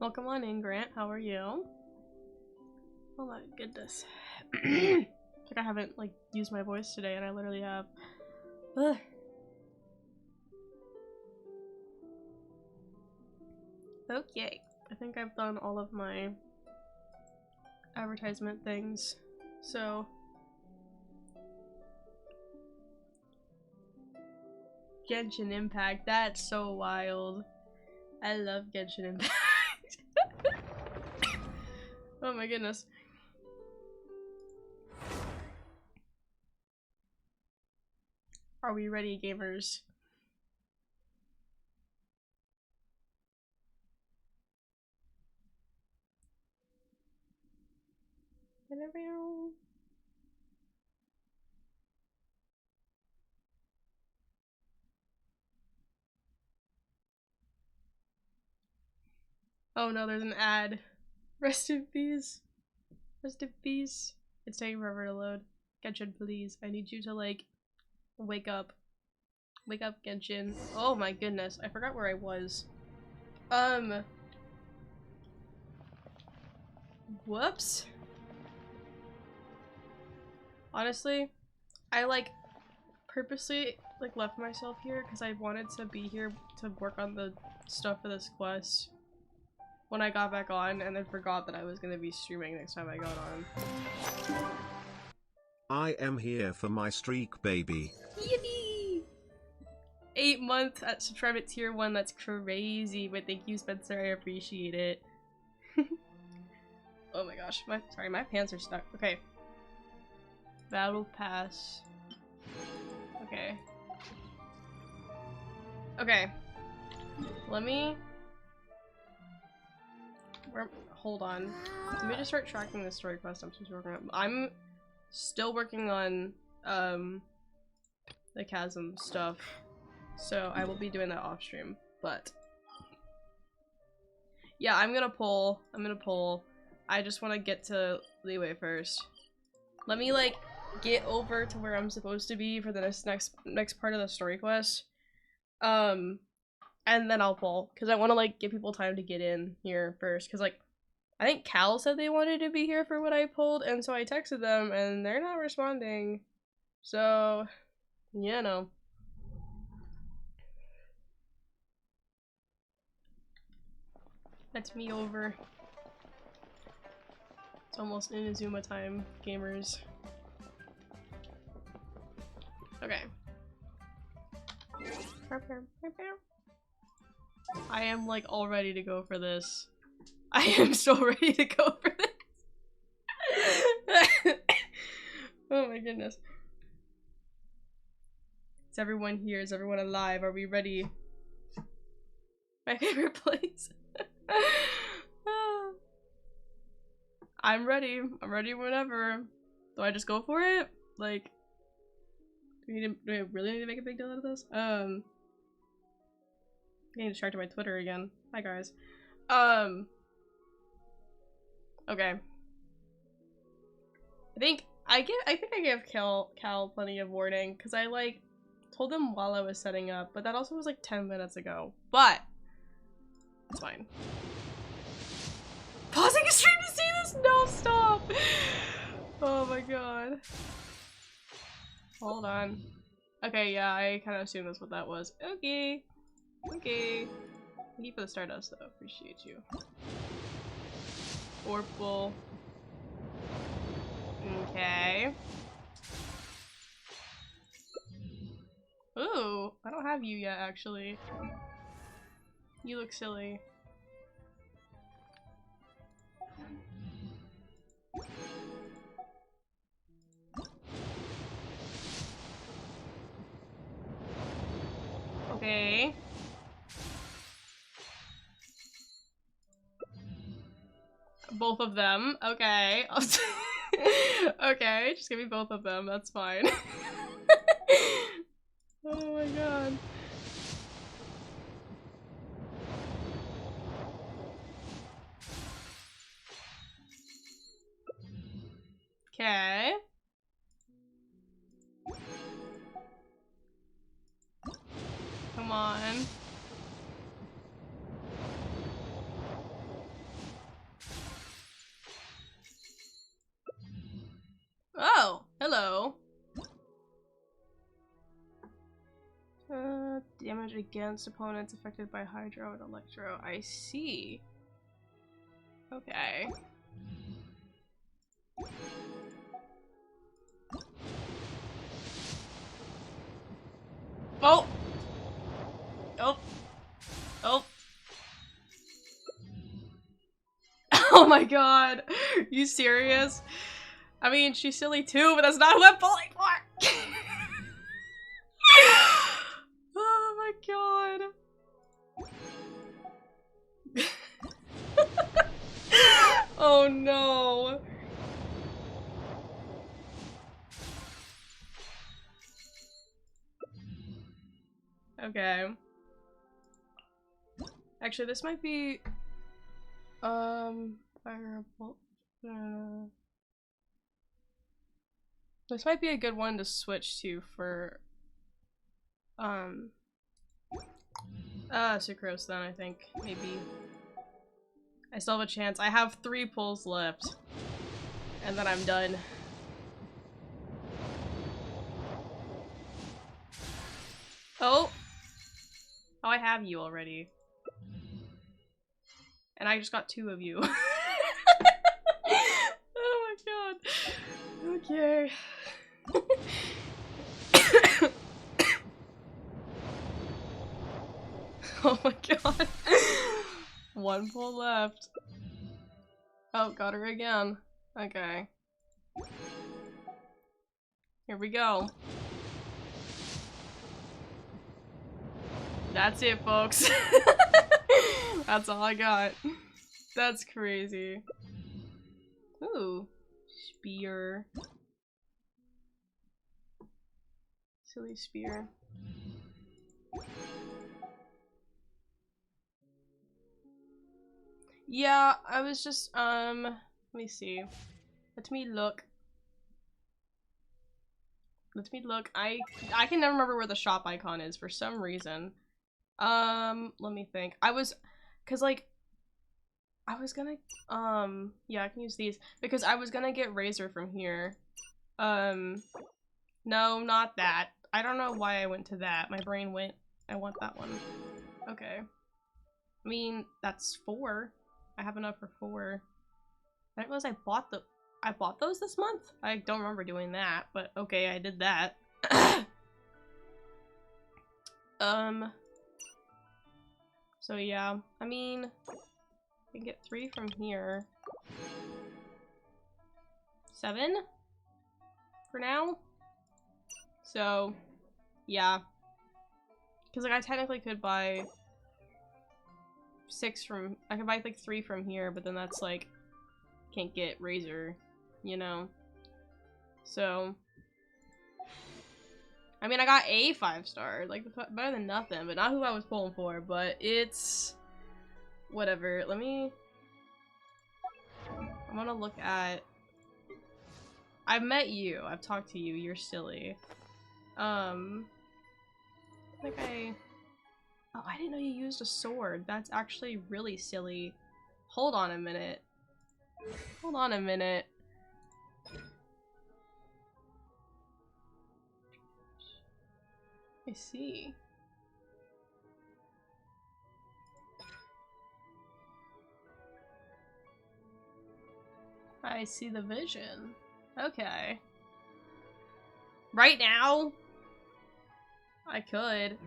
Welcome on in, Grant. How are you? Oh my goodness. I think I haven't like used my voice today, and I literally have. Ugh. Okay, I think I've done all of my advertisement things. So Genshin Impact, that's so wild. I love Genshin Impact. Oh my goodness. Are we ready, gamers? Oh no, there's an ad. Rest in peace. Rest in peace. It's taking forever to load. Genshin, please. I need you to, like, wake up. Wake up, Genshin. Oh my goodness. I forgot where I was. Whoops. Honestly, I, like, purposely, like, left myself here because I wanted to be here to work on the stuff for this quest when I got back on, and then forgot that I was gonna be streaming next time I got on. I am here for my streak, baby. Yippee! 8 months at subscribe at tier 1, that's crazy, but thank you, Spencer, I appreciate it. Oh my gosh, sorry, my pants are stuck. Okay. Battle pass. Okay. Okay. Let me... Hold on. Let me just start tracking the story quest I'm supposed to be working on. I'm still working on, the chasm stuff. So I will be doing that off stream, but... Yeah, I'm gonna pull. I just want to get to Leeway first. Let me, like, get over to where I'm supposed to be for the next part of the story quest. And then I'll pull, because I want to, like, give people time to get in here first, because, like, I think Cal said they wanted to be here for what I pulled, and so I texted them, and they're not responding. So, you know. That's me over. It's almost Inazuma time, gamers. Okay. I am, like, all ready to go for this. I am so ready to go for this. Oh my goodness. Is everyone here? Is everyone alive? Are we ready? My favorite place. I'm ready. I'm ready whenever. Do I just go for it? Like, do I really need to make a big deal out of this? I'm getting distracted by Twitter again. Hi guys. Okay. I think I gave Cal plenty of warning because I, like, told him while I was setting up, but that also was like 10 minutes ago. But it's fine. Pausing a stream to see this? No, stop! Oh my god. Hold on. Okay, yeah, I kind of assumed that's what that was. Okay. Okay. Thank you for the Stardust, though. Appreciate you. Orpal. Okay. Ooh, I don't have you yet, actually. You look silly. Okay. Both of them. Okay. Okay, just give me both of them. That's fine. Oh my god. Okay. Come on. Oh, hello. Damage against opponents affected by Hydro and Electro. I see. Okay. Oh! Oh! Oh! Oh my god! You serious? I mean, she's silly too, but that's not who I'm pulling for! Oh my god. Oh no. Okay. Actually, this might be fireable. This might be a good one to switch to for Sucrose then, I think. Maybe. I still have a chance. I have 3 pulls left. And then I'm done. Oh! Oh, I have you already. And I just got 2 of you. Oh my god. Okay. Oh my god. 1 pull left. Oh, got her again. Okay. Here we go. That's it, folks. That's all I got. That's crazy. Ooh. Spear. Silly spear. Yeah, I was just, let me see. Let me look. Let me look. I can never remember where the shop icon is for some reason. Let me think. Cause like, I was gonna, yeah, I can use these. Because I was gonna get Razor from here. No, not that. I don't know why I went to that. My brain went, I want that one. Okay. I mean, that's 4. I have enough for 4. I didn't realize I bought those this month? I don't remember doing that, but okay, I did that. So yeah, I mean, I can get 3 from here. 7? For now? So, yeah. Because like I technically could buy 6 from, I could buy like 3 from here, but then that's like, can't get Razor, you know? So, I mean, I got a 5-star, like, better than nothing, but not who I was pulling for, but it's whatever. I'm gonna look at, I've met you, I've talked to you, you're silly. I think oh, I didn't know you used a sword. That's actually really silly. Hold on a minute. Hold on a minute. I see. I see the vision. Okay. Right now? I could.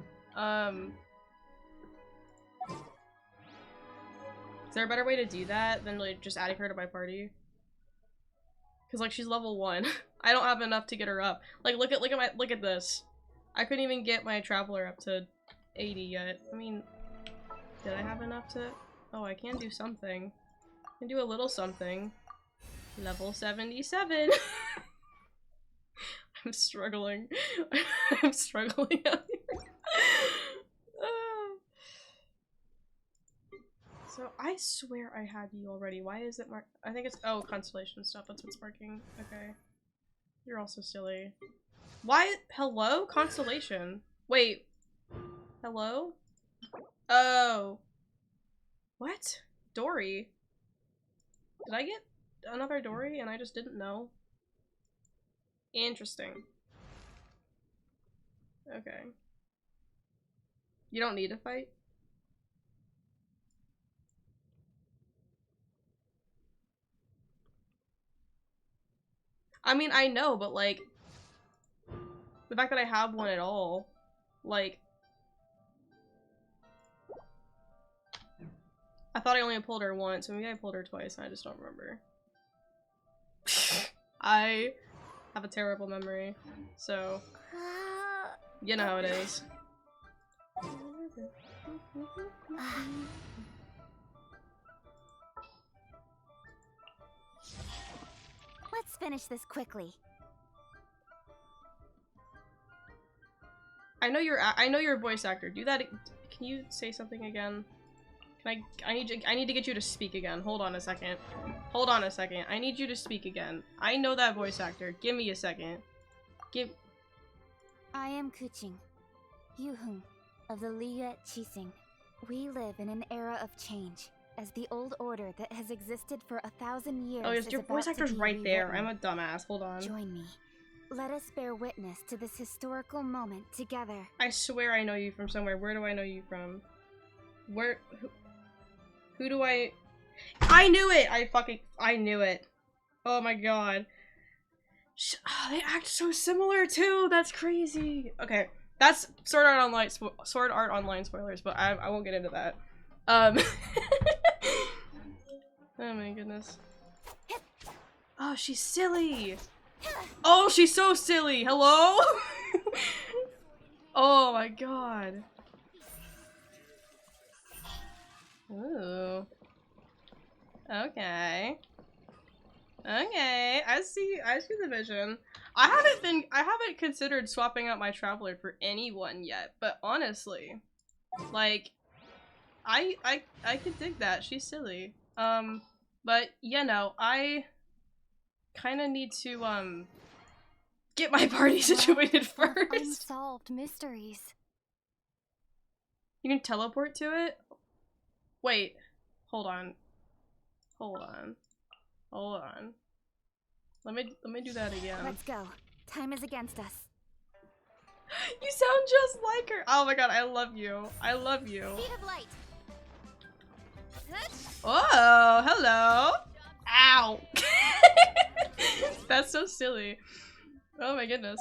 Is there a better way to do that than like just adding her to my party? Cause like she's level 1. I don't have enough to get her up. Like look at this. I couldn't even get my traveler up to 80 yet. I mean, did I have enough to? Oh, I can do something. I can do a little something. Level 77. I'm struggling. I'm struggling out here. So I swear I had you already. Why is it marked? I think it's, oh, constellation stuff. That's what's marking. Okay. You're also silly. Why? Hello? Constellation. Wait. Hello? Oh. What? Dory. Did I get another Dory and I just didn't know? Interesting. Okay. You don't need to fight? I mean, I know, but like, the fact that I have one at all, like, I thought I only pulled her once, so maybe I pulled her twice and I just don't remember. I have a terrible memory, so you know how it is. Let's finish this quickly. I know you're a voice actor. Do that. Can you say something again? I need to get you to speak again. Hold on a second. Hold on a second. I need you to speak again. I know that voice actor. Give me a second. I am Kuching, Yuhun, of the Liyue Qixing. We live in an era of change, as the old order that has existed for 1,000 years. Oh, yes, your voice actor's right there. I'm a dumbass. Hold on. Join me. Let us bear witness to this historical moment together. I swear I know you from somewhere. Where do I know you from? Who do I knew it! I knew it. Oh my god. Oh, they act so similar too. That's crazy. Okay, that's Sword Art Online spoilers, but I won't get into that. Oh my goodness. Oh, she's silly. Oh, she's so silly. Hello? Oh my god. Ooh. Okay. Okay. I see the vision. I haven't considered swapping out my traveler for anyone yet, but honestly, like, I could dig that. She's silly. But you know, I kind of need to get my party situated first. Unsolved mysteries. You can teleport to it? Wait. Hold on. Hold on. Hold on. Let me do that again. Let's go. Time is against us. You sound just like her. Oh my god, I love you. I love you. Speed of light. Oh, hello. Ow. That's so silly. Oh my goodness.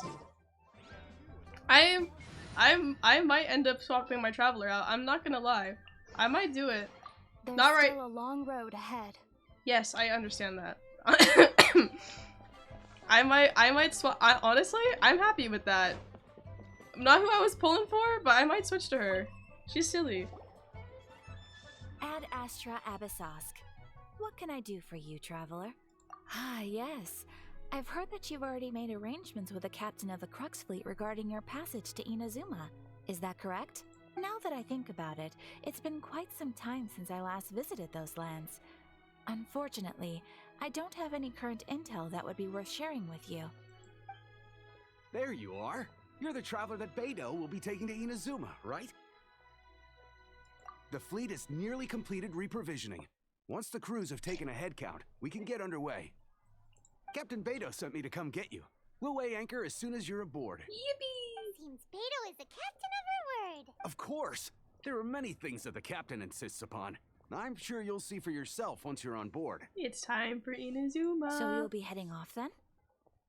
I might end up swapping my traveler out. I'm not gonna lie. I might do it. There's not right. Still a long road ahead. Yes, I understand that. I might swap. Honestly, I'm happy with that. Not who I was pulling for, but I might switch to her. She's silly. Ad Astra Abyssosk. What can I do for you, traveler? Ah, yes. I've heard that you've already made arrangements with the captain of the Crux Fleet regarding your passage to Inazuma. Is that correct? Now that I think about it, it's been quite some time since I last visited those lands. Unfortunately, I don't have any current intel that would be worth sharing with you. There you are. You're the traveler that Beidou will be taking to Inazuma, right? The fleet is nearly completed reprovisioning. Once the crews have taken a head count, we can get underway. Captain Beidou sent me to come get you. We'll weigh anchor as soon as you're aboard. Yippee! Seems Beidou is the captain of her word. Of course! There are many things that the captain insists upon. I'm sure you'll see for yourself once you're on board. It's time for Inazuma. So you'll be heading off then?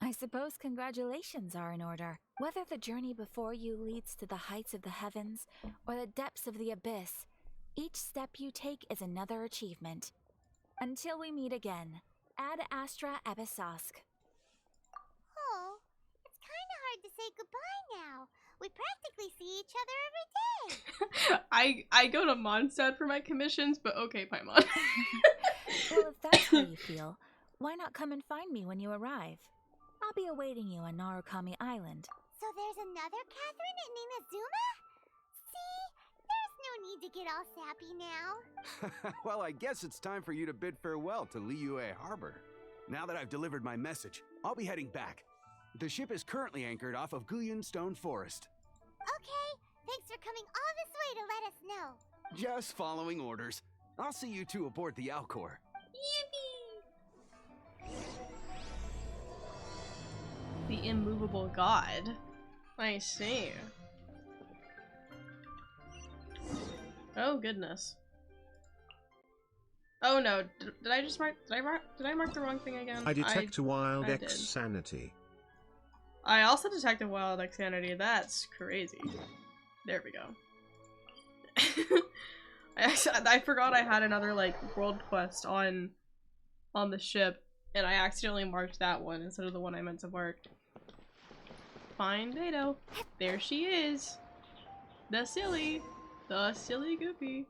I suppose congratulations are in order. Whether the journey before you leads to the heights of the heavens or the depths of the abyss, each step you take is another achievement. Until we meet again, Ad Astra Abyssosk. Oh, it's kind of hard to say goodbye now. We practically see each other every day. I go to Mondstadt for my commissions, but okay, Paimon. Well, if that's how you feel, why not come and find me when you arrive? I'll be awaiting you on Narukami Island. So there's another Catherine in Inazuma? See? There's no need to get all sappy now. Well, I guess it's time for you to bid farewell to Liyue Harbor. Now that I've delivered my message, I'll be heading back. The ship is currently anchored off of Guyun Stone Forest. Okay, thanks for coming all this way to let us know. Just following orders. I'll see you two aboard the Alcor. The the immovable god. I see. Oh goodness. Oh no, did I just mark, did I mark the wrong thing again? I detect a wild I did. X sanity. I also detected wild X sanity, that's crazy. There we go. I forgot I had another like world quest on the ship, and I accidentally marked that one instead of the one I meant to mark. Find Beto. There she is. The silly goopy.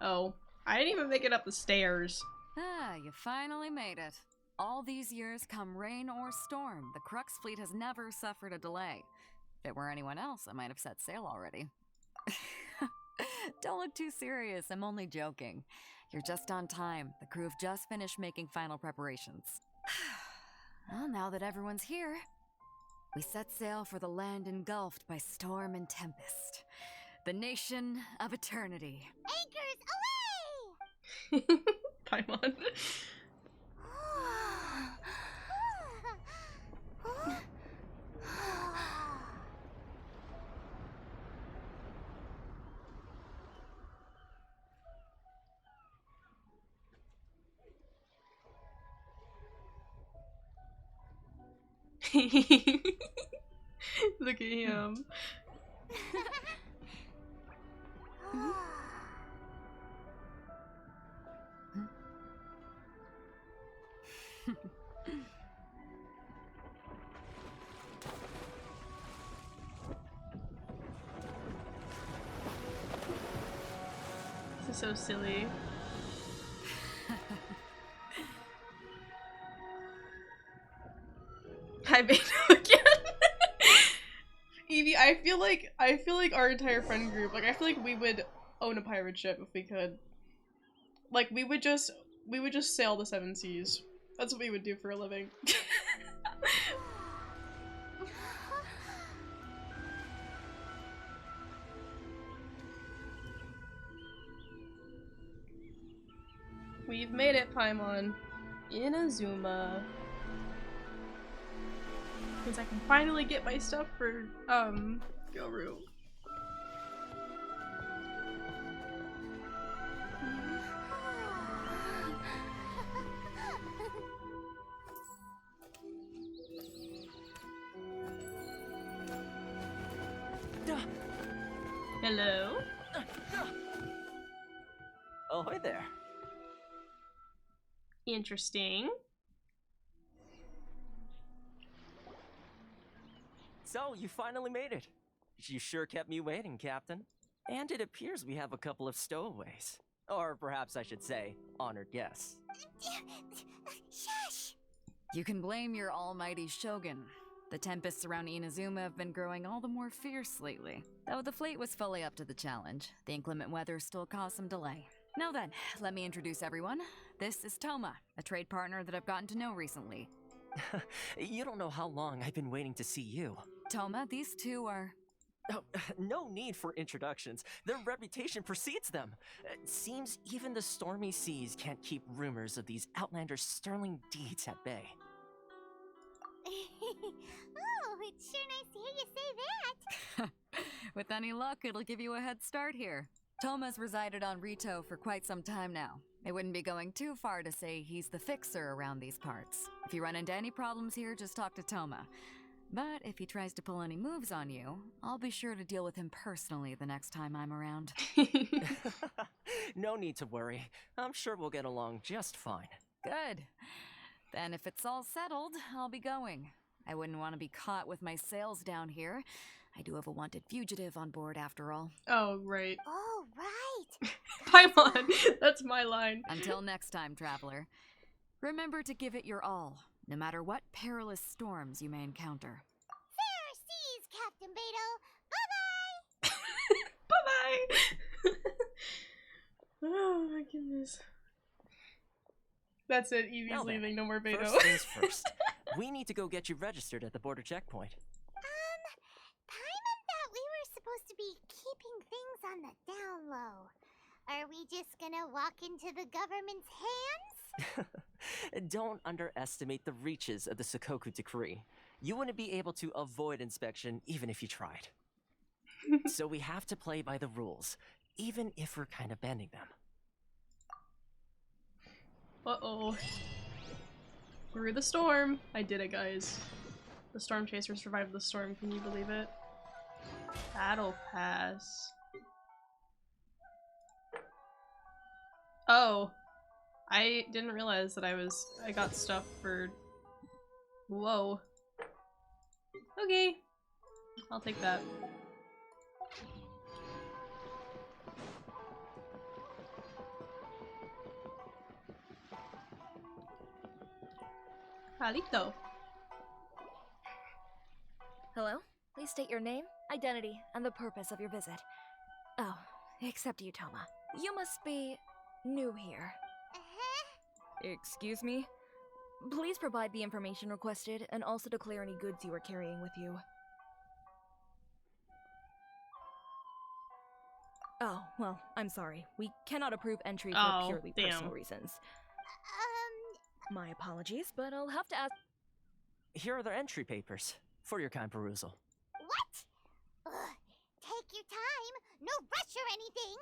Oh, I didn't even make it up the stairs. Ah, you finally made it. All these years, come rain or storm, the Crux fleet has never suffered a delay. If it were anyone else, I might have set sail already. Don't look too serious, I'm only joking. You're just on time. The crew have just finished making final preparations. Well, now that everyone's here, we set sail for the land engulfed by storm and tempest. The nation of eternity. Anchors away! Paimon. Look at him. This is so silly. Hi, Beto again. Evie, I feel like our entire friend group, like I feel like we would own a pirate ship if we could. Like we would just sail the seven seas. That's what we would do for a living. We've made it, Paimon. Inazuma. Means I can finally get my stuff for, Gyoru. Hello? Ahoy there. Interesting. So, you finally made it. You sure kept me waiting, Captain. And it appears we have a couple of stowaways. Or perhaps I should say, honored guests. Shush! You can blame your almighty Shogun. The tempests around Inazuma have been growing all the more fierce lately. Though the fleet was fully up to the challenge, the inclement weather still caused some delay. Now then, let me introduce everyone. This is Toma, a trade partner that I've gotten to know recently. You don't know how long I've been waiting to see you. Toma, these two are... Oh, no need for introductions. Their reputation precedes them. Seems even the stormy seas can't keep rumors of these outlanders' sterling deeds at bay. Oh, it's sure nice to hear you say that. With any luck, it'll give you a head start here. Toma's resided on Rito for quite some time now. It wouldn't be going too far to say he's the fixer around these parts. If you run into any problems here, just talk to Toma. But if he tries to pull any moves on you, I'll be sure to deal with him personally the next time I'm around. No need to worry. I'm sure we'll get along just fine. Good. Then if it's all settled, I'll be going. I wouldn't want to be caught with my sails down here. I do have a wanted fugitive on board after all. Oh, right. Oh, right. Paimon! That's my line. Until next time, traveler. Remember to give it your all, no matter what perilous storms you may encounter. Fair seas, Captain Beto. Bye-bye. Bye-bye! Oh my goodness. That's it, Evie's Now then, leaving, no more Beto. First things first. We need to go get you registered at the border checkpoint. Paimon thought we were supposed to be keeping things on the down low. Are we just gonna walk into the government's hands? Don't underestimate the reaches of the Sakoku decree. You wouldn't be able to avoid inspection even if you tried. So we have to play by the rules, even if we're kind of bending them. Uh-oh. Through the storm. I did it, guys. The storm chaser survived the storm, can you believe it? Battle pass. Oh. I didn't realize that I got stuff for... Whoa. Okay. I'll take that. Palito. Hello? Please state your name, identity, and the purpose of your visit. Oh, except you, Toma. You must be new here. Excuse me? Please provide the information requested and also declare any goods you are carrying with you. Oh, well, I'm sorry. We cannot approve entry for purely personal reasons. My apologies, but I'll have to ask. Here are the entry papers for your kind perusal. What? Ugh, take your time. No rush or anything.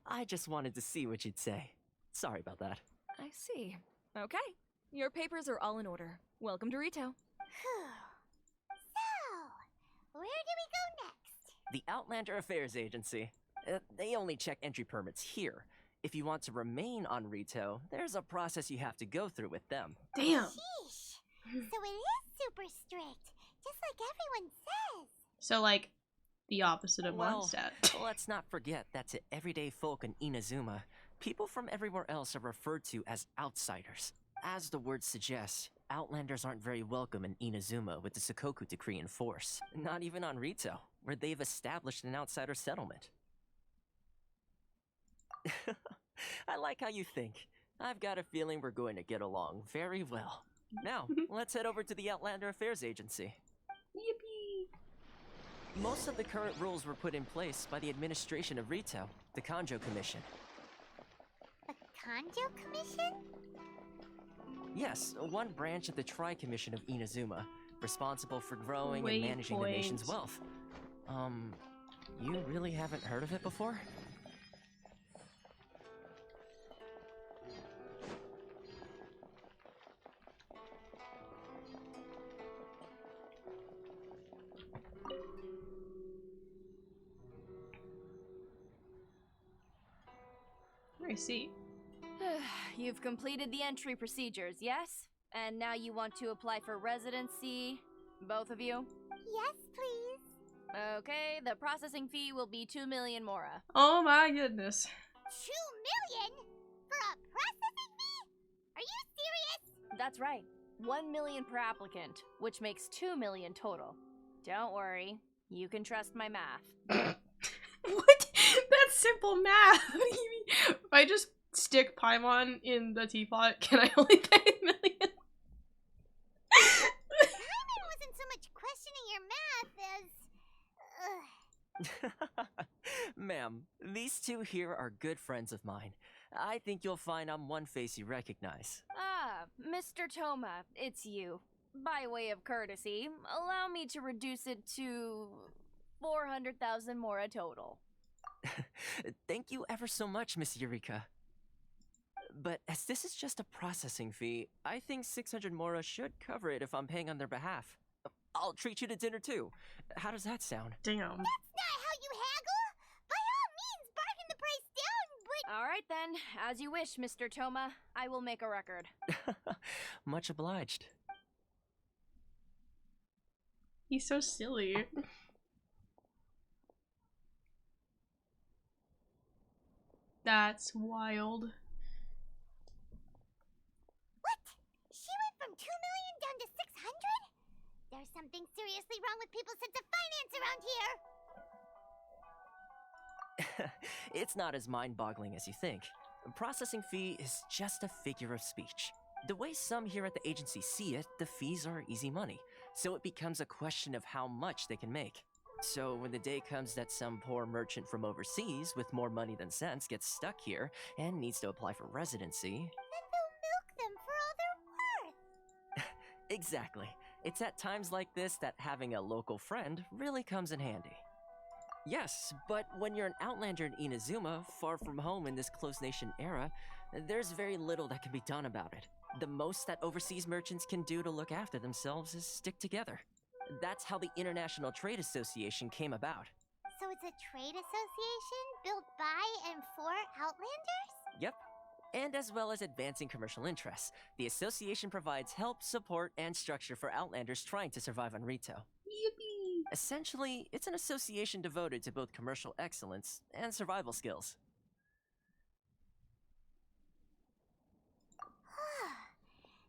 I just wanted to see what you'd say. Sorry about that. I see. Okay. Your papers are all in order. Welcome to Rito. So, where do we go next? The Outlander Affairs Agency. They only check entry permits here. If you want to remain on Rito, there's a process you have to go through with them. Damn. Sheesh. So it is super strict, just like everyone says. So, like, the opposite of Well, Mondstadt. let's not forget that to everyday folk in Inazuma, people from everywhere else are referred to as outsiders. As the word suggests, Outlanders aren't very welcome in Inazuma with the Sakoku Decree in force. Not even on Rito, where they've established an outsider settlement. I like how you think. I've got a feeling we're going to get along very well. Now, let's head over to the Outlander Affairs Agency. Yippee! Most of the current rules were put in place by the administration of Rito, the Kanjo Commission. The Kanjo Commission? Yes, one branch of the Tri-Commission of Inazuma, responsible for growing and managing the nation's wealth. You really haven't heard of it before? I see. You've completed the entry procedures, yes? And now you want to apply for residency? Both of you? Yes, please. Okay, the processing fee will be 2 million mora. Oh my goodness. 2 million? For a processing fee? Are you serious? That's right. 1 million per applicant, which makes 2 million total. Don't worry, you can trust my math. What? That's simple math. What do you mean? If I just stick Paimon in the teapot, can I only pay $1 million? Paimon wasn't so much questioning your math as... Ma'am, these two here are good friends of mine. I think you'll find I'm one face you recognize. Ah, Mr. Toma, it's you. By way of courtesy, allow me to reduce it to 400,000 mora total. Thank you ever so much, Miss Eureka. But as this is just a processing fee, I think 600 mora should cover it if I'm paying on their behalf. I'll treat you to dinner too. How does that sound? Damn. That's not how you haggle! By all means, bargain the price down, but... Alright then, as you wish, Mr. Toma. I will make a record. Much obliged. He's so silly. That's wild. What? She went from 2 million down to 600? There's something seriously wrong with people's sense of finance around here. It's not as mind-boggling as you think. A processing fee is just a figure of speech. The way some here at the agency see it, the fees are easy money, so it becomes a question of how much they can make. So when the day comes that some poor merchant from overseas with more money than sense gets stuck here and needs to apply for residency... Then they'll milk them for all they're worth. Exactly. It's at times like this that having a local friend really comes in handy. Yes, but when you're an outlander in Inazuma, far from home in this closed nation era, there's very little that can be done about it. The most that overseas merchants can do to look after themselves is stick together. That's how the International Trade Association came about. So it's a trade association built by and for Outlanders? Yep. And as well as advancing commercial interests, the association provides help, support, and structure for Outlanders trying to survive on Rito. Yippee! Essentially, it's an association devoted to both commercial excellence and survival skills.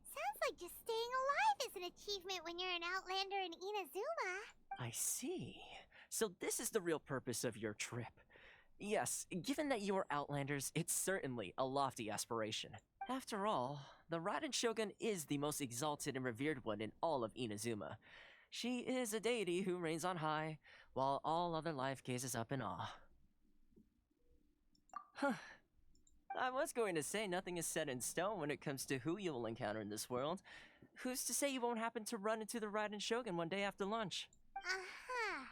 Sounds like just staying alive is an achievement when you're an Outlander in Inazuma. I see. So this is the real purpose of your trip. Yes, given that you are Outlanders, it's certainly a lofty aspiration. After all, the Raiden Shogun is the most exalted and revered one in all of Inazuma. She is a deity who reigns on high, while all other life gazes up in awe. Huh. I was going to say nothing is set in stone when it comes to who you will encounter in this world. Who's to say you won't happen to run into the Raiden Shogun one day after lunch? Uh-huh.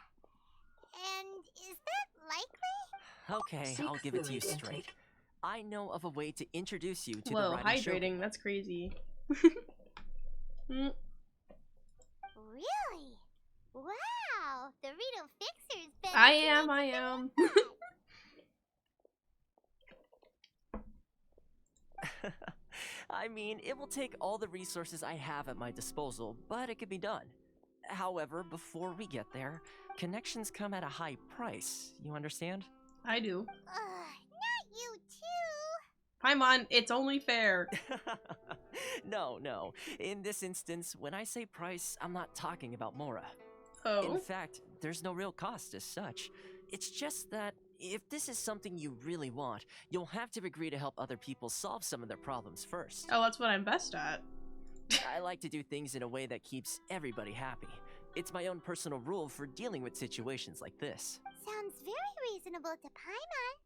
And is that likely? Okay, I'll give it to you straight. I know of a way to introduce you to Whoa, the Raiden hydrating, Shogun. that's crazy. Really? Wow, the Rito Fixer's better. I am. I mean, it will take all the resources I have at my disposal, but it can be done. However, before we get there, connections come at a high price, you understand? I do. Not you too. Paimon, it's only fair. No. In this instance, when I say price, I'm not talking about Mora. Oh? In fact, there's no real cost as such. It's just that if this is something you really want, you'll have to agree to help other people solve some of their problems first. Oh, that's what I'm best at. I like to do things in a way that keeps everybody happy. It's my own personal rule for dealing with situations like this. Sounds very reasonable to Paimon.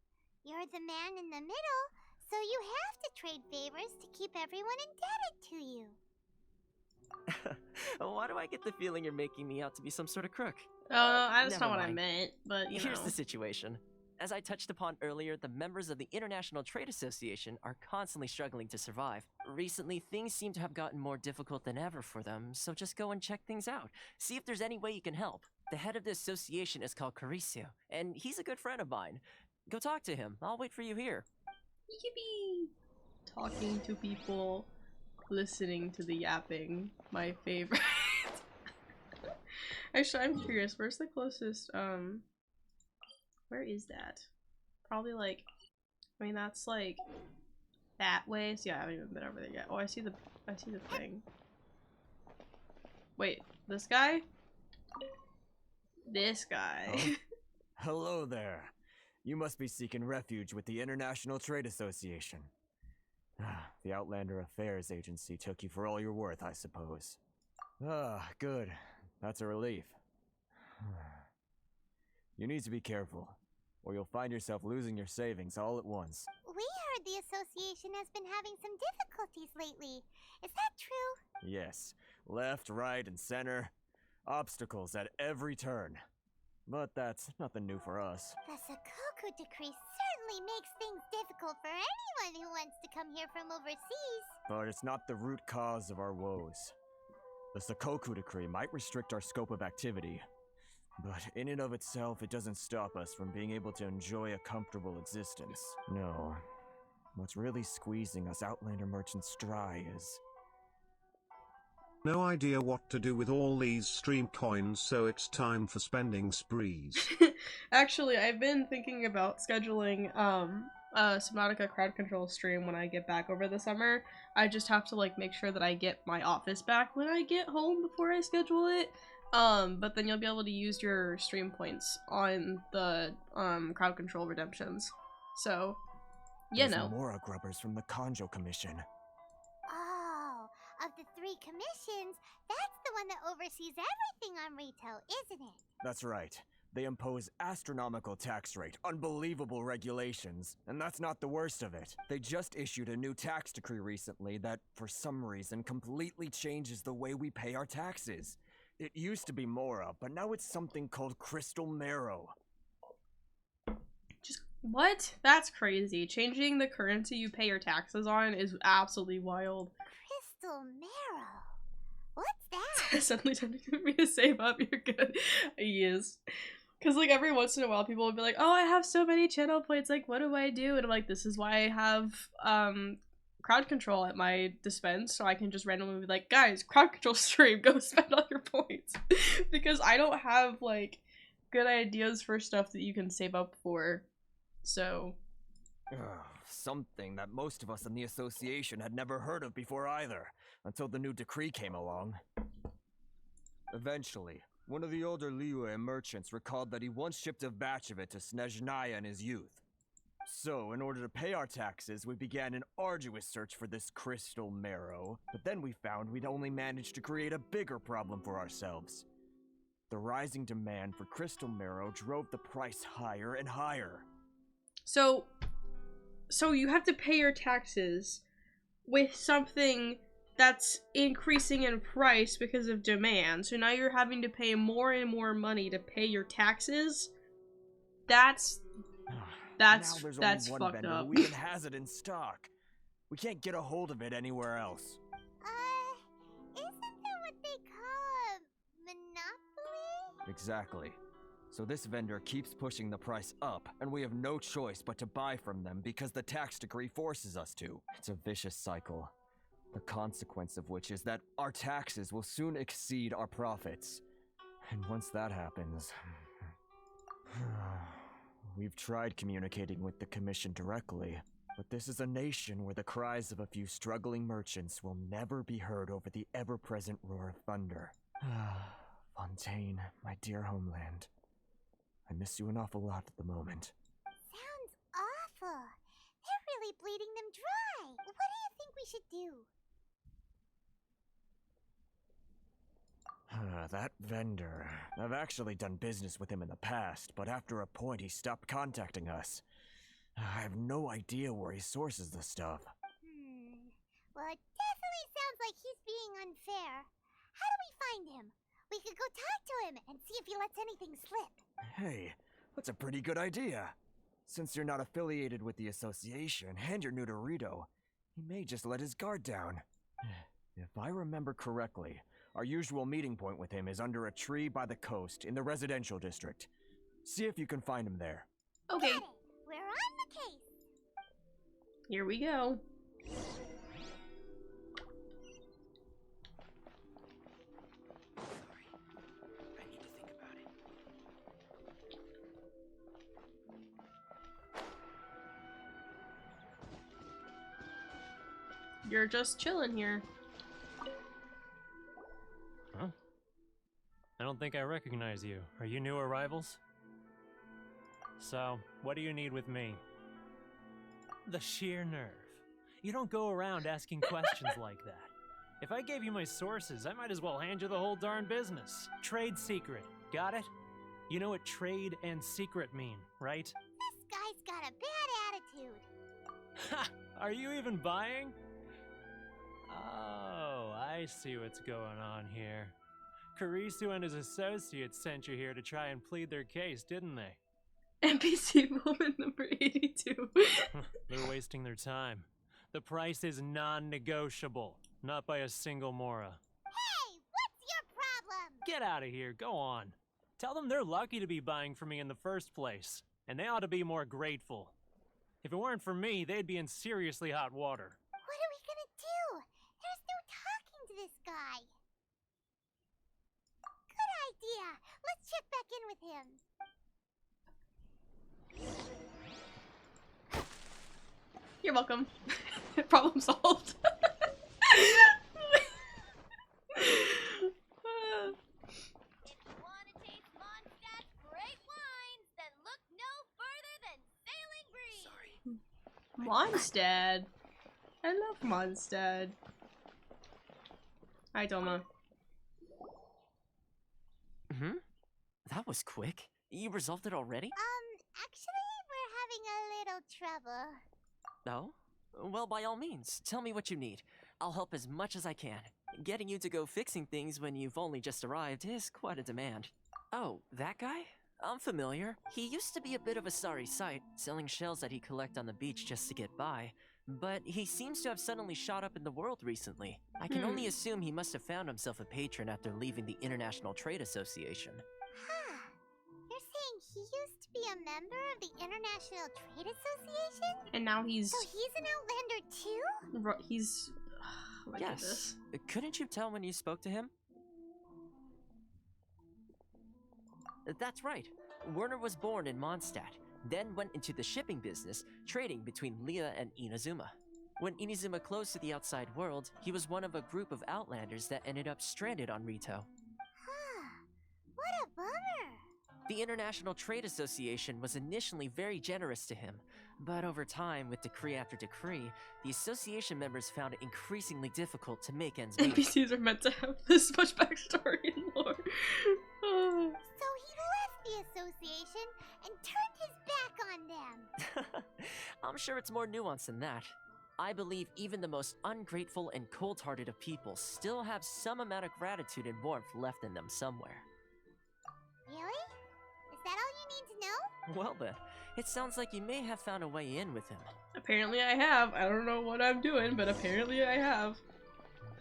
You're the man in the middle, so you have to trade favors to keep everyone indebted to you. Why do I get the feeling you're making me out to be some sort of crook? That's Never not what I mind. meant, but you Here's know. the situation. As I touched upon earlier, the members of the International Trade Association are constantly struggling to survive. Recently, things seem to have gotten more difficult than ever for them, so just go and check things out. See if there's any way you can help. The head of the association is called Caricio, and he's a good friend of mine. Go talk to him. I'll wait for you here. Yippee! Talking to people, listening to the yapping, my favorite. Actually, I'm curious, where's the closest, where is that? Probably like, I mean, that's like that way. So yeah, I haven't even been over there yet. Oh, I see the thing. Wait, this guy? This guy. Oh. Hello there. You must be seeking refuge with the International Trade Association. The Outlander Affairs Agency took you for all you're worth, I suppose. Good. That's a relief. You need to be careful, or you'll find yourself losing your savings all at once. We heard the association has been having some difficulties lately. Is that true? Yes. Left, right, and center. Obstacles at every turn. But that's nothing new for us. The Sakoku decree certainly makes things difficult for anyone who wants to come here from overseas. But it's not the root cause of our woes. The Sakoku decree might restrict our scope of activity, but in and of itself, it doesn't stop us from being able to enjoy a comfortable existence. No. What's really squeezing us Outlander merchants dry is... No idea what to do with all these stream coins, so it's time for spending sprees. Actually, I've been thinking about scheduling a Subnautica crowd control stream when I get back over the summer. I just have to like make sure that I get my office back when I get home before I schedule it. But then you'll be able to use your stream points on the crowd control redemptions. So, you know. Those Mora grubbers from the Kanjo Commission. Oh, of the 3 commissions, that's the one that oversees everything on Rito, isn't it? That's right. They impose astronomical tax rate, unbelievable regulations, and that's not the worst of it. They just issued a new tax decree recently that, for some reason, completely changes the way we pay our taxes. It used to be Mora, but now it's something called Crystal Marrow. Just what? That's crazy. Changing the currency you pay your taxes on is absolutely wild. Crystal marrow. What's that? Suddenly tempting for me to save up. You're good. Yes. Because, like, every once in a while, people will be like, oh, I have so many channel points, like, what do I do? And I'm like, this is why I have, crowd control at my dispense, so I can just randomly be like, guys, crowd control stream, go spend all your points. Because I don't have, like, good ideas for stuff that you can save up for, so... Something that most of us in the association had never heard of before either, until the new decree came along. Eventually, one of the older Liyue merchants recalled that he once shipped a batch of it to Snezhnaya in his youth. So, in order to pay our taxes, we began an arduous search for this crystal marrow, but then we found we'd only managed to create a bigger problem for ourselves. The rising demand for crystal marrow drove the price higher and higher. So you have to pay your taxes with something that's increasing in price because of demand. So now you're having to pay more and more money to pay your taxes. That's now there's only one fucked vendor up. who even has it in stock. We can't get a hold of it anywhere else. Isn't that what they call a monopoly? Exactly. So this vendor keeps pushing the price up, and we have no choice but to buy from them because the tax decree forces us to. It's a vicious cycle. The consequence of which is that our taxes will soon exceed our profits. And once that happens... We've tried communicating with the Commission directly, but this is a nation where the cries of a few struggling merchants will never be heard over the ever-present roar of thunder. Fontaine, my dear homeland. I miss you an awful lot at the moment. Sounds awful. They're really bleeding them dry. What do you think we should do? That vendor. I've actually done business with him in the past, but after a point he stopped contacting us. I have no idea where he sources the stuff. Well, it definitely sounds like he's being unfair. How do we find him? We could go talk to him and see if he lets anything slip. Hey, that's a pretty good idea. Since you're not affiliated with the association and you're new to Rito, he may just let his guard down. If I remember correctly, our usual meeting point with him is under a tree by the coast in the residential district. See if you can find him there. Okay. Got it. We're on the case. Here we go. I need to think about it. You're just chilling here. Huh? I don't think I recognize you. Are you new arrivals? So, what do you need with me? The sheer nerve. You don't go around asking questions like that. If I gave you my sources, I might as well hand you the whole darn business. Trade secret. Got it? You know what trade and secret mean, right? This guy's got a bad attitude. Ha! Are you even buying? Oh, I see what's going on here. Karisu and his associates sent you here to try and plead their case, didn't they? NPC woman number 82. They're wasting their time. The price is non-negotiable, not by a single Mora. Hey, what's your problem? Get out of here, go on. Tell them they're lucky to be buying from me in the first place, and they ought to be more grateful. If it weren't for me, they'd be in seriously hot water. What are we gonna do? There's no talking to this guy. Good idea. Let's check back in with him. You're welcome. Problem solved. If you want to taste Mondstadt's great wines, then look no further than Sailing Breeze. Sorry. Mondstadt. I love Mondstadt. Hi, Doma. That was quick. You resolved it already? Actually, we're having a little trouble. No? Well, by all means, tell me what you need. I'll help as much as I can. Getting you to go fixing things when you've only just arrived is quite a demand. Oh, that guy? I'm familiar. He used to be a bit of a sorry sight, selling shells that he collect on the beach just to get by. But he seems to have suddenly shot up in the world recently. I can only assume he must have found himself a patron after leaving the International Trade Association. Huh. You're saying he used to be a member of the International Trade Association? And now he's... So he's an Outlander too? He's... Oh my Yes. goodness. Couldn't you tell when you spoke to him? That's right. Werner was born in Mondstadt, then went into the shipping business, trading between Leah and Inazuma. When Inazuma closed to the outside world, he was one of a group of Outlanders that ended up stranded on Rito. Huh. What a bummer. The International Trade Association was initially very generous to him, but over time, with decree after decree, the association members found it increasingly difficult to make ends meet. NPCs are meant to have this much backstory and lore. So he left the association and turned his back on them. I'm sure it's more nuanced than that. I believe even the most ungrateful and cold-hearted of people still have some amount of gratitude and warmth left in them somewhere. Really? Is that all you need to know? Well then, it sounds like you may have found a way in with him. Apparently I have. I don't know what I'm doing, but apparently I have.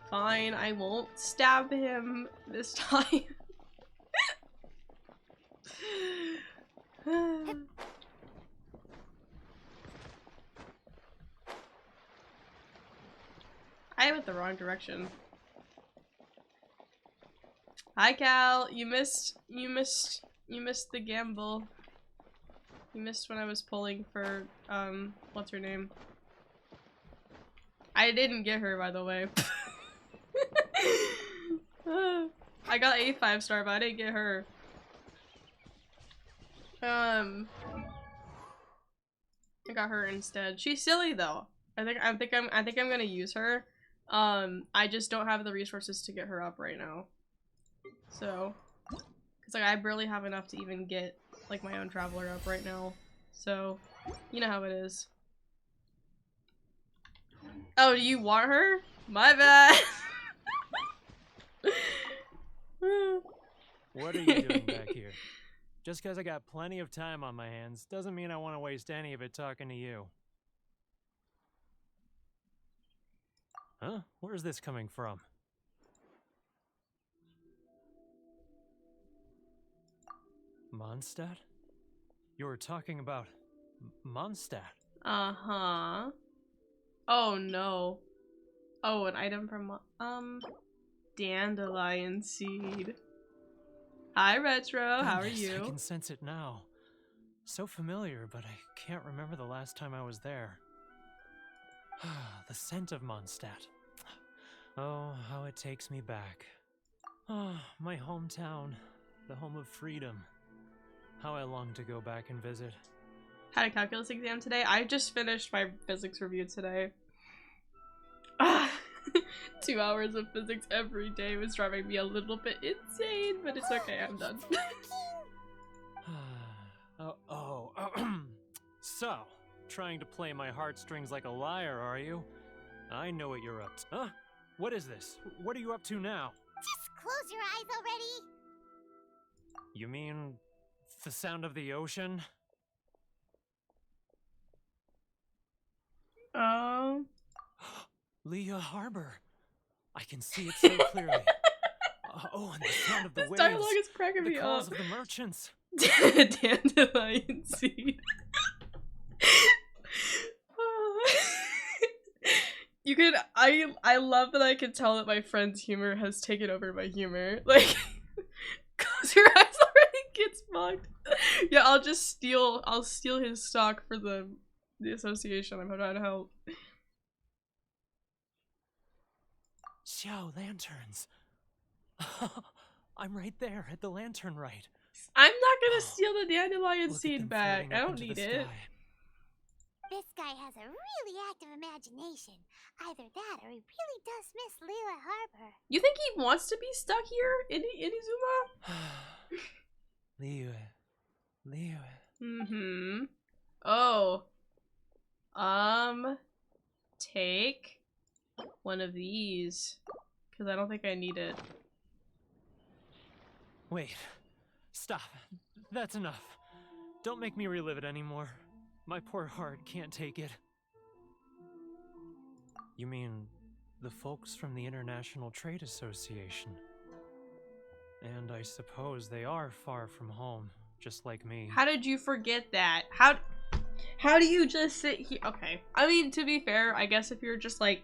Fine, I won't stab him this time. I went the wrong direction. Hi Cal, you missed the gamble. You missed when I was pulling for what's her name? I didn't get her, by the way. I got a 5-star, but I didn't get her. I got her instead. She's silly though. I think I'm gonna use her. I just don't have the resources to get her up right now. So, cause like I barely have enough to even get like my own traveler up right now. So, you know how it is. Oh, do you want her? My bad. What are you doing back here? Just because I got plenty of time on my hands doesn't mean I want to waste any of it talking to you. Huh? Where's this coming from? Mondstadt? You were talking about Mondstadt. Uh-huh. Oh no. Oh, an item from dandelion seed. Hi Retro, how are Goodness, you? I can sense it now. So familiar, but I can't remember the last time I was there. The scent of Mondstadt. Oh, how it takes me back. Oh, my hometown, the home of freedom. How I long to go back and visit. Had a calculus exam today. I just finished my physics review today. 2 hours of physics every day was driving me a little bit insane, but it's okay, I'm done. So, trying to play my heartstrings like a liar, are you? I know what you're up to. Huh? What is this? What are you up to now? Just close your eyes already. You mean the sound of the ocean? Leah Harbor. I can see it so clearly. Oh, and the sound of the this waves. dialogue is cracking the me calls up. of the merchants. Dandelion seed. You could I love that I can tell that my friend's humor has taken over my humor. Like close your eyes already gets mocked. Yeah, I'll steal his stock for the association I'm trying to help. Xiao lanterns. I'm right there at the lantern right. I'm not gonna steal the dandelion Look at seed them back. floating I up don't into need the it. sky. This guy has a really active imagination. Either that or he really does miss Leela Harbor. You think he wants to be stuck here in Inazuma? Leah, Mm-hmm. Oh. Take one of these. Because I don't think I need it. Wait. Stop. That's enough. Don't make me relive it anymore. My poor heart can't take it. You mean the folks from the International Trade Association? And I suppose they are far from home, just like me. How did you forget that? How do you just sit here? Okay. I mean, to be fair, I guess if you're just like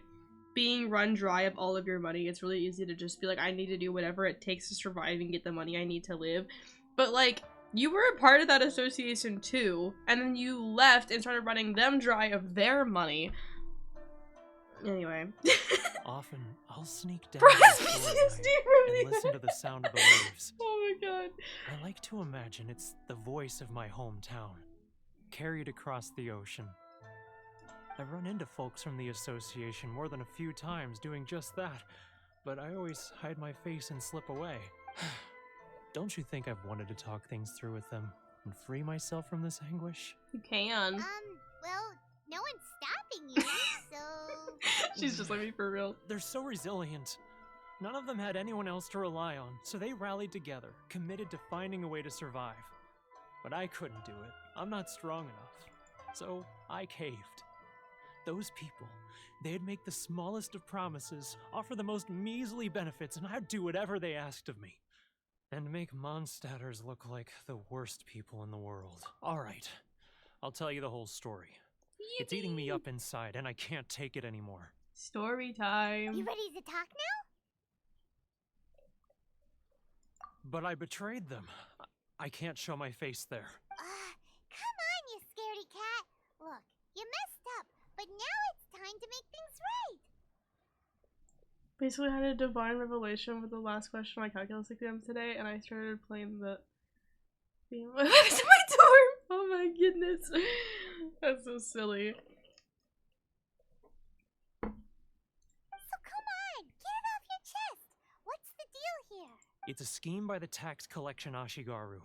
being run dry of all of your money, it's really easy to just be like, I need to do whatever it takes to survive and get the money I need to live. But like, you were a part of that association too, and then you left and started running them dry of their money. Anyway. Often, I'll sneak down PTSD and listen to the sound of the waves. Oh my god. I like to imagine it's the voice of my hometown, carried across the ocean. I've run into folks from the association more than a few times doing just that, but I always hide my face and slip away. Don't you think I've wanted to talk things through with them and free myself from this anguish? You can. Well, no one's stopping you, so... She's just like me for real. They're so resilient. None of them had anyone else to rely on, so they rallied together, committed to finding a way to survive. But I couldn't do it. I'm not strong enough. So I caved. Those people, they'd make the smallest of promises, offer the most measly benefits, and I'd do whatever they asked of me. And make Mondstadters look like the worst people in the world. Alright, I'll tell you the whole story. Yippee. It's eating me up inside, and I can't take it anymore. Story time. You ready to talk now? But I betrayed them. I can't show my face there. Come on, you scaredy cat. Look, you messed up, but now it's time to make things right. Basically, I had a divine revelation with the last question on my calculus exam today, and I started playing the theme. It's my dorm! Oh my goodness. That's so silly. So come on, get it off your chest. What's the deal here? It's a scheme by the tax collection Ashigaru,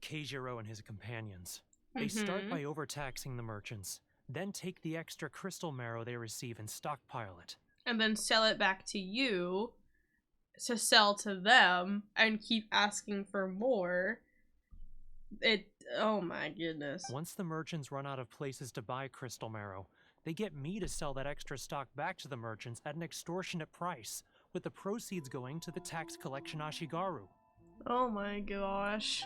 Keijiro and his companions. They start by overtaxing the merchants, then take the extra crystal marrow they receive and stockpile it. And then sell it back to you to sell to them and keep asking for more. Oh my goodness. Once the merchants run out of places to buy crystal marrow, they get me to sell that extra stock back to the merchants at an extortionate price, with the proceeds going to the tax collection Ashigaru. Oh my gosh.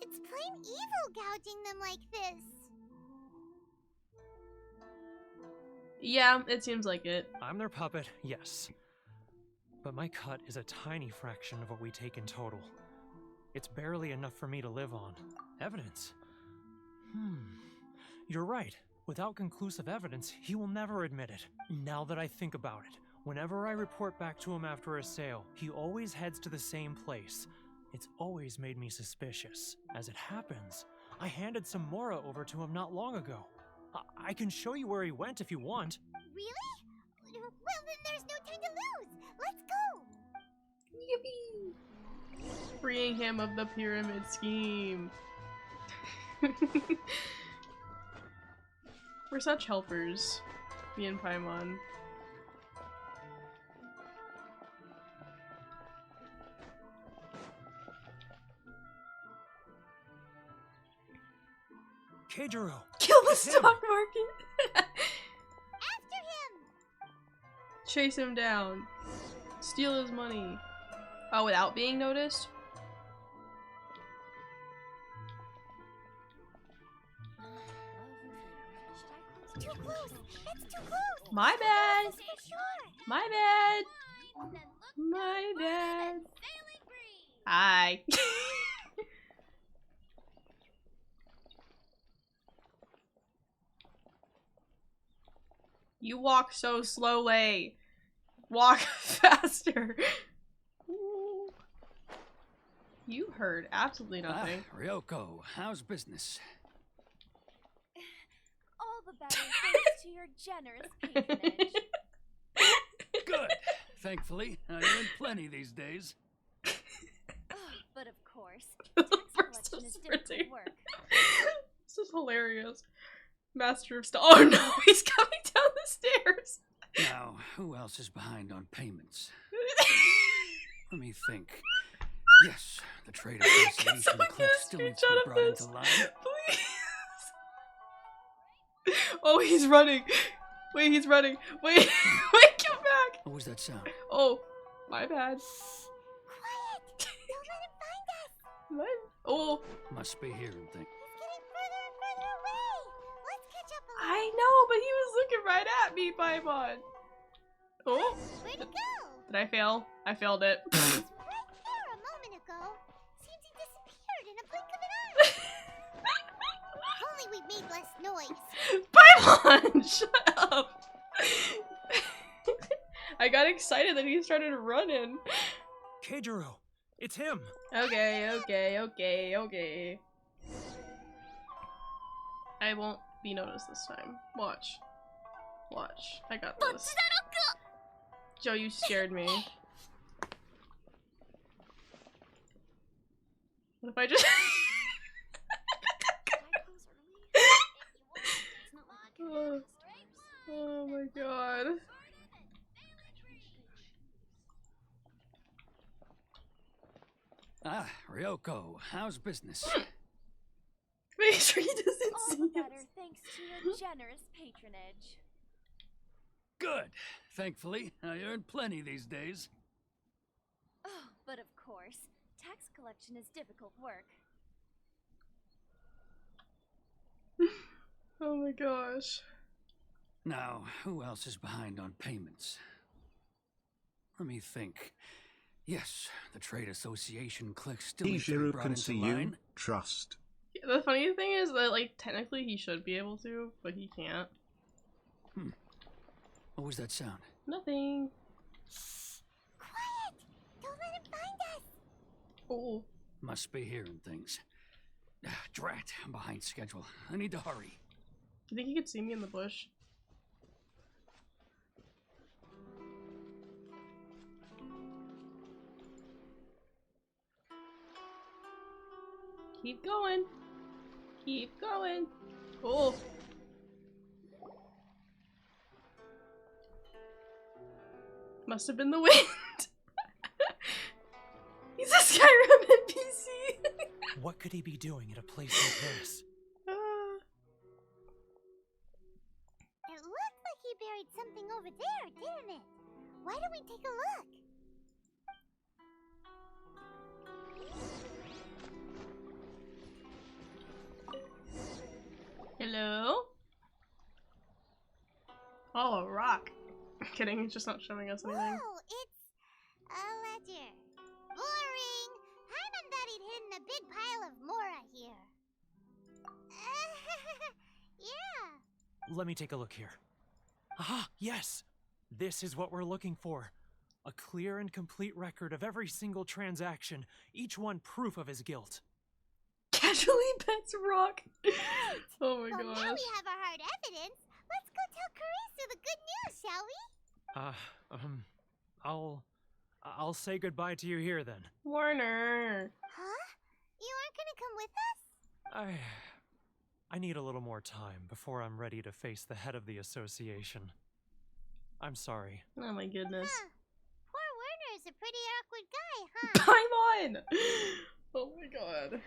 It's plain evil gouging them like this. Yeah, it seems like it. I'm their puppet, yes. But my cut is a tiny fraction of what we take in total. It's barely enough for me to live on. Evidence? You're right. Without conclusive evidence, he will never admit it. Now that I think about it, whenever I report back to him after a sale, he always heads to the same place. It's always made me suspicious. As it happens, I handed some Mora over to him not long ago. I can show you where he went if you want. Really? Well, then there's no time to lose. Let's go. Yippee! Freeing him of the pyramid scheme. We're such helpers, me and Paimon. Keijiro! Kill the stock market! After him! Chase him down. Steal his money. Oh, without being noticed? It's too close! It's too close! My bad! For sure. My bad! My bad! Hi! You walk so slowly. Walk faster. Ooh. You heard absolutely nothing. Ryoko, how's business? All the better thanks to your generous patronage. Good. Thankfully, I earn plenty these days. but of course, The tax first collection is sprinting. difficult work. This is hilarious. Master of Oh no, he's coming down the stairs. Now, who else is behind on payments? Let me think. Yes, the Trade Association someone cliff get a still needs screenshot to of be brought this? into line. Please. Oh, he's running. Wait, he's running. Wait, wait, come back. What was that sound? Oh, my bad. Quiet! Don't let him find us! Oh, Must be hearing things. He's getting further and further away! Let's catch up a little. I know, but he was looking right at me, Paimon. Oh, Where'd he go? did I fail? I failed it. He was right there a moment ago. Seems he disappeared in a blink of an eye. If only we made less noise. Paimon, shut up. I got excited that he started running. Keijiro, it's him. Okay. I won't be noticed this time. Watch. I got this. Joe, you scared me. What if I just... oh my god. Ah, Ryoko, how's business? Make sure he doesn't All see the us. better thanks to your generous patronage. Good. Thankfully, I earn plenty these days. Oh, but of course, tax collection is difficult work. Oh my gosh. Now, who else is behind on payments? Let me think. Yes, the Trade Association click still needs to be Keijiro brought can into see line. you. Trust. The funny thing is that, like, technically he should be able to, but he can't. What was that sound? Nothing. Quiet! Don't let him find us! Oh. Must be hearing things. Drat, I'm behind schedule. I need to hurry. Do you think he could see me in the bush? Keep going. Keep going. Oh. Must have been the wind. He's a Skyrim NPC. What could he be doing at a place like this? It looked like he buried something over there, didn't it? Why don't we take a look? Hello? Oh, a rock. Kidding, he's just not showing us anything. Whoa, it's a ledger. Boring! Paimon thought he'd hidden a big pile of Mora here. Yeah. Let me take a look here. Ah, yes! This is what we're looking for. A clear and complete record of every single transaction, each one proof of his guilt. Casually pets rock. Oh my Well, now gosh. we have our hard evidence. Let's go tell Karisu the good news, shall we? I'll say goodbye to you here then. Warner. Huh? You aren't gonna come with us? I need a little more time before I'm ready to face the head of the association. I'm sorry. Oh my goodness. Huh. Poor Werner's a pretty awkward guy, huh? Paimon! Oh my god.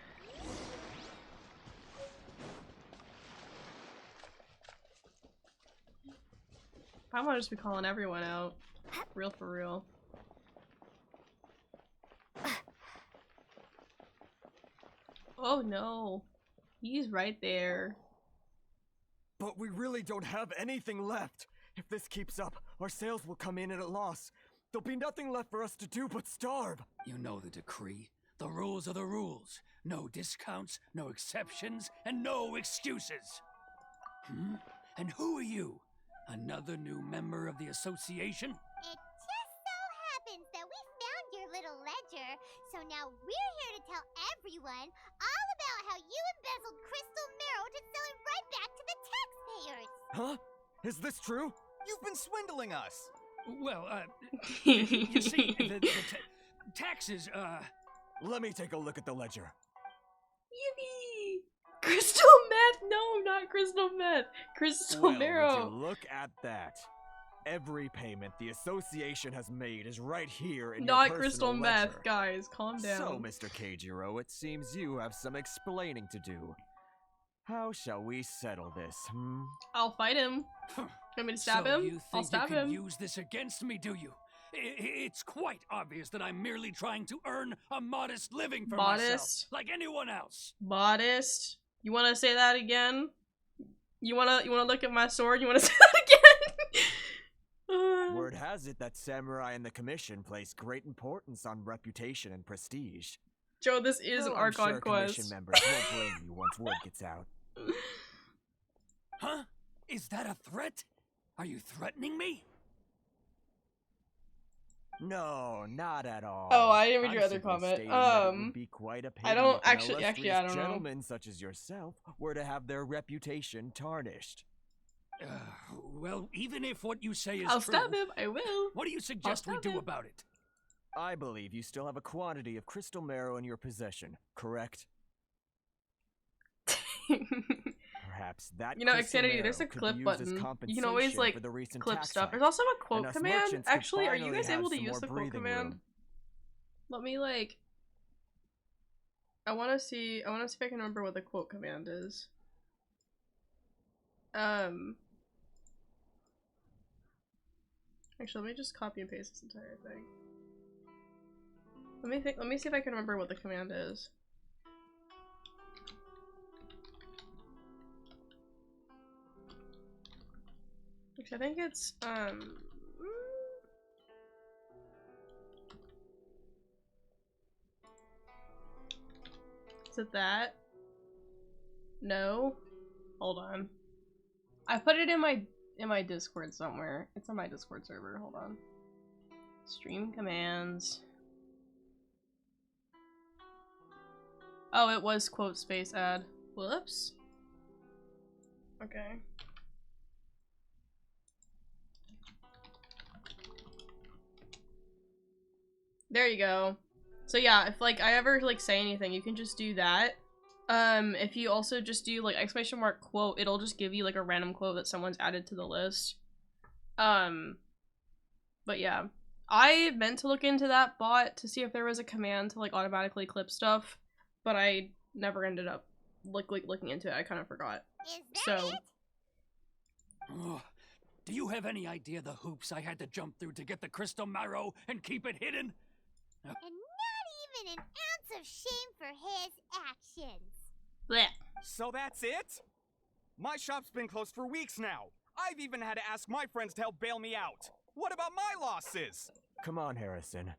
Paimon just be calling everyone out. Real for real. Oh no. He's right there. But we really don't have anything left. If this keeps up, our sales will come in at a loss. There'll be nothing left for us to do but starve. You know the decree. The rules are the rules. No discounts, no exceptions, and no excuses. And who are you? Another new member of the association? It just so happens that we found your little ledger, so now we're here to tell everyone all about how you embezzled crystal marrow to sell it right back to the taxpayers. Huh? Is this true? You've been swindling us. Well, you see, the taxes, Let me take a look at the ledger. Yippee! Crystal meth? No, not crystal meth. Crystal Well, marrow. would you look at that. Every payment the association has made is right here in Not your crystal personal meth, ledger. guys. Calm down. So, Mr. Keijiro, it seems you have some explaining to do. How shall we settle this, hmm? I'll fight him. Want me to stab so him? You think I'll stab you can him. use this against me, do you? It's quite obvious that I'm merely trying to earn a modest living for myself, Modest? like anyone else. Modest? You want to say that again? You wanna look at my sword? You wanna say that again? Word has it that samurai and the commission place great importance on reputation and prestige. Joe, this is Though I'm Archon sure commission Quest. members won't blame you once word gets out. Huh? Is that a threat? Are you threatening me? No, not at all. Oh, I didn't read I'm your other simply comment. stating that it would be quite a pity I don't if an actually, I illustrious don't know. gentlemen such as yourself were to have their reputation tarnished. Well, even if what you say is I'll true, stab him. I will. what do you suggest we stab do him. about it? I believe you still have a quantity of crystal marrow in your possession, correct? Perhaps that You know, crystal Xanity, there's a marrow could clip be used as button. You can always, compensation like, for the recent clip tax stuff. hike, There's also a and quote us command. merchants could Actually, are you finally guys have able to some use more the quote breathing command? room. Let me, like... I wanna see if I can remember what the quote command is. Actually, let me just copy and paste this entire thing. Let me see if I can remember what the command is. Actually, I think it's, is it that? No? Hold on. I put it in my Discord somewhere. It's on my Discord server. Hold on. Stream commands. Oh, it was quote space ad. Whoops. Okay. There you go. So yeah, if like I ever like say anything, you can just do that. If you also just do like exclamation mark quote, it'll just give you like a random quote that someone's added to the list. But yeah. I meant to look into that bot to see if there was a command to like automatically clip stuff, but I never ended up looking into it. I kind of forgot. Is that it? Ugh. Do you have any idea the hoops I had to jump through to get the crystal marrow and keep it hidden? And not even an ounce of shame for his actions. Blech. So that's it? My shop's been closed for weeks now. I've even had to ask my friends to help bail me out. What about my losses? Come on, Harrison.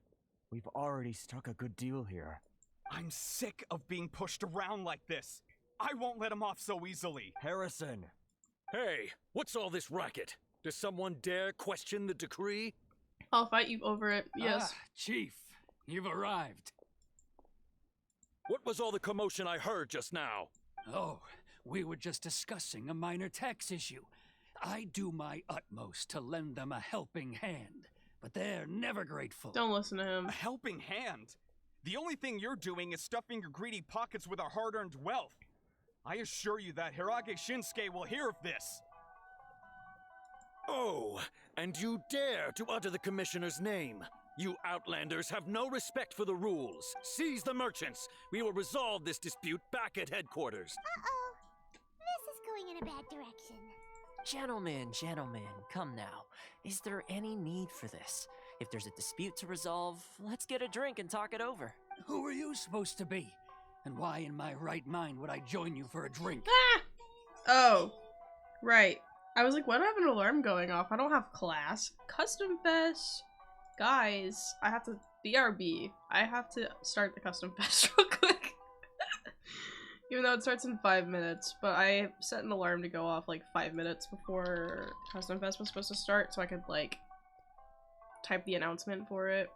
We've already struck a good deal here. I'm sick of being pushed around like this. I won't let him off so easily. Harrison! Hey, what's all this racket? Does someone dare question the decree? I'll fight you over it. Yes. Ah, Chief, you've arrived. What was all the commotion I heard just now? Oh, we were just discussing a minor tax issue. I do my utmost to lend them a helping hand, but they're never grateful. Don't listen to him. A helping hand? The only thing you're doing is stuffing your greedy pockets with our hard-earned wealth. I assure you that Hirage Shinsuke will hear of this. Oh, and you dare to utter the commissioner's name. You outlanders have no respect for the rules. Seize the merchants. We will resolve this dispute back at headquarters. Uh-oh. This is going in a bad direction. Gentlemen, come now. Is there any need for this? If there's a dispute to resolve, let's get a drink and talk it over. Who are you supposed to be? And why in my right mind would I join you for a drink? Ah! Oh. Right. I was like, why do I have an alarm going off? I don't have class. Custom Fest. Guys, I have to... BRB. I have to start the Custom Fest real quick. Even though it starts in 5 minutes. But I set an alarm to go off like 5 minutes before Custom Fest was supposed to start. So I could like type the announcement for it.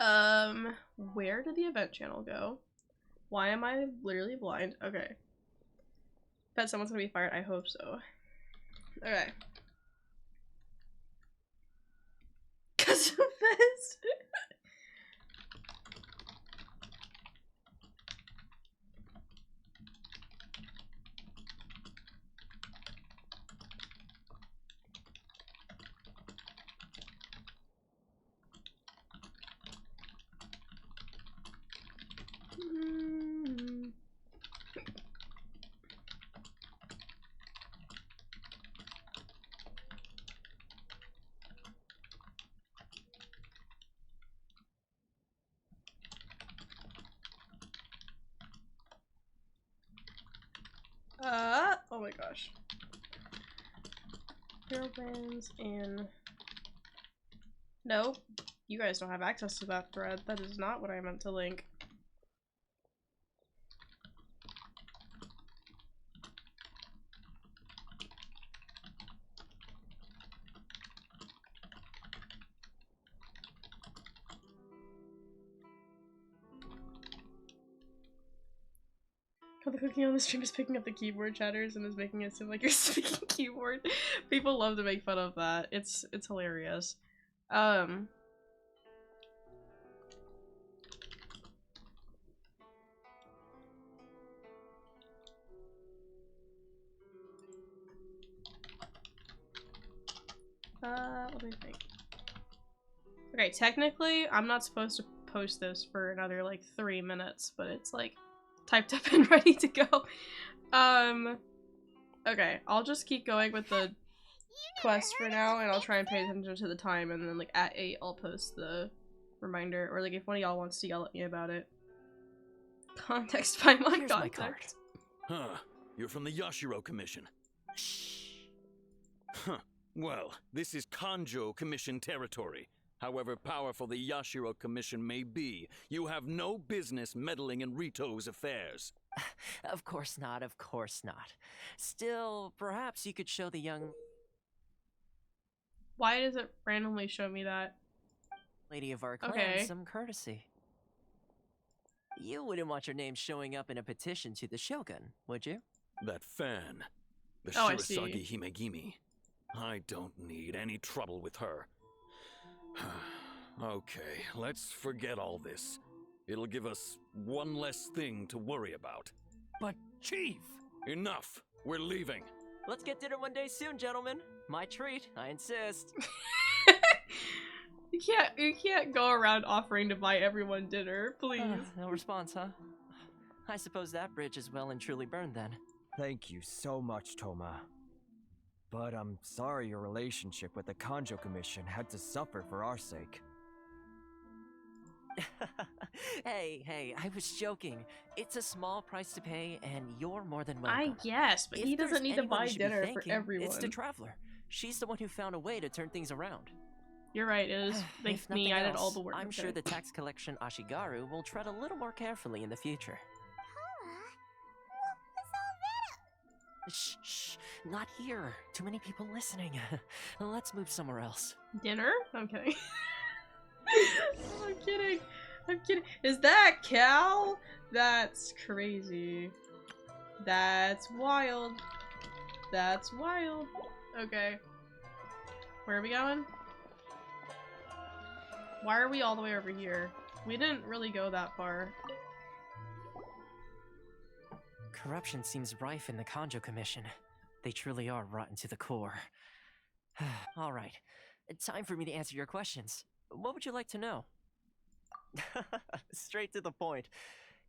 Where did the event channel go? Why am I literally blind? Okay. Bet someone's gonna be fired. I hope so. Okay. Custom Fest. Oh my gosh. Heroines in... No, you guys don't have access to that thread. That is not what I meant to link. The cooking on the stream is picking up the keyboard chatters and is making it seem like you're speaking keyboard. People love to make fun of that. It's hilarious. Let me think. Okay, technically, I'm not supposed to post this for another like 3 minutes, but it's like typed up and ready to go. Okay, I'll just keep going with the quest for now, and I'll try and pay attention to the time, and then like at 8 I'll post the reminder, or like if one of y'all wants to yell at me about it. Context by my Here's my card. Huh, you're from the Yashiro Commission. Huh, well, this is Kanjo Commission territory. However powerful the Yashiro Commission may be, you have no business meddling in Rito's affairs. Of course not, of course not. Still, perhaps you could show the young... Why does it randomly show me that? lady of our clan some courtesy. You wouldn't want your name showing up in a petition to the Shogun, would you? That fan. The Oh, I Shirasagi see. Himegimi. I don't need any trouble with her. Okay, let's forget all this. It'll give us one less thing to worry about. But, Chief! Enough! We're leaving. Let's get dinner one day soon, gentlemen. My treat, I insist. You can't go around offering to buy everyone dinner, please. No response, huh? I suppose that bridge is well and truly burned then. Thank you so much, Toma. But I'm sorry your relationship with the Kanjo Commission had to suffer for our sake. Hey, I was joking. It's a small price to pay, and you're more than welcome. I guess, but If he doesn't there's need to anyone buy you should be dinner for thanking, everyone. It's the Traveler. She's the one who found a way to turn things around. You're right, it is. Thanks If me, nothing I did all else, the work. I'm sure the tax collection Ashigaru will tread a little more carefully in the future. Shh, not here. Too many people listening. Let's move somewhere else. Dinner? I'm kidding. I'm kidding. Is that Cal? That's crazy. That's wild. That's wild. Okay. Where are we going? Why are we all the way over here? We didn't really go that far. Corruption seems rife in the Kanjo Commission. They truly are rotten to the core. Alright, time for me to answer your questions. What would you like to know? Straight to the point.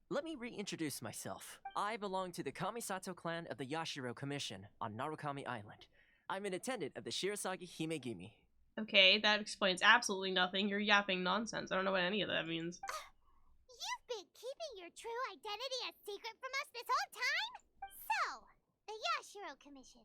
Let me reintroduce myself. I belong to the Kamisato clan of the Yashiro Commission on Narukami Island. I'm an attendant of the Shirasagi Himegimi. Okay, that explains absolutely nothing. You're yapping nonsense. I don't know what any of that means. You've been keeping your true identity a secret from us this whole time? So, the Yashiro Commission.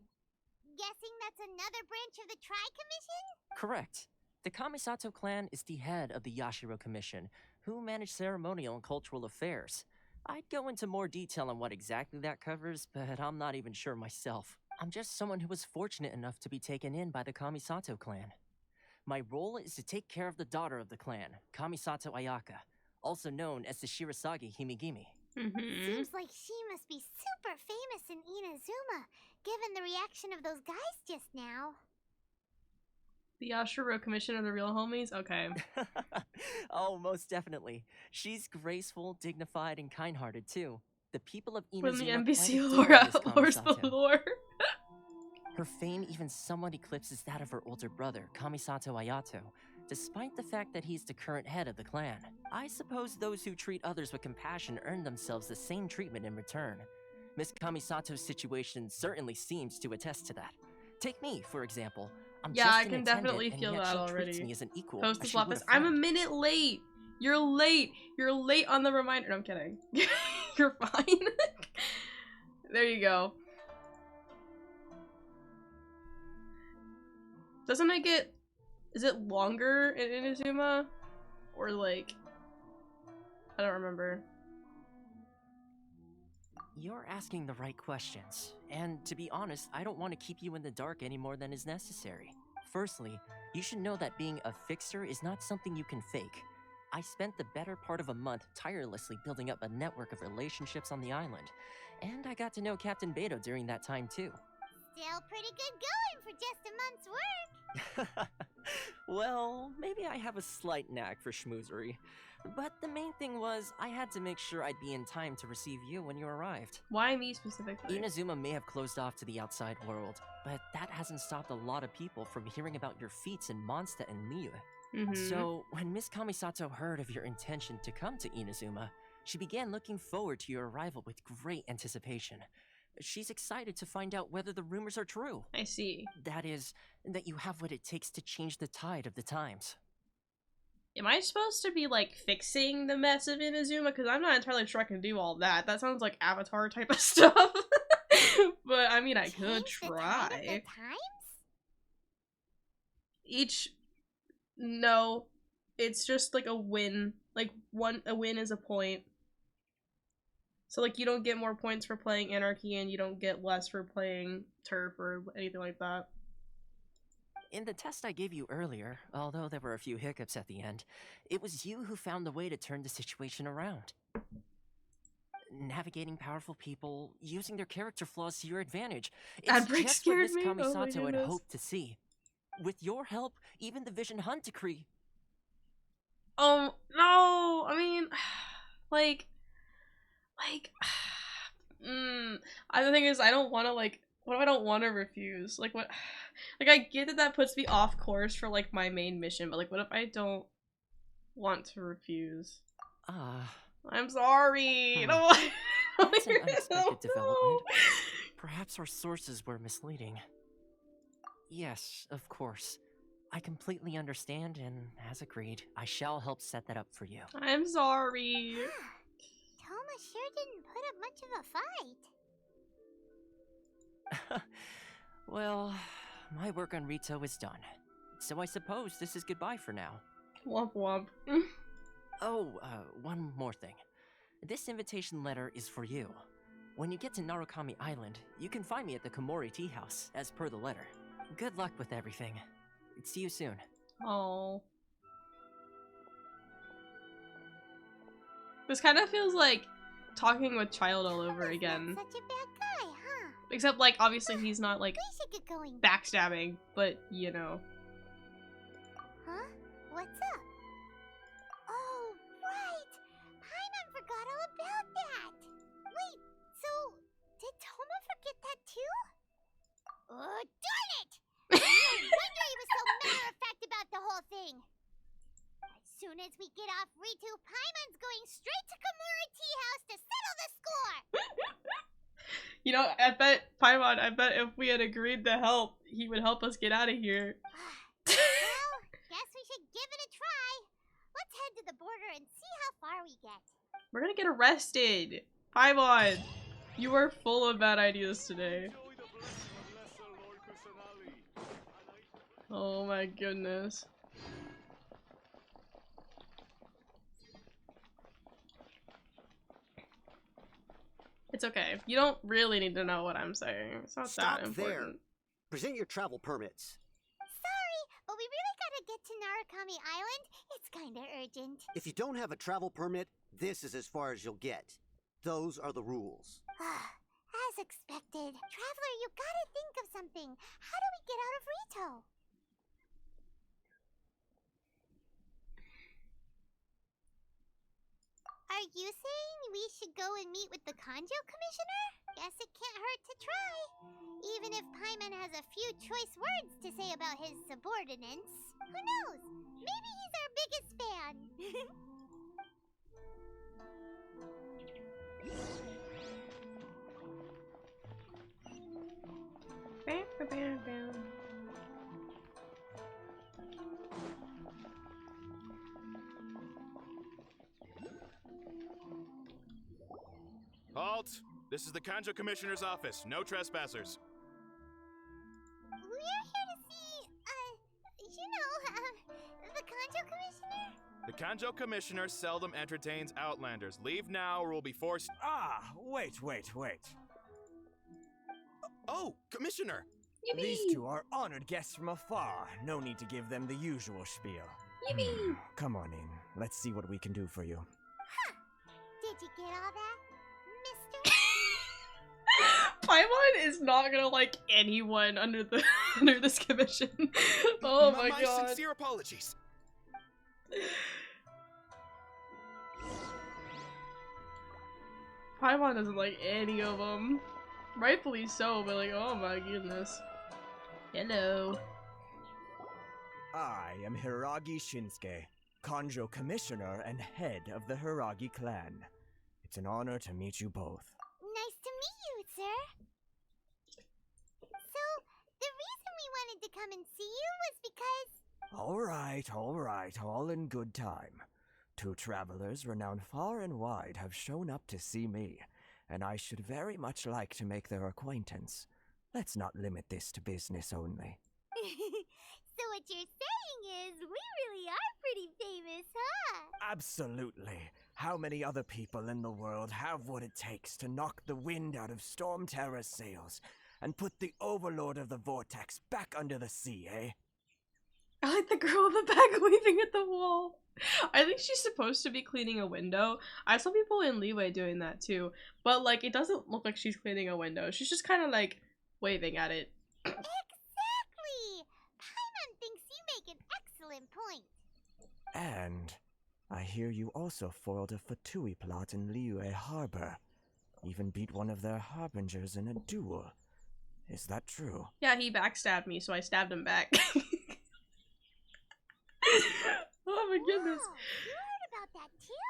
Guessing that's another branch of the Tri-Commission? Correct. The Kamisato clan is the head of the Yashiro Commission, who manage ceremonial and cultural affairs. I'd go into more detail on what exactly that covers, but I'm not even sure myself. I'm just someone who was fortunate enough to be taken in by the Kamisato clan. My role is to take care of the daughter of the clan, Kamisato Ayaka, also known as the Shirasagi Himegimi. Seems like she must be super famous in Inazuma, given the reaction of those guys just now. The Yashiro Commission are the real homies? Okay. Oh, most definitely. She's graceful, dignified, and kind-hearted too. The people of Inazuma When the quite NPC adore lore Miss outlaws the Kamisato. lore. Her fame even somewhat eclipses that of her older brother, Kamisato Ayato, despite the fact that he's the current head of the clan. I suppose those who treat others with compassion earn themselves the same treatment in return. Miss Kamisato's situation certainly seems to attest to that. Take me, for example. I'm Yeah, just I an can attendant, definitely and feel yet that she already. treats me as an equal, Post as this she would office. a I'm a friend. minute late. You're late. You're late on the reminder. No, I'm kidding. You're fine. There you go. Doesn't it get... Is it longer in Inazuma? Or like... I don't remember. You're asking the right questions, and to be honest, I don't want to keep you in the dark any more than is necessary. Firstly, you should know that being a fixer is not something you can fake. I spent the better part of a month tirelessly building up a network of relationships on the island, and I got to know Captain Beto during that time too. Still pretty good going for just a month's work. Well, maybe I have a slight knack for schmoozery. But the main thing was, I had to make sure I'd be in time to receive you when you arrived. Why me specifically? Inazuma may have closed off to the outside world, but that hasn't stopped a lot of people from hearing about your feats in Mondstadt and Liyue. So, when Miss Kamisato heard of your intention to come to Inazuma, she began looking forward to your arrival with great anticipation. She's excited to find out whether the rumors are true. I see. That is, that you have what it takes to change the tide of the times. Am I supposed to be, like, fixing the mess of Inazuma? Because I'm not entirely sure I can do all that. That sounds like Avatar type of stuff. But, I mean, I could try. The times? No. It's just, like, a win. Like, a win is a point. So, like, you don't get more points for playing Anarchy, and you don't get less for playing Turf or anything like that. In the test I gave you earlier, although there were a few hiccups at the end, it was you who found the way to turn the situation around. Navigating powerful people, using their character flaws to your advantage. It's just what Miss Kamisato had hoped to see. With your help, even the Vision Hunt decree. Oh, no! I mean, the thing is, I don't want to, like, what if I don't want to refuse? Like, what? Like, I get that puts me off course for, like, my main mission, but, like, what if I don't want to refuse? I'm sorry! No, That's an unexpected development. Perhaps our sources were misleading. Yes, of course. I completely understand, and as agreed, I shall help set that up for you. I'm sorry. Toma sure didn't put up much of a fight. Well, my work on Rito is done. So I suppose this is goodbye for now. Womp womp. One more thing. This invitation letter is for you. When you get to Narukami Island, you can find me at the Komori Tea House, as per the letter. Good luck with everything. See you soon. Oh. This kind of feels like talking with Child all over again. Such a bad guy, huh? Except, like, obviously he's not, like, We should get going. backstabbing, but, you know. Huh? What's up? Oh, right! Paimon forgot all about that! Wait, so, did Toma forget that too? Oh, darn it! No wonder he was so matter-of-fact about the whole thing! As soon as we get off Ritu, Paimon's going straight to Komori Tea House to settle the score! You know, I bet if we had agreed to help, he would help us get out of here. Well, guess we should give it a try. Let's head to the border and see how far we get. We're gonna get arrested. Paimon, you are full of bad ideas today. Oh my goodness. It's okay. You don't really need to know what I'm saying. It's not that important. There. Present your travel permits. Sorry, but we really gotta get to Narukami Island. It's kinda urgent. If you don't have a travel permit, this is as far as you'll get. Those are the rules. As expected. Traveler, you gotta think of something. How do we get out of Rito? Are you saying we should go and meet with the Kanjo Commissioner? Guess it can't hurt to try. Even if Paimon has a few choice words to say about his subordinates. Who knows? Maybe he's our biggest fan. Halt! This is the Kanjo Commissioner's office. No trespassers. We're here to see, Kanjo Commissioner seldom entertains Outlanders. Leave now or we'll be forced— Ah, wait. Oh, Commissioner! These two are honored guests from afar. No need to give them the usual spiel. Come on in. Let's see what we can do for you. Did you get all that, mister? Paimon is not gonna like anyone under the under this commission. Oh my god. My sincere apologies. Paimon doesn't like any of them. Rightfully so, but like, oh my goodness. Hello. I am Hiragi Shinsuke, Kanjo Commissioner and head of the Hiragi clan. It's an honor to meet you both. Nice to meet you, sir. So, the reason we wanted to come and see you was because... Alright, all in good time. Two travelers renowned far and wide have shown up to see me, and I should very much like to make their acquaintance. Let's not limit this to business only. So what you're saying is, we really are pretty famous, huh? Absolutely. How many other people in the world have what it takes to knock the wind out of Storm Terror's sails and put the Overlord of the Vortex back under the sea, eh? I like the girl in the back waving at the wall. I think she's supposed to be cleaning a window. I saw people in Leeway doing that too, but like it doesn't look like she's cleaning a window. She's just kind of like waving at it. Exactly! Paimon thinks you make an excellent point. And I hear you also foiled a Fatui plot in Liyue Harbor. Even beat one of their harbingers in a duel. Is that true? Yeah, he backstabbed me, so I stabbed him back. Oh my goodness. Whoa, you heard about that too?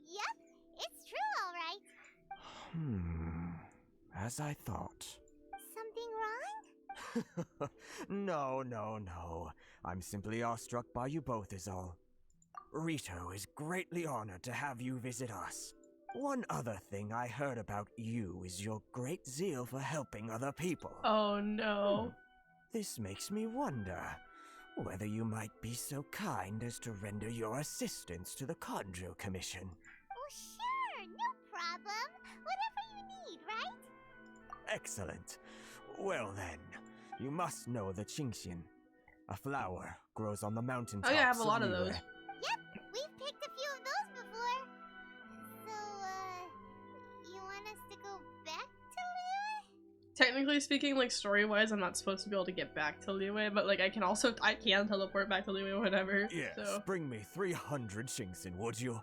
Yep, it's true, alright. As I thought. Something wrong? No. I'm simply awestruck by you both is all. Rito is greatly honored to have you visit us. One other thing I heard about you is your great zeal for helping other people. Oh no. This makes me wonder whether you might be so kind as to render your assistance to the Kanjo Commission. Oh sure, no problem. Whatever you need, right? Excellent. Well then, you must know the Qingshin. A flower grows on the mountaintops. Oh yeah, I have a lot of Liyue. those. Yep, we've picked a few of those before. So, you want us to go back to Liyue? Technically speaking, like story-wise, I'm not supposed to be able to get back to Liyue, but like I can teleport back to Liyue whenever. Yes, So. bring me 300 Qingshin, would you?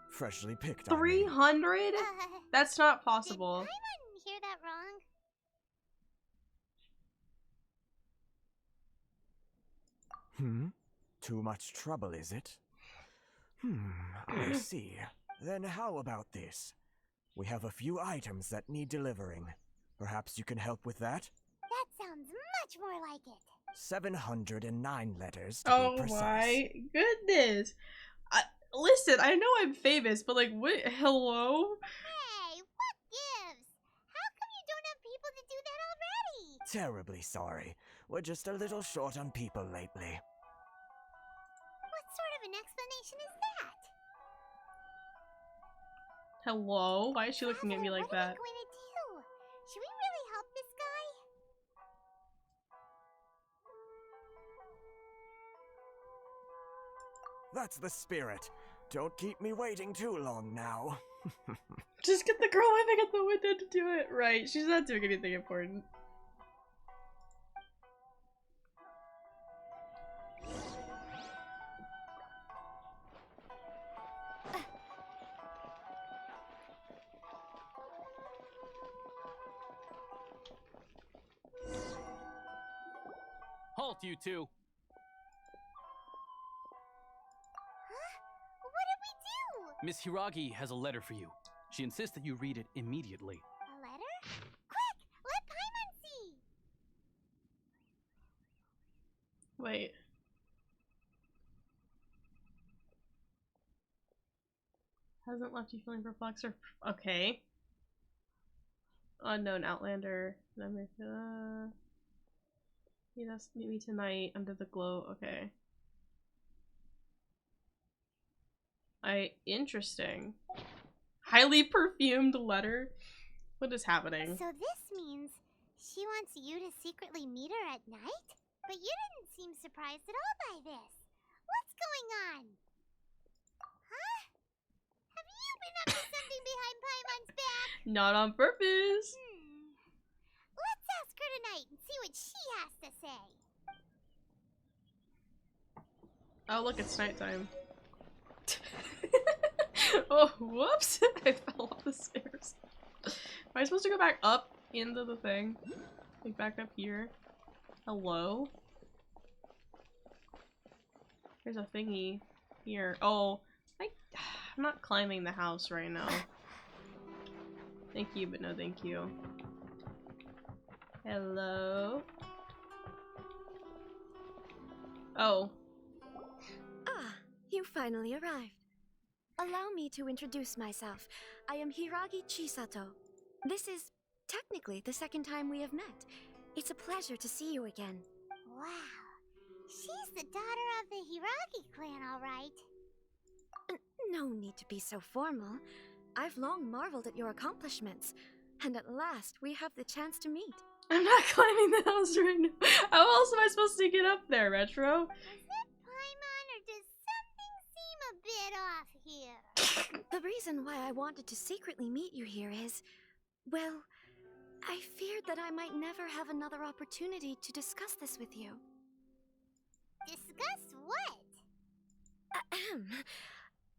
Freshly picked. I mean. 300? That's not possible. Did Paimon hear that wrong? Too much trouble, is it? I see. Then how about this? We have a few items that need delivering. Perhaps you can help with that? That sounds much more like it. 709 letters to be Oh precise. my goodness. Listen, I know I'm famous, but like, what? Hello? Hey, what gives? How come you don't have people to do that already? Terribly sorry. We're just a little short on people lately. What sort of an explanation is that? Hello? Why is she looking at me like what are that? we going to do? Should we really help this guy? That's the spirit. Don't keep me waiting too long now. Just get the girl waving at the window to do it. Right, she's not doing anything important. Halt, you two! Huh? What did we do? Miss Hiragi has a letter for you. She insists that you read it immediately. A letter? Quick! Let Paimon see! Wait. Hasn't left you feeling perplexed or... Okay. Unknown Outlander. He does meet me tonight under the glow. Okay. Interesting. Highly perfumed letter? What is happening? So this means she wants you to secretly meet her at night? But you didn't seem surprised at all by this. What's going on? Huh? Have you been up to something behind Paimon's back? Not on purpose. Let's ask her tonight and see what she has to say. Oh, look, it's nighttime. Oh, whoops! I fell off the stairs. Am I supposed to go back up into the thing? Like back up here? Hello? There's a thingy here. Oh, I'm not climbing the house right now. Thank you, but no thank you. Hello? Oh. Ah, you finally arrived. Allow me to introduce myself. I am Hiragi Chisato. This is technically the second time we have met. It's a pleasure to see you again. Wow. She's the daughter of the Hiragi clan, all right. No need to be so formal. I've long marveled at your accomplishments, and at last we have the chance to meet. I'm not climbing the house right now. How else am I supposed to get up there, Retro? Is it Paimon, or does something seem a bit off here? The reason why I wanted to secretly meet you here is, well, I feared that I might never have another opportunity to discuss this with you. Discuss what? Ahem.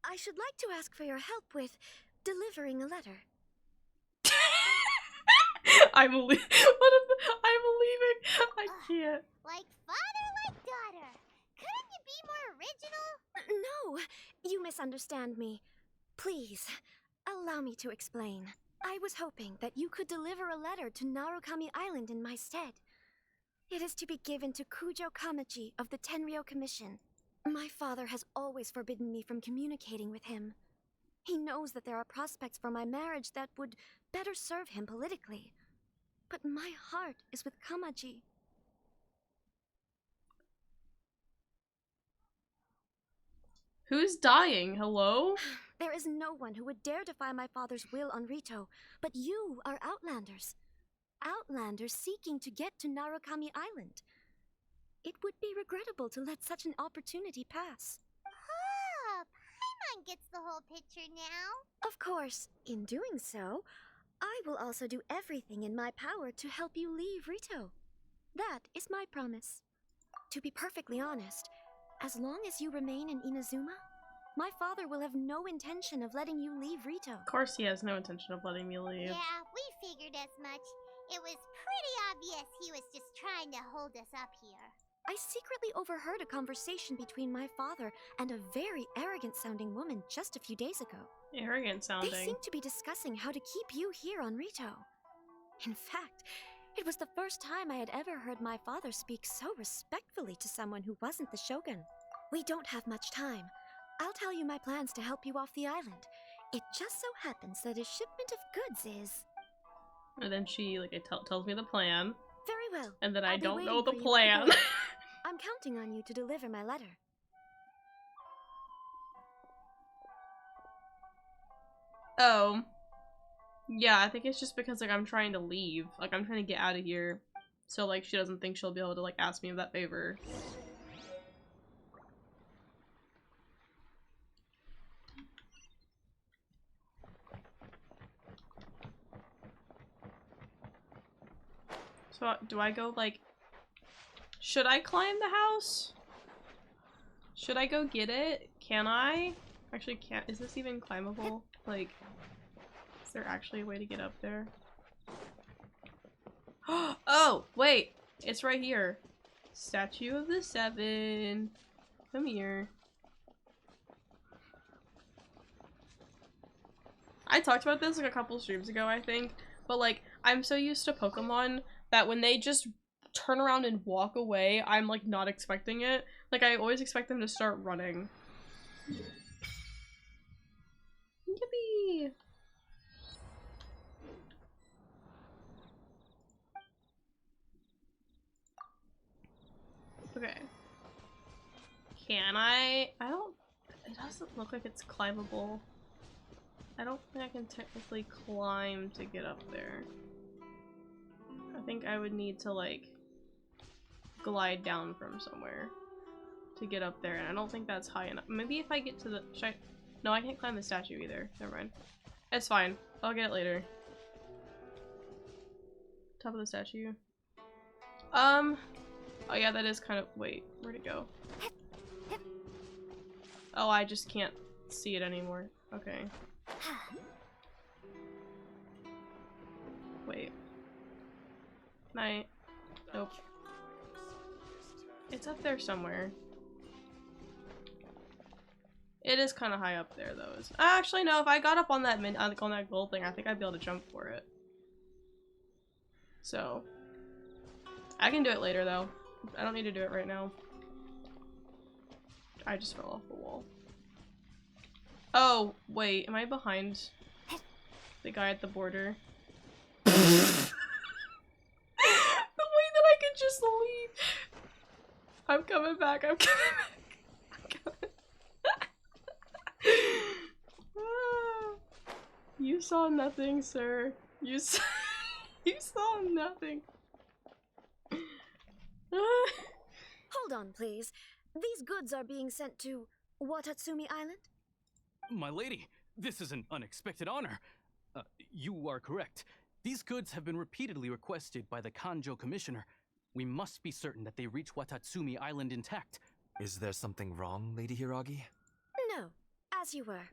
I should like to ask for your help with delivering a letter. I'm leaving. I'm leaving. I can't. Like father, like daughter. Couldn't you be more original? No, you misunderstand me. Please, allow me to explain. I was hoping that you could deliver a letter to Narukami Island in my stead. It is to be given to Kujo Kamachi of the Tenryou Commission. My father has always forbidden me from communicating with him. He knows that there are prospects for my marriage that would better serve him politically. But my heart is with Kamachi. Who's dying? Hello? There is no one who would dare defy my father's will on Rito, but you are Outlanders. Outlanders seeking to get to Narukami Island. It would be regrettable to let such an opportunity pass. Oh, Paimon gets the whole picture now. Of course, in doing so, I will also do everything in my power to help you leave Rito. That is my promise. To be perfectly honest, as long as you remain in Inazuma, my father will have no intention of letting you leave Rito. Of course he has no intention of letting me leave. Yeah, we figured as much. It was pretty obvious he was just trying to hold us up here. I secretly overheard a conversation between my father and a very arrogant-sounding woman just a few days ago. Arrogant sounding. They seem to be discussing how to keep you here on Rito. In fact, it was the first time I had ever heard my father speak so respectfully to someone who wasn't the Shogun. We don't have much time. I'll tell you my plans to help you off the island. It just so happens that a shipment of goods is... And then she, like, tells me the plan. Very well. And then I I'll be don't know waiting the for you at plan. door. I'm counting on you to deliver my letter. Oh. Yeah, I think it's just because, like, I'm trying to leave. Like, I'm trying to get out of here. So, like, she doesn't think she'll be able to, like, ask me of that favor. So, do I go, like... Should I climb the house? Should I go get it? Can I? Actually, can't. Is this even climbable? Like, is there actually a way to get up there? Oh, wait! It's right here. Statue of the Seven. Come here. I talked about this like a couple streams ago, I think. But like, I'm so used to Pokemon that when they just turn around and walk away, I'm like not expecting it. Like, I always expect them to start running. Yippee! Okay. Can I? It doesn't look like it's climbable. I don't think I can technically climb to get up there. I think I would need to like glide down from somewhere to get up there, and I don't think that's high enough. Maybe if I get to the no, I can't climb the statue either. Never mind. It's fine. I'll get it later. Top of the statue. Oh yeah, that is kind of wait, where'd it go? Oh, I just can't see it anymore. Okay. Wait. Night. Nope. It's up there somewhere. It is kind of high up there, though. Actually, no. If I got up on that on that gold thing, I think I'd be able to jump for it. So I can do it later, though. I don't need to do it right now. I just fell off the wall. Oh wait, am I behind the guy at the border? The way that I could just leave. I'm coming back. I'm coming back. You saw nothing, sir. You saw nothing. Hold on, please. These goods are being sent to Watatsumi Island? My lady, this is an unexpected honor. You are correct. These goods have been repeatedly requested by the Kanjo Commissioner. We must be certain that they reach Watatsumi Island intact. Is there something wrong, Lady Hiragi? No, as you were.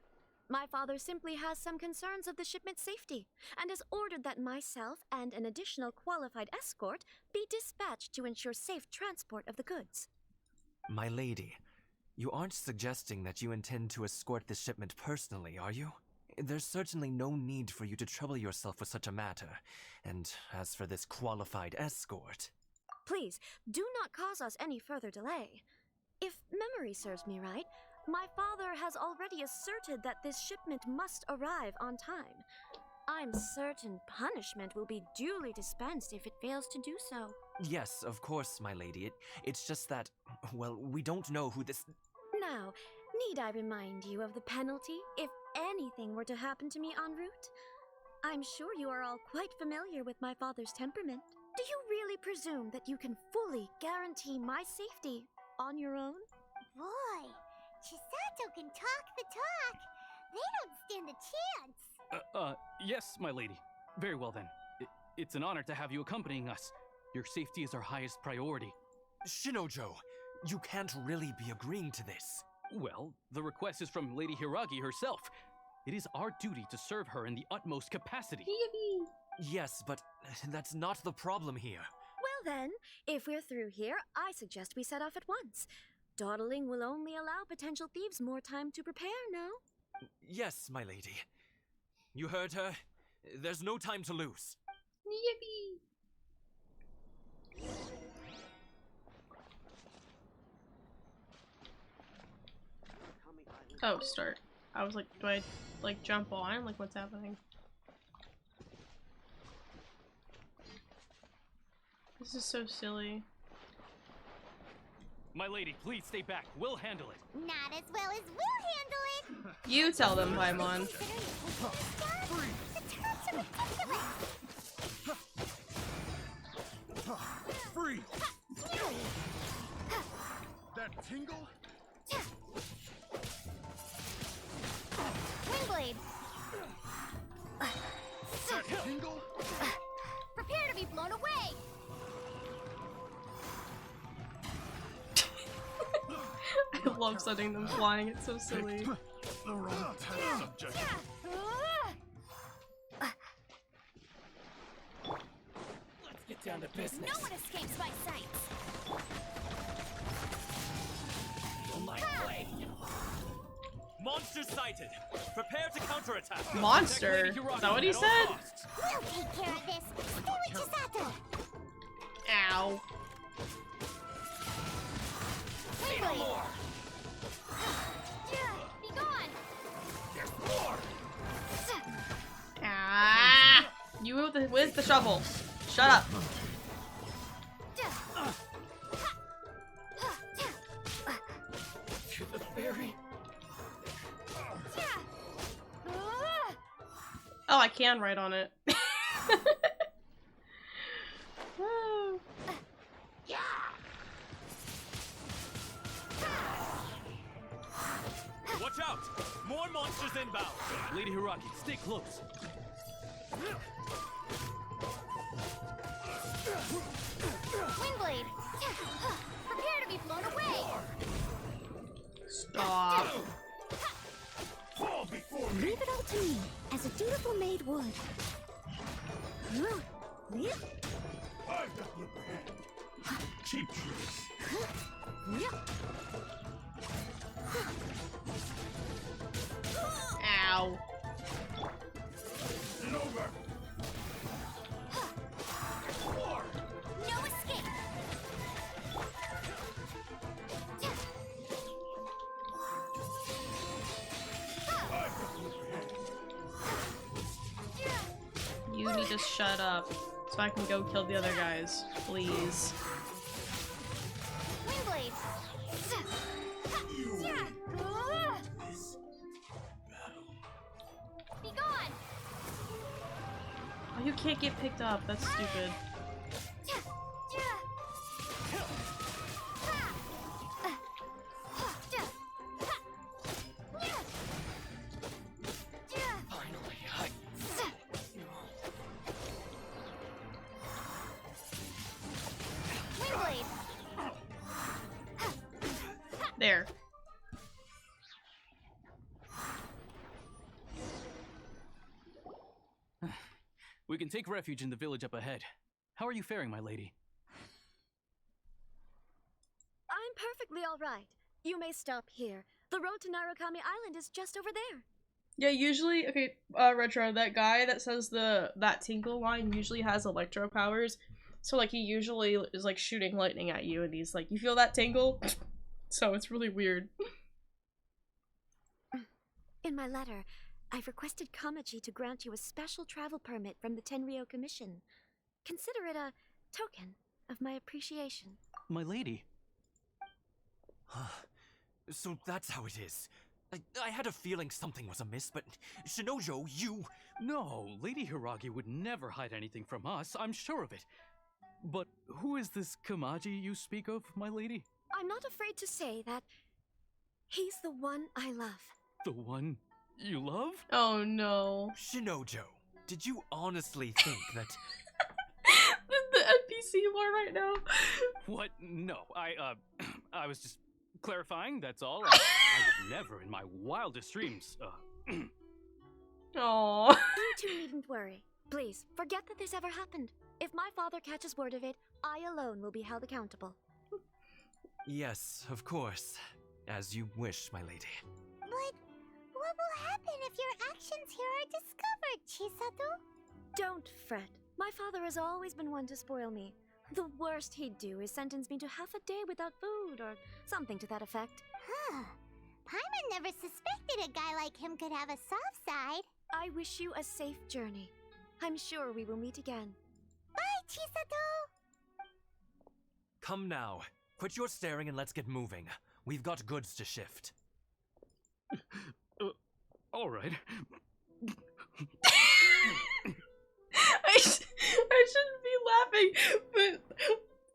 My father simply has some concerns of the shipment's safety, and has ordered that myself and an additional qualified escort be dispatched to ensure safe transport of the goods. My lady, you aren't suggesting that you intend to escort this shipment personally, are you? There's certainly no need for you to trouble yourself with such a matter. And as for this qualified escort... Please, do not cause us any further delay. If memory serves me right, my father has already asserted that this shipment must arrive on time. I'm certain punishment will be duly dispensed if it fails to do so. Yes, of course, my lady. It's just that, well, we don't know who this... Now, need I remind you of the penalty if anything were to happen to me en route? I'm sure you are all quite familiar with my father's temperament. Do you really presume that you can fully guarantee my safety on your own? Boy, Chisato can talk the talk. They don't stand a chance. Yes, my lady. Very well then. It's an honor to have you accompanying us. Your safety is our highest priority. Shinojo, you can't really be agreeing to this. Well, the request is from Lady Hiragi herself. It is our duty to serve her in the utmost capacity. Yes, but that's not the problem here. Well then, if we're through here, I suggest we set off at once. Dawdling will only allow potential thieves more time to prepare, no? Yes, my lady. You heard her. There's no time to lose. Yippee! Oh, start. I was like, do I like jump on? Like, what's happening? This is so silly. My lady, please stay back. We'll handle it. Not as well as we'll handle it. You tell them, Paimon. The terms are ridiculous. Free! That tingle? Wingblade. That tingle? Prepare to be blown away. I love sending them flying, it's so silly. The wrong subject. Let's get down to business. No one escapes my sight. My blade. Monster sighted! Prepare to counterattack! Monster? Is that what he said? We'll take care of this. Stay with Chisato. Ow. Wingblade. Be gone. There's more. Ah! You with the shovel. Shut up. To the ferry. Oh, I can write on it. Woo. Watch out! More monsters inbound! Lady Hiraki, stay close. Windblade! Prepare to be blown away! Stop. Leave it all to me, as a dutiful maid would. Cheap tricks. Ow. And over. No escape! You need to shut up so I can go kill the other guys, please. Windblade! Be gone! Oh, you can't get picked up. That's stupid. Windblade! There. We can take refuge in the village up ahead. How are you faring, my lady? I'm perfectly all right. You may stop here. The road to Narukami Island is just over there. Yeah, usually, okay, Retro, that guy that says that tinkle line usually has electro powers. So, like, he usually is, like, shooting lightning at you, and he's like, you feel that tingle? So, it's really weird. In my letter, I've requested Kamachi to grant you a special travel permit from the Tenryou Commission. Consider it a token of my appreciation. My lady. So that's how it is. I had a feeling something was amiss, but Shinojo, you... No, Lady Hiragi would never hide anything from us, I'm sure of it. But who is this Kamaji you speak of, my lady? I'm not afraid to say that he's the one I love. The one you love? Oh no. Shinojo, did you honestly think that... the NPC lore right now. What? No, I was just clarifying, that's all. I would never in my wildest dreams, Aww. You two needn't worry. Please, forget that this ever happened. If my father catches word of it, I alone will be held accountable. Yes, of course. As you wish, my lady. But what will happen if your actions here are discovered, Chisato? Don't fret. My father has always been one to spoil me. The worst he'd do is sentence me to half a day without food, or something to that effect. Huh. Paimon never suspected a guy like him could have a soft side. I wish you a safe journey. I'm sure we will meet again. Bye, Chisato! Come now. Quit your staring and let's get moving. We've got goods to shift. All right. I shouldn't be laughing, but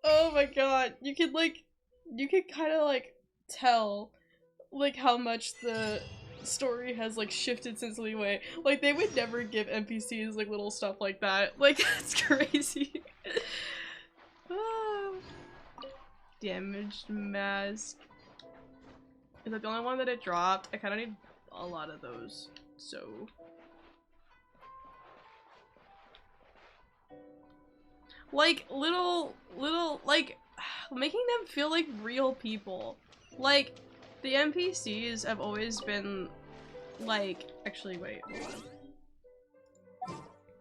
oh my god, you can kind of like tell like how much the story has like shifted since Leeway. Like they would never give NPCs like little stuff like that. Like that's crazy. Ah. Damaged mask. Is that the only one that it dropped? I kind of need a lot of those, so. Like, little, like, making them feel like real people. Like, the NPCs have always been, like, actually, wait, hold on.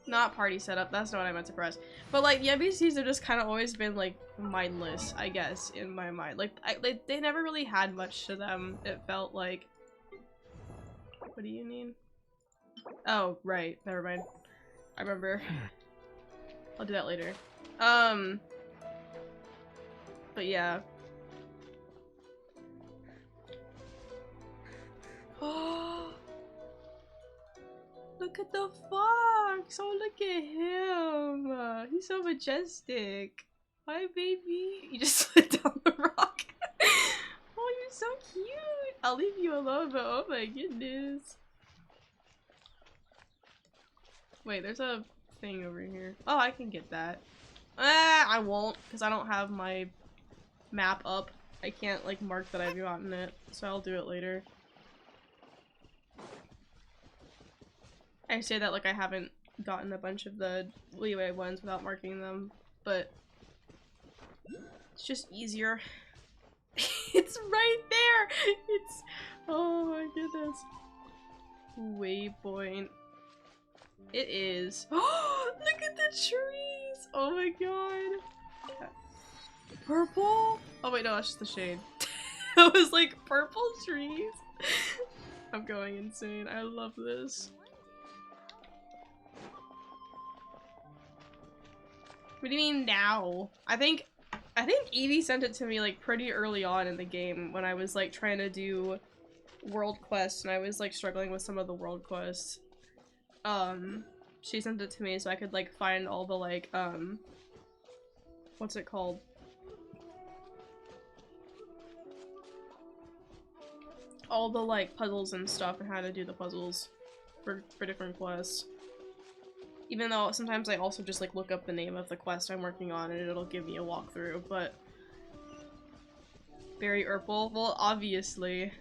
Not party setup, that's not what I meant to press. But, like, the NPCs have just kind of always been, like, mindless, I guess, in my mind. Like, they never really had much to them, it felt like. What do you mean? Oh, right, never mind. I remember. I'll do that later. But yeah. Look at the fox! Oh, look at him! He's so majestic. Hi, baby. You just slid down the rock. Oh, you're so cute! I'll leave you alone, but oh my goodness. Wait, there's a thing over here. Oh, I can get that. I won't, because I don't have my map up. I can't, like, mark that I've gotten it, so I'll do it later. I say that like I haven't gotten a bunch of the leeway ones without marking them, but it's just easier. It's right there! It's... oh my goodness. Waypoint. It is. Oh, look at the trees! Oh my god. Purple? Oh wait, no, that's just the shade. I was like, purple trees? I'm going insane. I love this. What do you mean now? I think Evie sent it to me like pretty early on in the game when I was like trying to do world quests and I was like struggling with some of the world quests. She sent it to me so I could like find all the like what's it called? All the like puzzles and stuff and how to do the puzzles for different quests. Even though sometimes I also just like look up the name of the quest I'm working on and it'll give me a walkthrough, but Barry Urple? Well, obviously.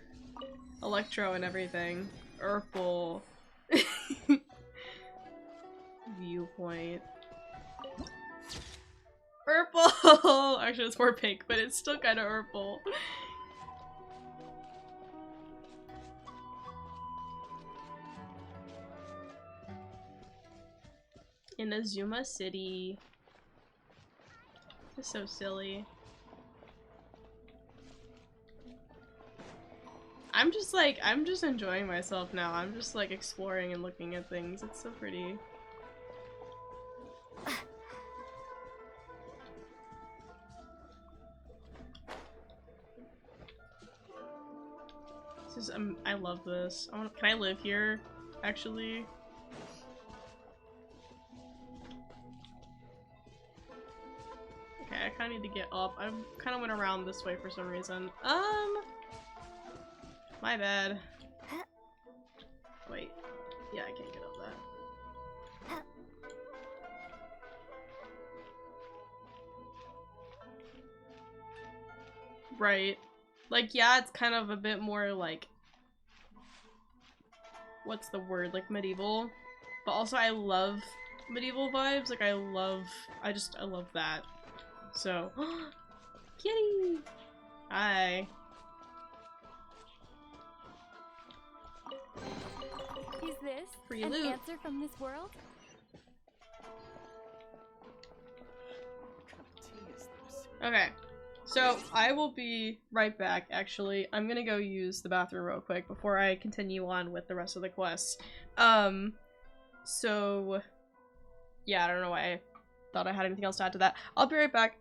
Electro and everything. Urple. Viewpoint. Urple! Actually, it's more pink, but it's still kind of Urple. Inazuma City. This is so silly. I'm just enjoying myself now. I'm just like exploring and looking at things. It's so pretty. This is I love this. Can I live here? Actually. Okay, I kind of need to get up. I kind of went around this way for some reason. My bad. Wait. Yeah, I can't get up that. Right. Like, yeah, it's kind of a bit more like... what's the word? Like, medieval. But also, I love medieval vibes. Like, I love that. So... kitty! Hi. Is this Free an loot. answer from this world? Okay. So, I will be right back, actually. I'm gonna go use the bathroom real quick before I continue on with the rest of the quests. So... yeah, I don't know why I thought I had anything else to add to that. I'll be right back.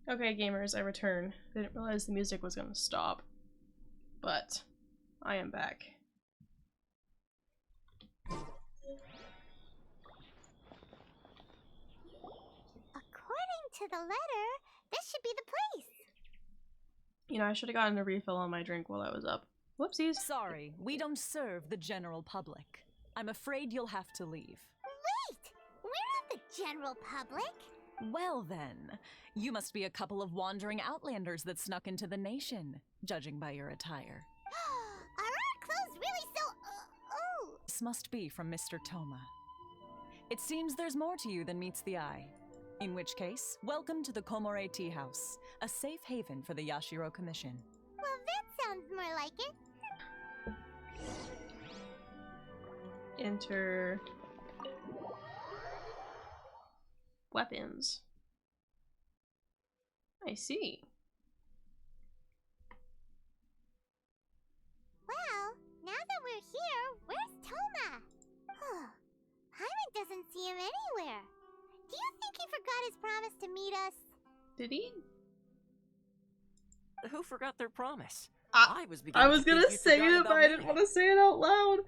Okay, gamers, I return. I didn't realize the music was gonna stop. But I am back. According to the letter, this should be the place. You know, I should have gotten a refill on my drink while I was up. Whoopsies. Sorry, we don't serve the general public. I'm afraid you'll have to leave. Wait! We're not the general public. Well then, you must be a couple of wandering outlanders that snuck into the nation, judging by your attire. Are our clothes really so... oh! This must be from Mr. Toma. It seems there's more to you than meets the eye. In which case, welcome to the Komore Tea House, a safe haven for the Yashiro Commission. Well, that sounds more like it. Enter... weapons. I see. Well, now that we're here, where's Toma? Hyman doesn't see him anywhere. Do you think he forgot his promise to meet us? Did he? Who forgot their promise? I was gonna say it, but I didn't want to say it out loud.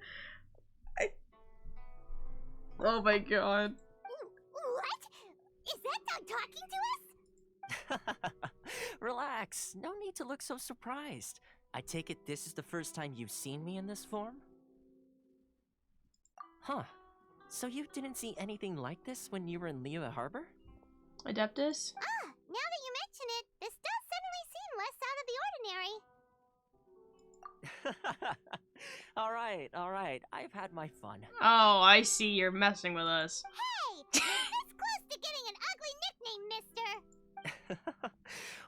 Oh my god. What? Is that dog talking to us? Relax. No need to look so surprised. I take it this is the first time you've seen me in this form? Huh. So you didn't see anything like this when you were in Liyue Harbor? Adeptus? Now that you mention it, this does suddenly seem less out of the ordinary. Alright. I've had my fun. Oh, I see. You're messing with us. Hey! You're this close to getting an ugly nickname, mister!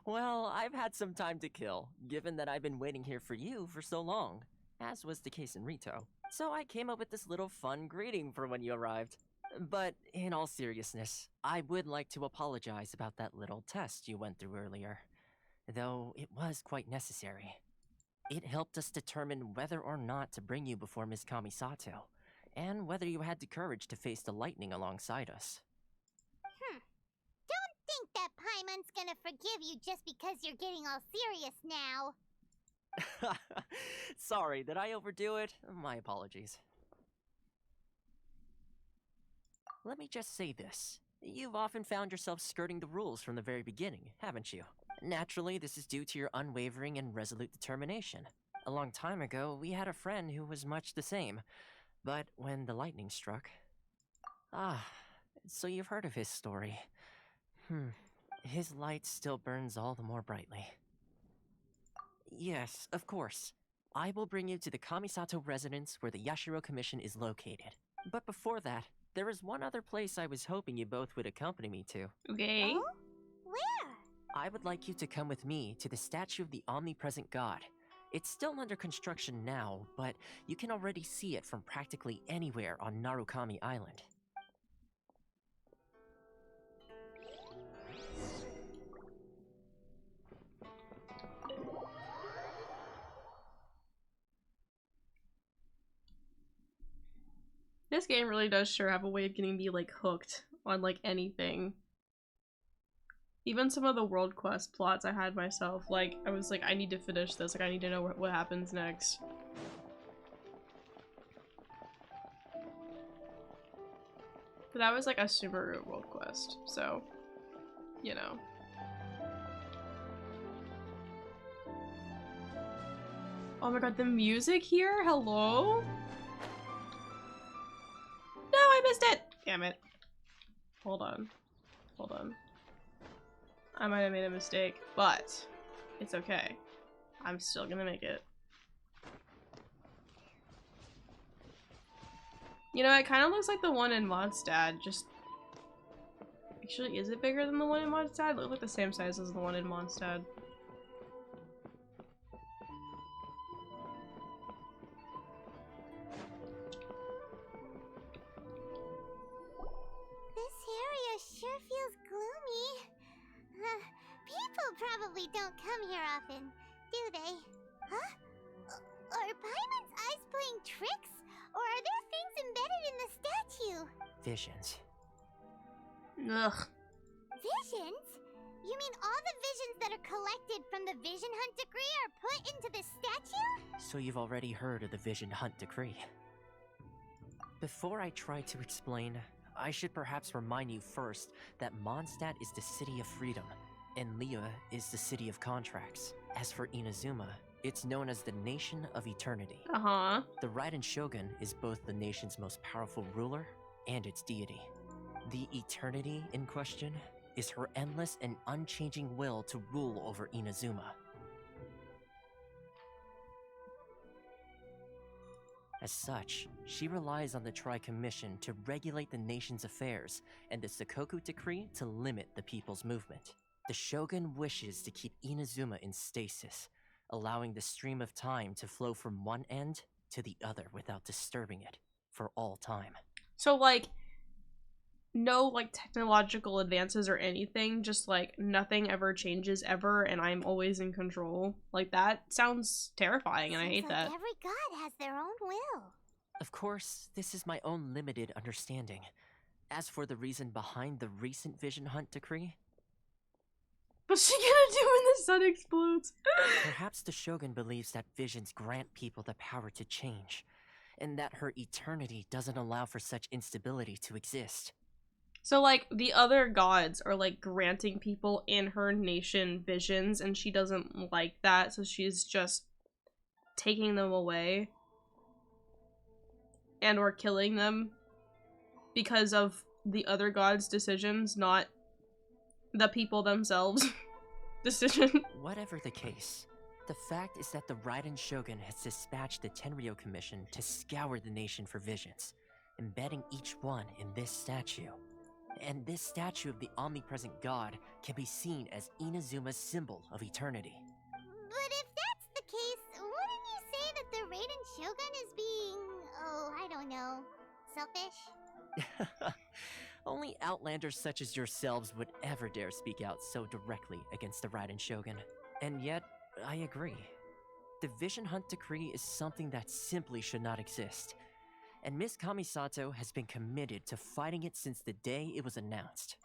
Well, I've had some time to kill, given that I've been waiting here for you for so long, as was the case in Rito. So I came up with this little fun greeting for when you arrived. But in all seriousness, I would like to apologize about that little test you went through earlier, though it was quite necessary. It helped us determine whether or not to bring you before Miss Kamisato, and whether you had the courage to face the lightning alongside us. Don't think that Paimon's gonna forgive you just because you're getting all serious now. Sorry, did I overdo it? My apologies. Let me just say this. You've often found yourself skirting the rules from the very beginning, haven't you? Naturally, this is due to your unwavering and resolute determination. A long time ago, we had a friend who was much the same. But when the lightning struck... so you've heard of his story. His light still burns all the more brightly. Yes, of course. I will bring you to the Kamisato residence where the Yashiro Commission is located. But before that, there is one other place I was hoping you both would accompany me to. Okay. Oh? Where? I would like you to come with me to the statue of the omnipresent god. It's still under construction now, but you can already see it from practically anywhere on Narukami Island. This game really does sure have a way of getting me, like, hooked on, like, anything. Even some of the world quest plots I had myself, like, I was like, I need to finish this, like, I need to know what happens next. But that was, like, a Subaru world quest, so, you know. Oh my god, the music here? Hello? No, I missed it! Damn it. Hold on. I might have made a mistake, but it's okay. I'm still gonna make it. You know, it kind of looks like the one in Mondstadt, just... Actually, is it bigger than the one in Mondstadt? It looks like the same size as the one in Mondstadt. Sure feels gloomy. People probably don't come here often, do they? Huh? Are Paimon's eyes playing tricks? Or are there things embedded in the statue? Visions. Ugh. Visions? You mean all the that are collected from the Vision Hunt Decree are put into this statue? So you've already heard of the Vision Hunt Decree. Before I try to explain, I should perhaps remind you first that Mondstadt is the city of freedom, and Liyue is the city of contracts. As for Inazuma, it's known as the Nation of Eternity. Uh-huh. The Raiden Shogun is both the nation's most powerful ruler and its deity. The Eternity in question is her endless and unchanging will to rule over Inazuma. As such, she relies on the Tri-Commission to regulate the nation's affairs and the Sakoku Decree to limit the people's movement. The Shogun wishes to keep Inazuma in stasis, allowing the stream of time to flow from one end to the other without disturbing it for all time. So, like, no, like, technological advances or anything, just, like, nothing ever changes ever, and I'm always in control. Like, that sounds terrifying, and I hate that. Every god has their own will. Of course, this is my own limited understanding. As for the reason behind the recent Vision Hunt Decree... What's she gonna do when the sun explodes? Perhaps the Shogun believes that visions grant people the power to change, and that her eternity doesn't allow for such instability to exist. So, like, the other gods are, like, granting people in her nation visions, and she doesn't like that, so she's just taking them away. And or killing them because of the other gods' decisions, not the people themselves' decision. Whatever the case, the fact is that the Raiden Shogun has dispatched the Tenryou Commission to scour the nation for visions, embedding each one in this statue. And this statue of the omnipresent god can be seen as Inazuma's symbol of eternity. But if that's the case, wouldn't you say that the Raiden Shogun is being, I don't know, selfish? Only outlanders such as yourselves would ever dare speak out so directly against the Raiden Shogun. And yet, I agree. The Vision Hunt Decree is something that simply should not exist. And Miss Kamisato has been committed to fighting it since the day it was announced.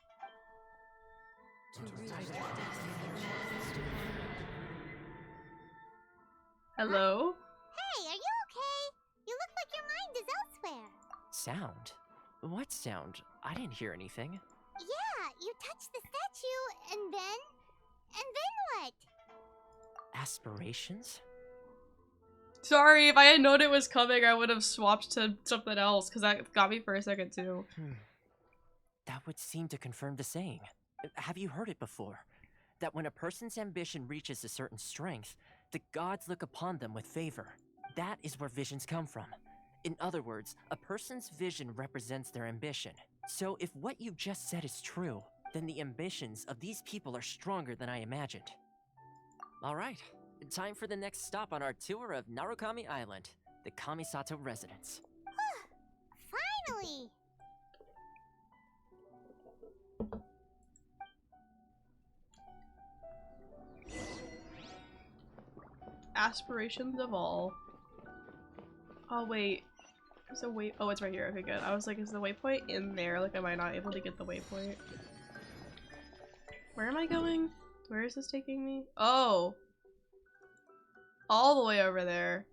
Hello? Hey, are you okay? You look like your mind is elsewhere. Sound? What sound? I didn't hear anything. Yeah, you touched the statue, and then what? Aspirations? Sorry, if I had known it was coming, I would have swapped to something else, because that got me for a second, too. That would seem to confirm the saying. Have you heard it before? That when a person's ambition reaches a certain strength, the gods look upon them with favor. That is where visions come from. In other words, a person's vision represents their ambition. So if what you've just said is true, then the ambitions of these people are stronger than I imagined. Alright, time for the next stop on our tour of Narukami Island, the Kamisato residence. Finally! Aspirations of all. Oh wait, there's a wait. Oh, it's right here. Okay, good. I was like, is the waypoint in there? Like, am I not able to get the waypoint? Where am I going? Where is this taking me? Oh, all the way over there.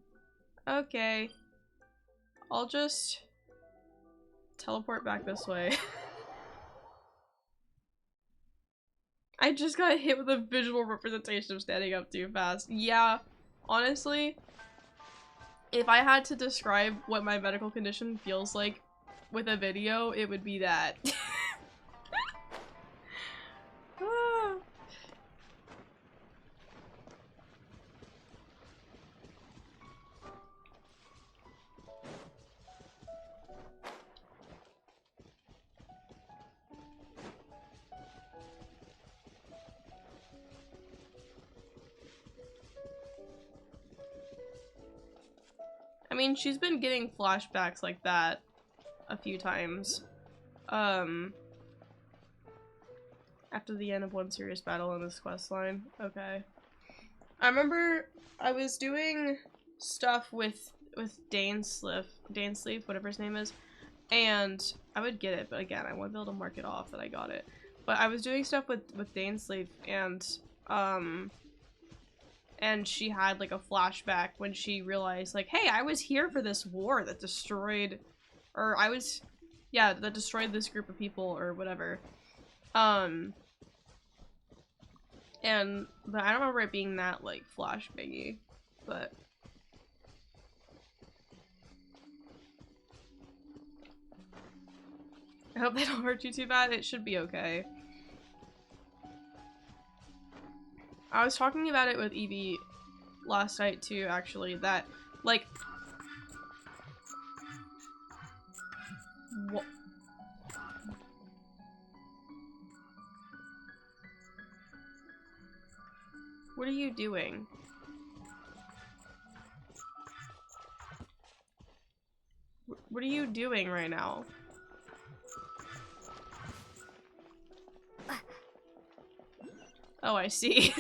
Okay, I'll just teleport back this way. I just got hit with a visual representation of standing up too fast. Yeah. Honestly, if I had to describe what my medical condition feels like with a video, it would be that. I mean, she's been getting flashbacks like that a few times. After the end of one serious battle in this quest line. Okay. I remember I was doing stuff with Dainsleif, whatever his name is, and I would get it, but again, I won't be able to mark it off that I got it. But I was doing stuff with Dainsleif, and And she had like a flashback when she realized like, hey, I was here for this war that destroyed, or that destroyed this group of people or whatever. And but I don't remember it being that like flashbangy, but I hope they don't hurt you too bad. It should be okay. I was talking about it with Evie last night too, actually, that, like, what? What are you doing? What are you doing right now? Oh, I see.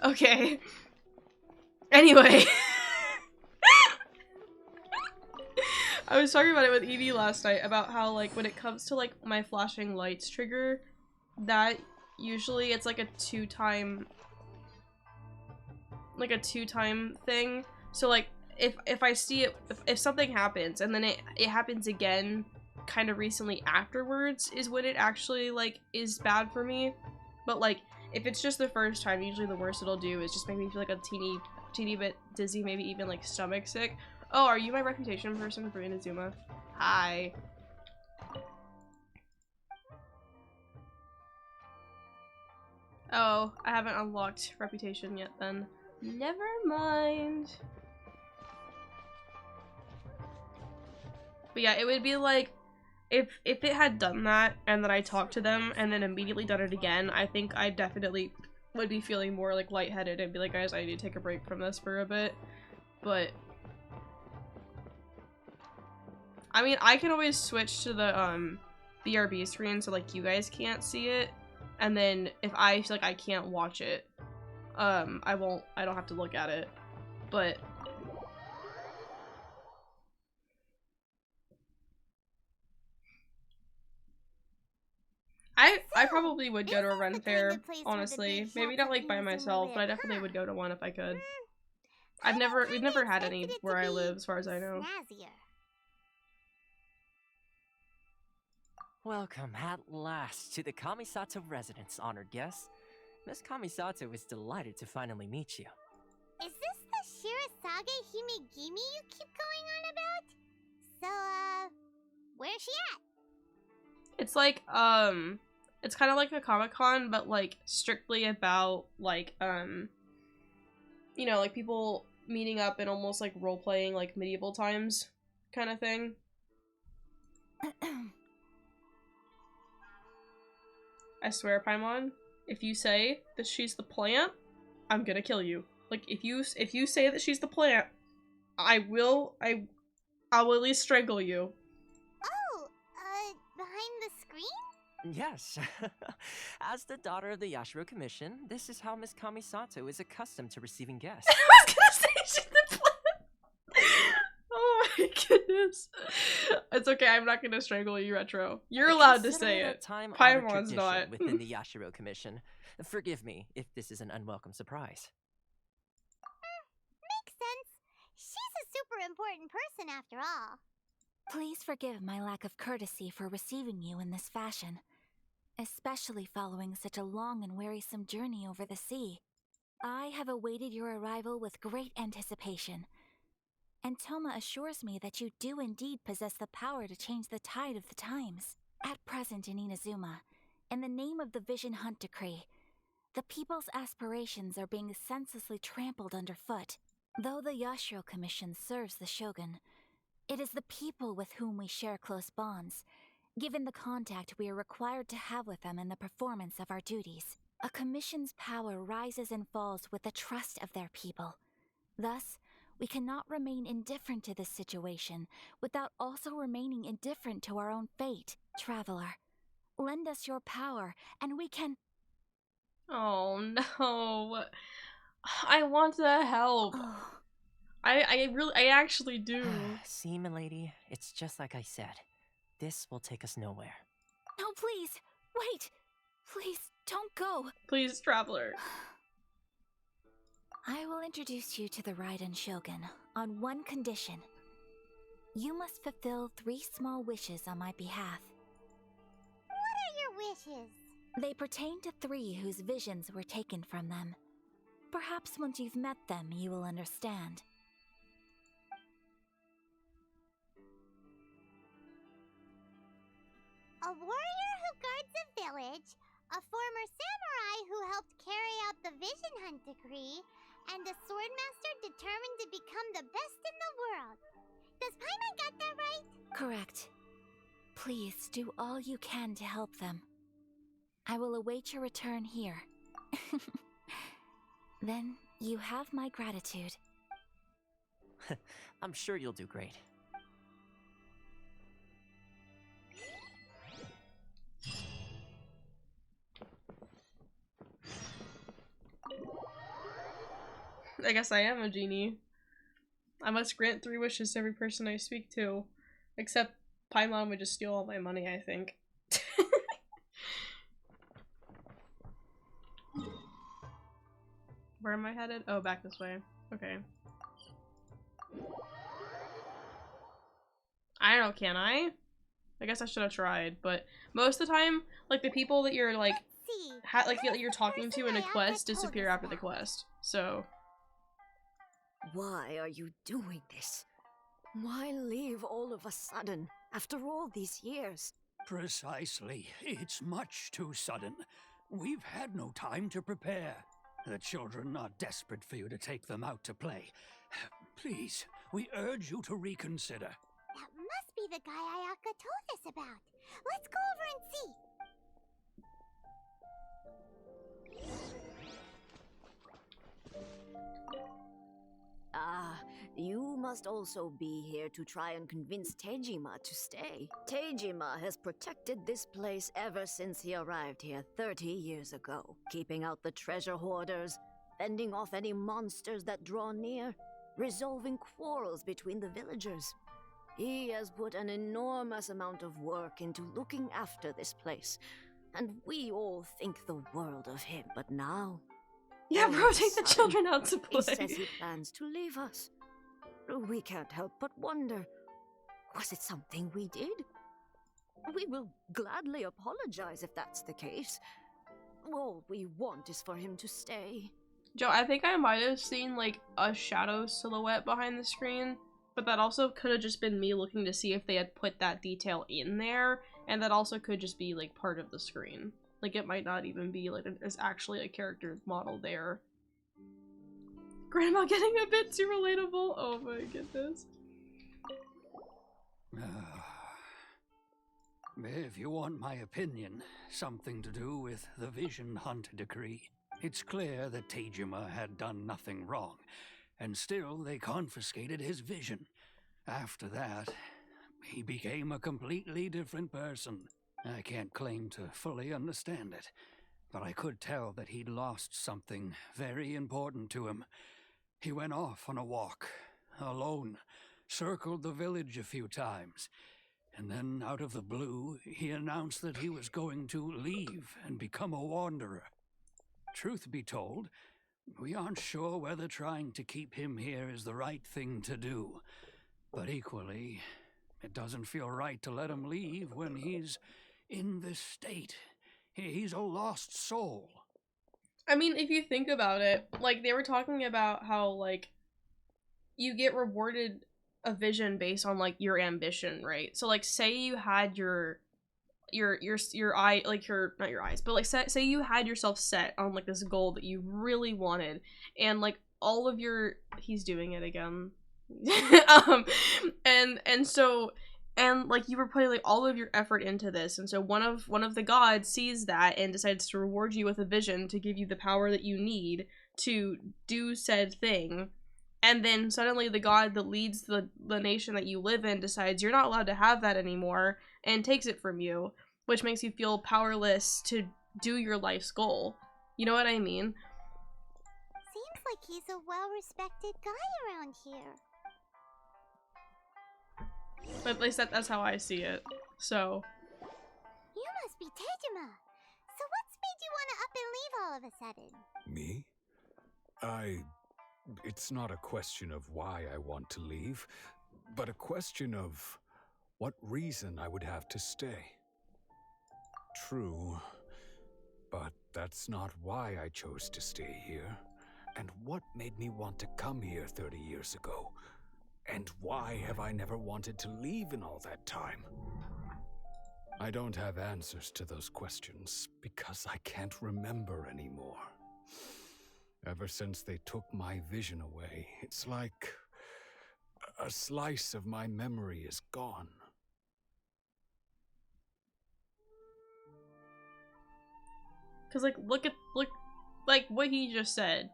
Okay. Anyway. I was talking about it with Evie last night about how, like, when it comes to, like, my flashing lights trigger, that usually it's like a two-time thing. So, like, if I see it, if something happens and then it happens again kind of recently afterwards is when it actually, like, is bad for me. But, like, if it's just the first time, usually the worst it'll do is just make me feel like a teeny bit dizzy, maybe even like stomach sick. Oh, are you my reputation person for Inazuma? Hi. Oh, I haven't unlocked reputation yet then. Never mind. But yeah, it would be like, if it had done that and then I talked to them and then immediately done it again, I think I definitely would be feeling more like lightheaded and be like, guys, I need to take a break from this for a bit. But I mean, I can always switch to the BRB screen so like you guys can't see it, and then if I feel like I can't watch it, I don't have to look at it. But I probably would go to a Ren Fair, honestly. Maybe not like by myself, but I definitely would go to one if I could. We've never had any where I live, as far as I know. Welcome at last to the Kamisato residence, honored guests. Miss Kamisato is delighted to finally meet you. Is this the Shirasage Himegimi you keep going on about? So, where's she at? It's like, it's kind of like a Comic-Con, but like strictly about like, you know, like people meeting up and almost like role-playing like medieval times kind of thing. I swear, Paimon, if you say that she's the plant, I'm gonna kill you. Like, if you say that she's the plant, I'll at least strangle you. Oh, behind the screen? Yes. As the daughter of the Yashiro Commission, this is how Miss Kamisato is accustomed to receiving guests. I was gonna say she's the plant! Oh my goodness. It's okay, I'm not gonna strangle you, Retro. You're allowed to say it. Paimon's not. Within the Yashiro Commission. Forgive me if this is an unwelcome surprise. Makes sense. She's a super important person after all. Please forgive my lack of courtesy for receiving you in this fashion, especially following such a long and wearisome journey over the sea. I have awaited your arrival with great anticipation, and Toma assures me that you do indeed possess the power to change the tide of the times. At present in Inazuma, in the name of the Vision Hunt Decree, the people's aspirations are being senselessly trampled underfoot. Though the Yashiro Commission serves the Shogun, it is the people with whom we share close bonds, given the contact we are required to have with them in the performance of our duties. A commission's power rises and falls with the trust of their people. Thus, we cannot remain indifferent to this situation without also remaining indifferent to our own fate. Traveler, lend us your power, and we can... Oh no. I want to help. I actually do. See, milady, it's just like I said. This will take us nowhere. No, please! Wait! Please, Don't go. Please, traveler. I will introduce you to the Raiden Shogun on one condition. You must fulfill 3 small wishes on my behalf. What are your wishes? They pertain to 3 whose visions were taken from them. Perhaps once you've met them, you will understand. A warrior who guards a village, a former samurai who helped carry out the Vision Hunt decree, and a swordmaster determined to become the best in the world. Does Paimon got that right? Correct. Please do all you can to help them. I will await your return here. Then you have my gratitude. I'm sure you'll do great. I guess I am a genie. I must grant 3 wishes to every person I speak to. Except Paimon would just steal all my money, I think. Where am I headed? Oh, back this way. Okay. I don't know, can I? I guess I should have tried, but most of the time, like, the people that you're, like, that you're talking to in a quest disappear after the quest, so... Why are you doing this? Why leave all of a sudden, after all these years? Precisely. It's much too sudden. We've had no time to prepare. The children are desperate for you to take them out to play. Please, we urge you to reconsider. That must be the guy Ayaka told us about. Let's go over and see. Ah, you must also be here to try and convince Tejima to stay. Tejima has protected this place ever since he arrived here 30 years ago, keeping out the treasure hoarders, fending off any monsters that draw near, resolving quarrels between the villagers. He has put an enormous amount of work into looking after this place, and we all think the world of him. But now... Yeah, bro, take the children out to play. He says he plans to leave us. We can't help but wonder, was it something we did? We will gladly apologize if that's the case. All we want is for him to stay. Joe, I think I might have seen, like, a shadow silhouette behind the screen, but that also could have just been me looking to see if they had put that detail in there, and that also could just be, like, part of the screen. Like, it might not even be, like, there's actually a character model there. Grandma getting a bit too relatable? Oh my goodness. If you want my opinion, something to do with the Vision Hunt decree. It's clear that Tejima had done nothing wrong, and still they confiscated his vision. After that, he became a completely different person. I can't claim to fully understand it, but I could tell that he'd lost something very important to him. He went off on a walk, alone, circled the village a few times, and then out of the blue, he announced that he was going to leave and become a wanderer. Truth be told, we aren't sure whether trying to keep him here is the right thing to do, but equally, it doesn't feel right to let him leave when he's in this state. He's a lost soul. I mean, if you think about it, like, they were talking about how, like, you get rewarded a vision based on, like, your ambition, right? So, like, say you had your eye, like, not your eyes, but, like, say you had yourself set on, like, this goal that you really wanted, and, like, all of your, he's doing it again, and like you were putting like all of your effort into this, and so one of the gods sees that and decides to reward you with a vision to give you the power that you need to do said thing, and then suddenly the god that leads the nation that you live in decides you're not allowed to have that anymore and takes it from you, which makes you feel powerless to do your life's goal. You know what I mean? Seems like he's a well-respected guy around here. But at least that's how I see it. So. You must be Tejima. So what's made you want want to up and leave all of a sudden? Me? It's not a question of why I want to leave, but a question of what reason I would have to stay. True, but that's not why I chose to stay here. And what made me want to come here 30 years ago? And why have I never wanted to leave in all that time? I don't have answers to those questions because I can't remember anymore. Ever since they took my vision away, it's like a slice of my memory is gone. Cause like, look like what he just said.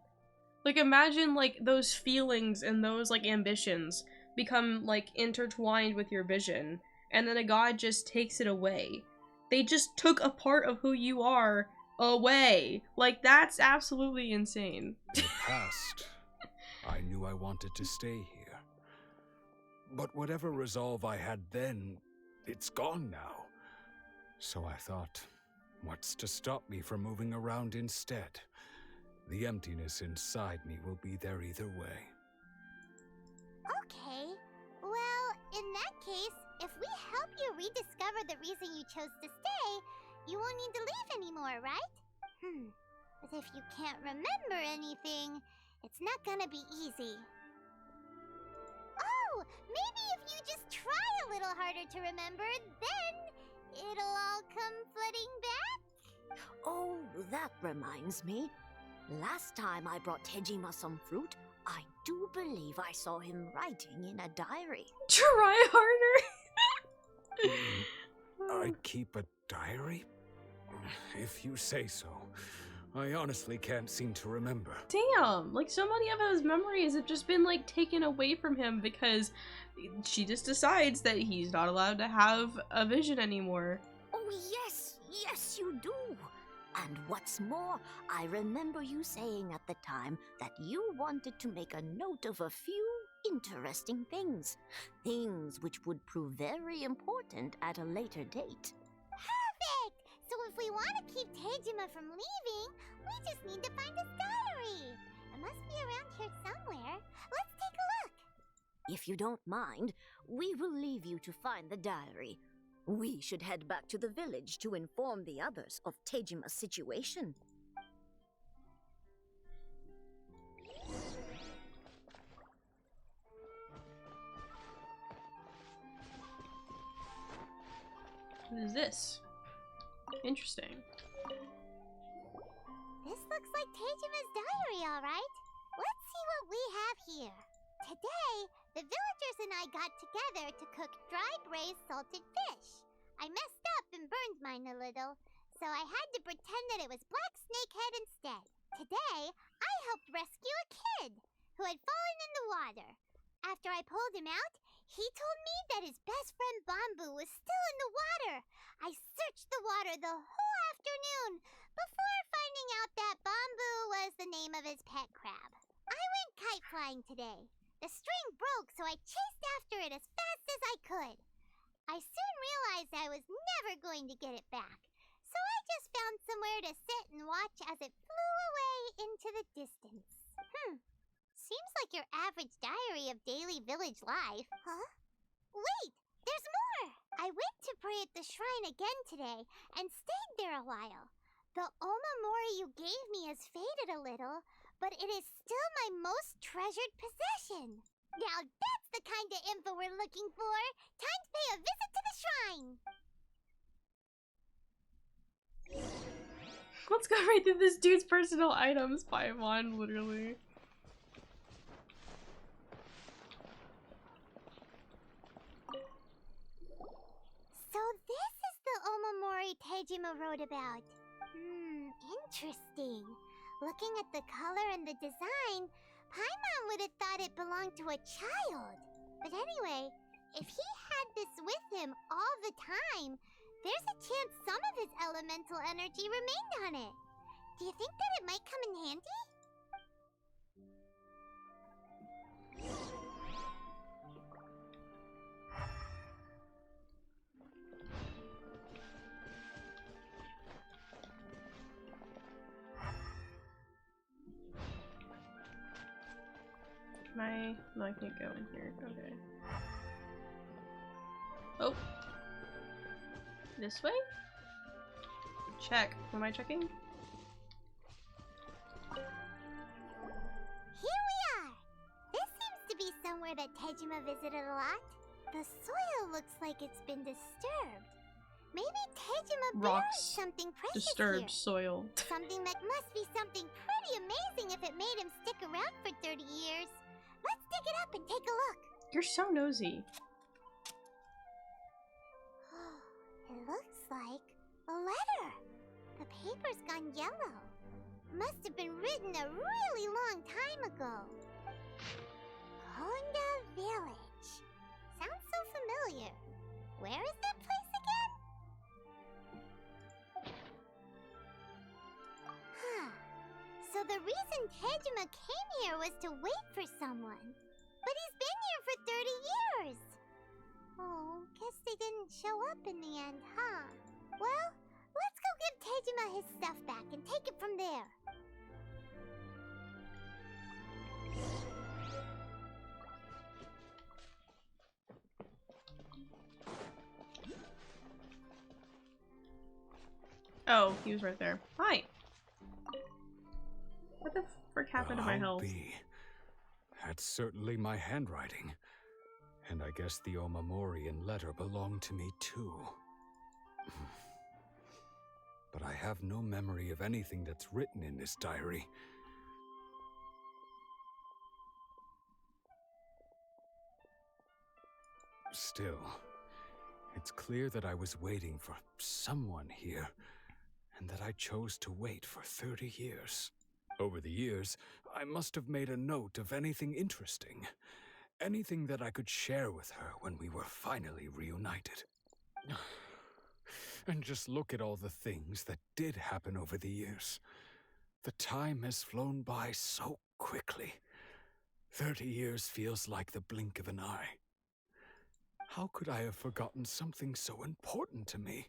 Like, imagine like those feelings and those like ambitions become like intertwined with your vision, and then a god just takes it away. They just took a part of who you are away. Like, that's absolutely insane. In the past, I knew I wanted to stay here. But whatever resolve I had then, it's gone now. So I thought, what's to stop me from moving around instead? The emptiness inside me will be there either way. Okay. Well, in that case, if we help you rediscover the reason you chose to stay, you won't need to leave anymore, right? But if you can't remember anything, it's not gonna be easy. Oh, maybe if you just try a little harder to remember, then it'll all come flooding back? Oh, that reminds me. Last time I brought Tejima some fruit, I do believe I saw him writing in a diary. Try harder! I keep a diary? If you say so. I honestly can't seem to remember. Damn, like so many of his memories have just been like taken away from him because she just decides that he's not allowed to have a vision anymore. Oh yes, yes you do. And what's more, I remember you saying at the time that you wanted to make a note of a few interesting things. Things which would prove very important at a later date. Perfect! So if we want to keep Tejima from leaving, we just need to find his diary. It must be around here somewhere. Let's take a look. If you don't mind, we will leave you to find the diary. We should head back to the village to inform the others of Tejima's situation. What is this? Interesting. This looks like Tejima's diary, alright. Let's see what we have here. Today, the villagers and I got together to cook dry braised salted fish. I messed up and burned mine a little, so I had to pretend that it was black snakehead instead. Today, I helped rescue a kid who had fallen in the water. After I pulled him out, he told me that his best friend Bamboo was still in the water. I searched the water the whole afternoon before finding out that Bamboo was the name of his pet crab. I went kite flying today. The string broke, so I chased after it as fast as I could. I soon realized I was never going to get it back, so I just found somewhere to sit and watch as it flew away into the distance. Seems like your average diary of daily village life. Huh? Wait! There's more! I went to pray at the shrine again today and stayed there a while. The Omamori you gave me has faded a little, but it is still my most treasured possession. Now that's the kind of info we're looking for. Time to pay a visit to the shrine. Let's go right through this dude's personal items. Paimon, literally. So this is the Omamori Tejima wrote about. Interesting. Looking at the color and the design, Paimon would have thought it belonged to a child. But anyway, if he had this with him all the time, there's a chance some of his elemental energy remained on it. Do you think that it might come in handy? I? No, I can't go in here. Okay. Oh. This way? Check. What am I checking? Here we are! This seems to be somewhere that Tejima visited a lot. The soil looks like it's been disturbed. Maybe Tejima buried Rocks. something precious Disturbed here. soil. Something that must be something pretty amazing if it made him stick around for 30 years. Let's dig it up and take a look. You're so nosy. It looks like a letter. The paper's gone yellow. Must have been written a really long time ago. Honda Village. Sounds so familiar. Where is that place again? Huh. So the reason Tejima came here was to wait for someone. But he's been here for 30 years. Oh, guess they didn't show up in the end, huh? Well, let's go give Tejima his stuff back and take it from there. Oh, he was right there. Hi. What the frick happened to my health? That's certainly my handwriting. And I guess the Omamorian letter belonged to me too. But I have no memory of anything that's written in this diary. Still, it's clear that I was waiting for someone here, and that I chose to wait for 30 years. Over the years, I must have made a note of anything interesting. Anything that I could share with her when we were finally reunited. And just look at all the things that did happen over the years. The time has flown by so quickly. 30 years feels like the blink of an eye. How could I have forgotten something so important to me?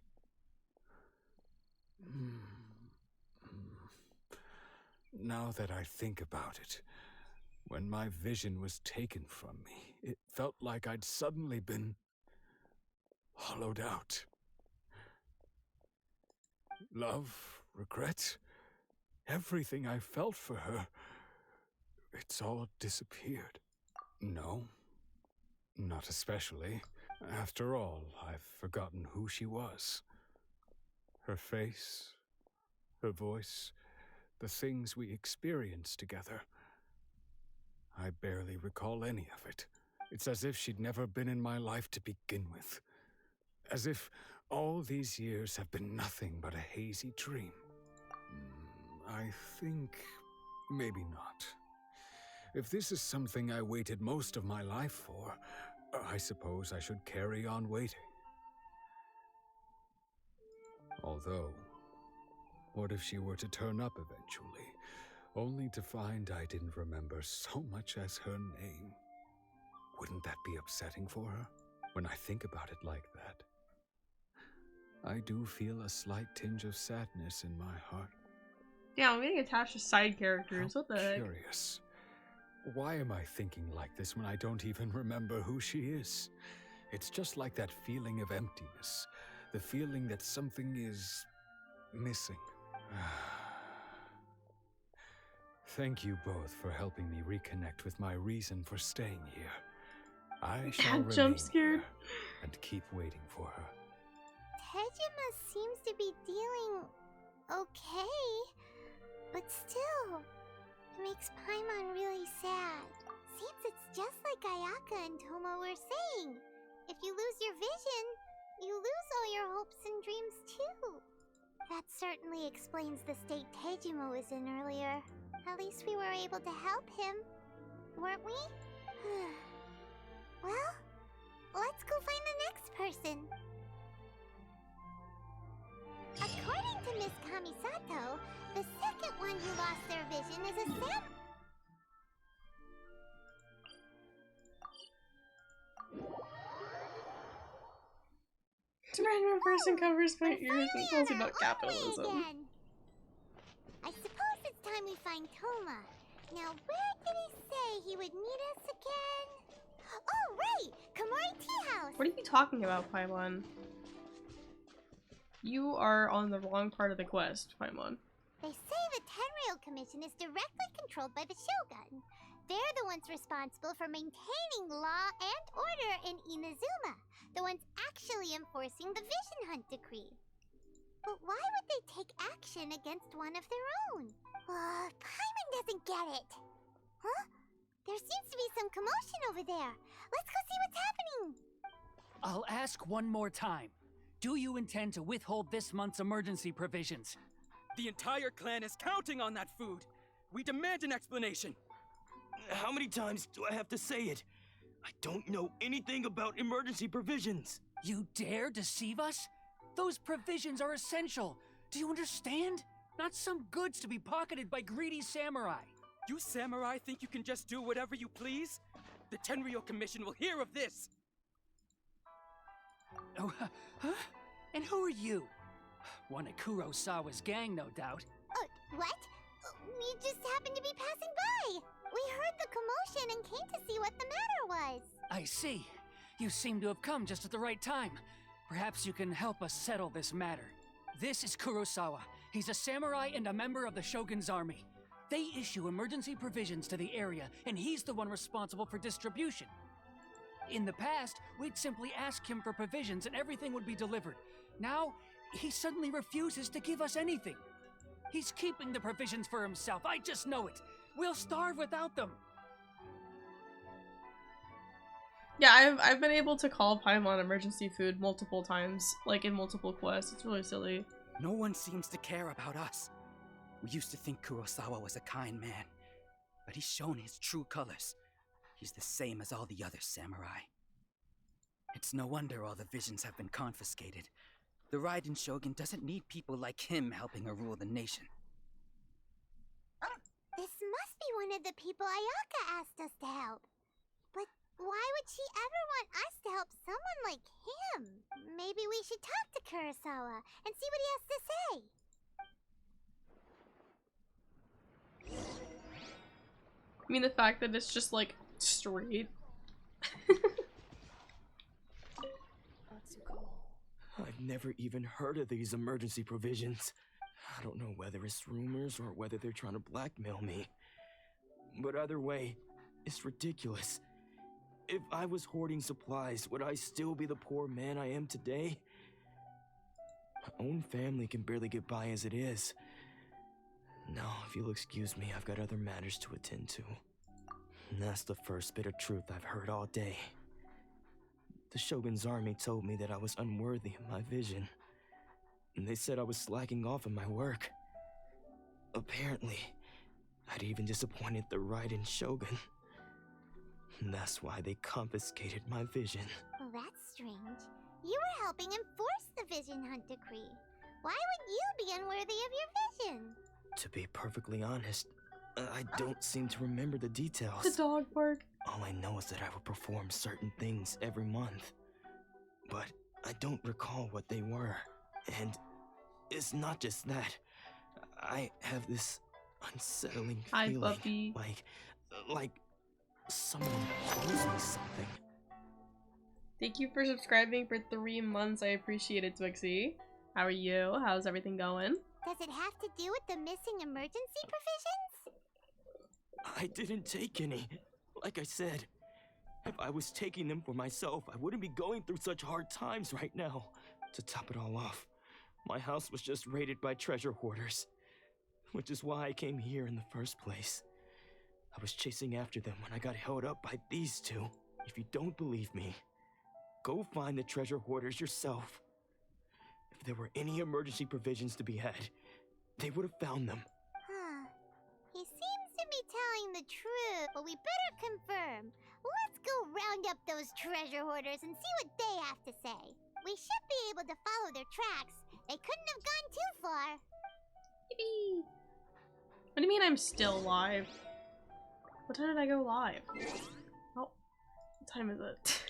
Now that I think about it, when my vision was taken from me, it felt like I'd suddenly been hollowed out. Love, regret, everything I felt for her, it's all disappeared. No, not especially. After all, I've forgotten who she was. Her face, her voice, the things we experienced together. I barely recall any of it. It's as if she'd never been in my life to begin with. As if all these years have been nothing but a hazy dream. I think maybe not. If this is something I waited most of my life for, I suppose I should carry on waiting. Although, what if she were to turn up eventually, only to find I didn't remember so much as her name? Wouldn't that be upsetting for her? When I think about it like that, I do feel a slight tinge of sadness in my heart. Yeah, I'm getting attached to side characters. What the heck? Curious. Why am I thinking like this when I don't even remember who she is? It's just like that feeling of emptiness. The feeling that something is missing. Thank you both for helping me reconnect with my reason for staying here. I shall remain jump scared. here and keep waiting for her. Tejima seems to be dealing okay, but still, it makes Paimon really sad. Seems it's just like Ayaka and Tomo were saying. If you lose your vision, you lose all your hopes and dreams too. That certainly explains the state Tejima was in earlier. At least we were able to help him, weren't we? Well, let's go find the next person. According to Miss Kamisato, the second one who lost their vision is a Random person covers my ears and tells me about capitalism. I suppose it's time we find Toma. Now, where did he say he would meet us again? Oh, right! Komori Tea House! What are you talking about, Paimon? You are on the wrong part of the quest, Paimon. They say the Tenryou Commission is directly controlled by the Shogun. They're the ones responsible for maintaining law and order in Inazuma. The ones actually enforcing the Vision Hunt Decree. But why would they take action against one of their own? Paimon doesn't get it. Huh? There seems to be some commotion over there. Let's go see what's happening. I'll ask one more time. Do you intend to withhold this month's emergency provisions? The entire clan is counting on that food. We demand an explanation. How many times do I have to say it? I don't know anything about emergency provisions. You dare deceive us? Those provisions are essential. Do you understand? Not some goods to be pocketed by greedy samurai. You samurai think you can just do whatever you please? The Tenryou Commission will hear of this. Oh, huh? And who are you? One of Kurosawa's gang, no doubt. What? We just happened to be passing by. We heard the commotion and came to see what the matter was. I see. You seem to have come just at the right time. Perhaps you can help us settle this matter. This is Kurosawa. He's a samurai and a member of the Shogun's army. They issue emergency provisions to the area, and he's the one responsible for distribution. In the past, we'd simply ask him for provisions and everything would be delivered. Now, he suddenly refuses to give us anything. He's keeping the provisions for himself, I just know it. We'll starve without them. Yeah, I've been able to call Paimon emergency food multiple times, like in multiple quests. It's really silly. No one seems to care about us. We used to think Kurosawa was a kind man, but he's shown his true colors. He's the same as all the other samurai. It's no wonder all the visions have been confiscated. The Raiden Shogun doesn't need people like him helping her rule the nation. This must be one of the people Ayaka asked us to help. But why would she ever want us to help someone like him? Maybe we should talk to Kurosawa and see what he has to say. I mean, the fact that it's just like straight. I've never even heard of these emergency provisions. I don't know whether it's rumors or whether they're trying to blackmail me. But either way, it's ridiculous. If I was hoarding supplies, would I still be the poor man I am today? My own family can barely get by as it is. Now, if you'll excuse me, I've got other matters to attend to. And that's the first bit of truth I've heard all day. The Shogun's army told me that I was unworthy of my vision. And they said I was slacking off in my work. Apparently, I'd even disappointed the Raiden Shogun. And that's why they confiscated my vision. Well, that's strange. You were helping enforce the Vision Hunt Decree. Why would you be unworthy of your vision? To be perfectly honest, I don't seem to remember the details. The dog bark. All I know is that I would perform certain things every month. But I don't recall what they were. And it's not just that. I have this unsettling feeling. Puppy. Like someone owes me something. Thank you for subscribing for 3 months. I appreciate it, Twixie. How are you? How's everything going? Does it have to do with the missing emergency provisions? I didn't take any. Like I said, if I was taking them for myself, I wouldn't be going through such hard times right now. To top it all off, my house was just raided by treasure hoarders, which is why I came here in the first place. I was chasing after them when I got held up by these two. If you don't believe me, go find the treasure hoarders yourself. If there were any emergency provisions to be had, they would have found them. Huh. He seems to be telling the truth, but we better confirm. Let's go round up those treasure hoarders and see what they have to say. We should be able to follow their tracks. They couldn't have gone too far. Yippee! What do you mean I'm still live? What time did I go live? Oh, what time is it?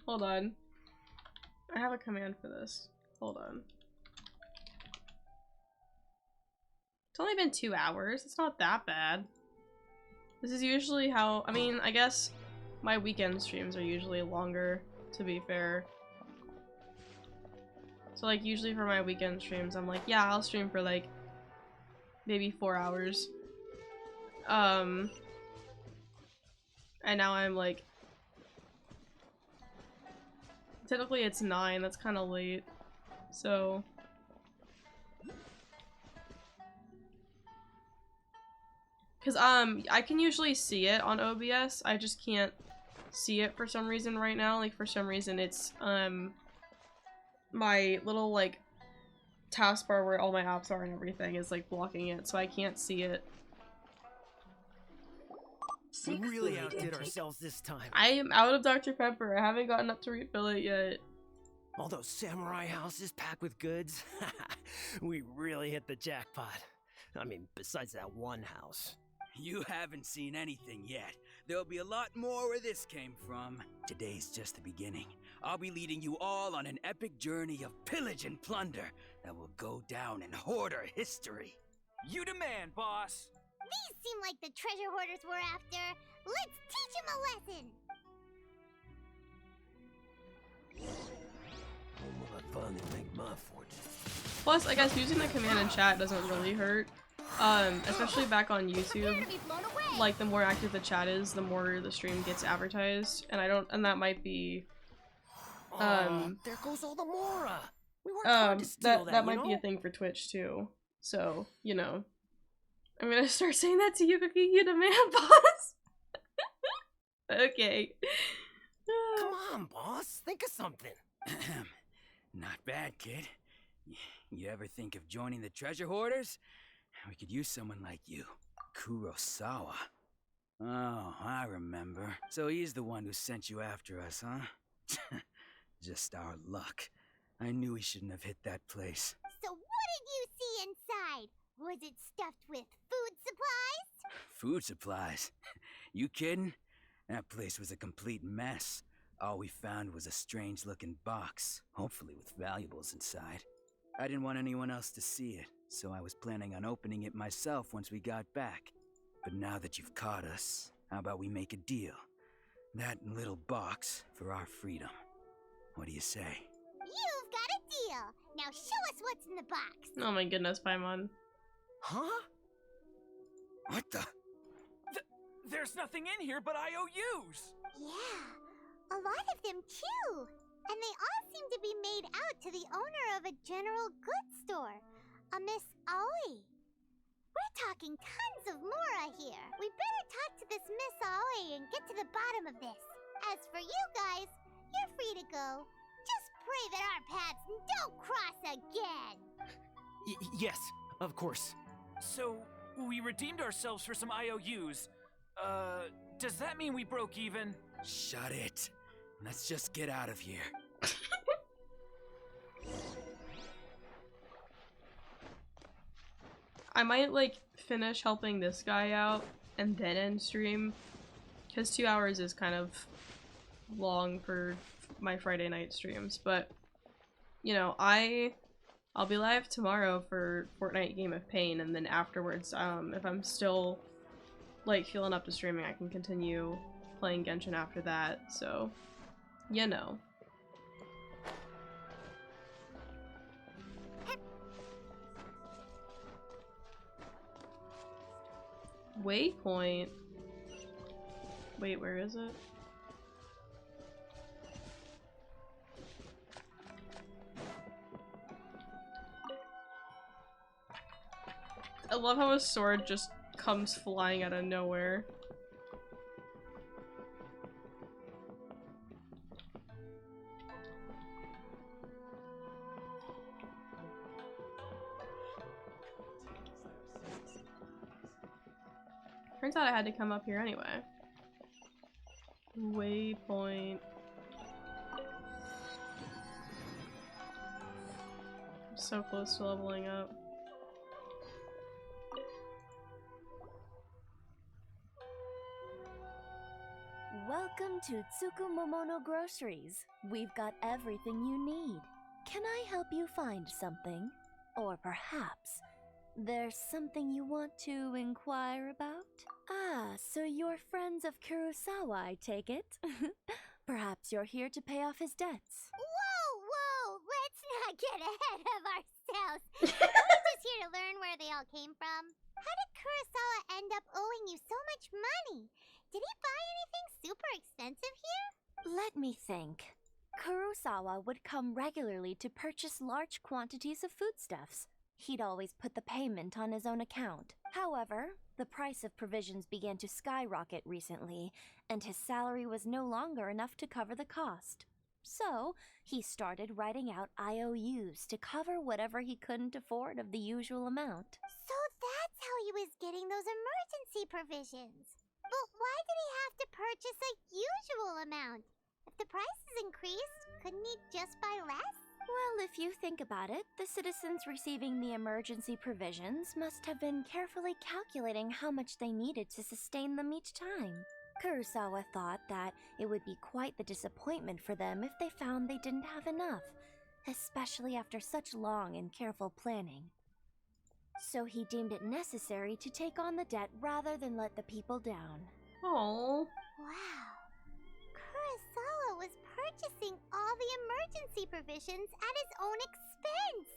Hold on. I have a command for this. Hold on. It's only been 2 hours. It's not that bad. This is usually how, I mean, I guess my weekend streams are usually longer, to be fair. So like usually for my weekend streams, I'm like, yeah, I'll stream for like maybe 4 hours. And now I'm like, technically it's 9, that's kind of late. So cause I can usually see it on OBS, I just can't see it for some reason right now. Like for some reason it's my little like taskbar where all my apps are and everything is like blocking it, so I can't see it. We really outdid ourselves this time. I am out of Dr. Pepper. I haven't gotten up to refill it yet. All those samurai houses packed with goods. We really hit the jackpot. I mean, besides that one house. You haven't seen anything yet. There'll be a lot more where this came from. Today's just the beginning. I'll be leading you all on an epic journey of pillage and plunder that will go down in hoarder history. You demand, boss. These seem like the treasure hoarders we're after. Let's teach them a lesson. When will I finally make my fortune? Plus, I guess using the command in chat doesn't really hurt. Especially back on YouTube, like the more active the chat is, the more the stream gets advertised, and that might be, there goes all the Mora. We worked hard to steal that might be a thing for Twitch too. So, you know, I'm gonna start saying that to you, Cookie. You demand, boss. Okay. Come on, boss. Think of something. Not bad, kid. You ever think of joining the treasure hoarders? We could use someone like you. Kurosawa. Oh, I remember. So he's the one who sent you after us, huh? Just our luck. I knew we shouldn't have hit that place. So what did you see inside? Was it stuffed with food supplies? Food supplies? You kidding? That place was a complete mess. All we found was a strange-looking box, hopefully with valuables inside. I didn't want anyone else to see it, so I was planning on opening it myself once we got back. But now that you've caught us, how about we make a deal? That little box for our freedom. What do you say? You've got a deal. Now show us what's in the box. Oh my goodness, Paimon. Huh? What the? There's nothing in here but IOUs. Yeah, a lot of them too. And they all seem to be made out to the owner of a general goods store, a Miss Aoi. We're talking tons of Mora here. We better talk to this Miss Aoi and get to the bottom of this. As for you guys, you're free to go. Just pray that our paths don't cross again. Yes, of course. So, we redeemed ourselves for some IOUs. Does that mean we broke even? Shut it. Let's just get out of here. I might like finish helping this guy out and then end stream, because 2 hours is kind of long for my Friday night streams. But you know, I'll be live tomorrow for Fortnite Game of Pain, and then afterwards, if I'm still like feeling up to streaming, I can continue playing Genshin after that. So, you know. Waypoint. Wait, where is it? I love how a sword just comes flying out of nowhere. Turns out I had to come up here anyway. Waypoint. I'm so close to leveling up. Welcome to Tsukumomono Groceries. We've got everything you need. Can I help you find something? Or perhaps There's something you want to inquire about? Ah, so you're friends of Kurosawa, I take it. Perhaps you're here to pay off his debts. Whoa! Let's not get ahead of ourselves. We're just here to learn where they all came from. How did Kurosawa end up owing you so much money? Did he buy anything super expensive here? Let me think. Kurosawa would come regularly to purchase large quantities of foodstuffs. He'd always put the payment on his own account. However, the price of provisions began to skyrocket recently, and his salary was no longer enough to cover the cost. So, he started writing out IOUs to cover whatever he couldn't afford of the usual amount. So that's how he was getting those emergency provisions. But why did he have to purchase a usual amount? If the prices increased, couldn't he just buy less? Well, if you think about it, the citizens receiving the emergency provisions must have been carefully calculating how much they needed to sustain them each time. Kurosawa thought that it would be quite the disappointment for them if they found they didn't have enough, especially after such long and careful planning. So he deemed it necessary to take on the debt rather than let the people down. Oh. Wow. Kurosawa was purchasing all the emergency provisions at his own expense.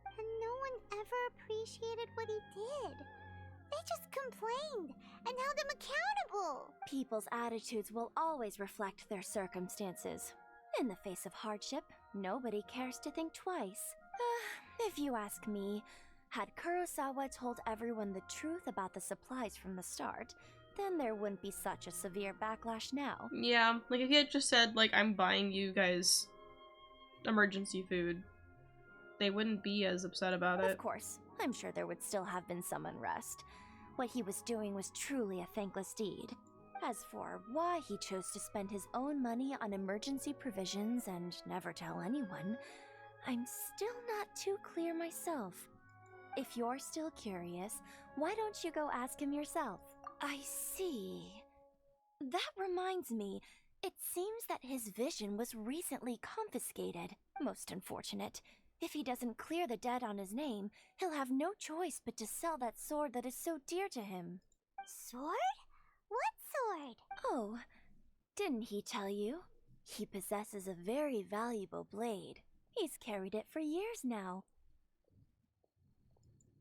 And no one ever appreciated what he did. They just complained and held him accountable. People's attitudes will always reflect their circumstances. In the face of hardship, nobody cares to think twice. If you ask me, had Kurosawa told everyone the truth about the supplies from the start, then there wouldn't be such a severe backlash now. Yeah, like if he had just said, like, I'm buying you guys emergency food, they wouldn't be as upset about it. Of course, I'm sure there would still have been some unrest. What he was doing was truly a thankless deed. As for why he chose to spend his own money on emergency provisions and never tell anyone, I'm still not too clear myself. If you're still curious, why don't you go ask him yourself? I see. That reminds me, it seems that his vision was recently confiscated. Most unfortunate. If he doesn't clear the debt on his name, he'll have no choice but to sell that sword that is so dear to him. Sword? What sword? Oh, didn't he tell you? He possesses a very valuable blade. He's carried it for years now.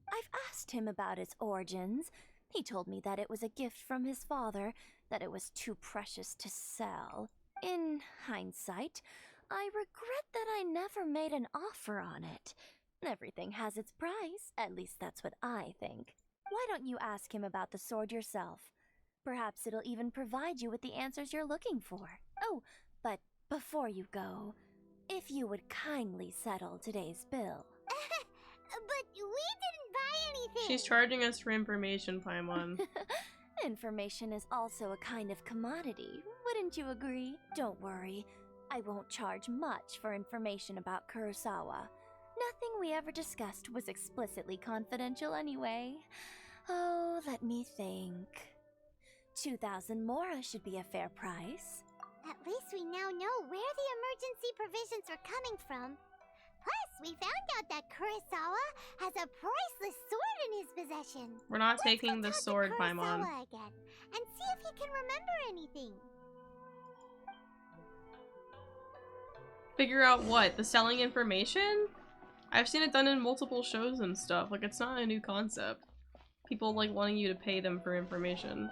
I've asked him about its origins. He told me that it was a gift from his father, that it was too precious to sell. In hindsight, I regret that I never made an offer on it. Everything has its price, at least that's what I think. Why don't you ask him about the sword yourself? Perhaps it'll even provide you with the answers you're looking for. Oh, but before you go, if you would kindly settle today's bill. But we didn't buy anything! She's charging us for information, Paimon. Information is also a kind of commodity, wouldn't you agree? Don't worry, I won't charge much for information about Kurosawa. Nothing we ever discussed was explicitly confidential anyway. Oh, let me think. 2,000 mora should be a fair price. At least we now know where the emergency provisions were coming from. Plus, we found out that Kurosawa has a priceless sword in his possession. We're not taking the sword, Paimon. Again, and see if he can remember anything. Figure out what? The selling information? I've seen it done in multiple shows and stuff. Like, it's not a new concept. People like wanting you to pay them for information.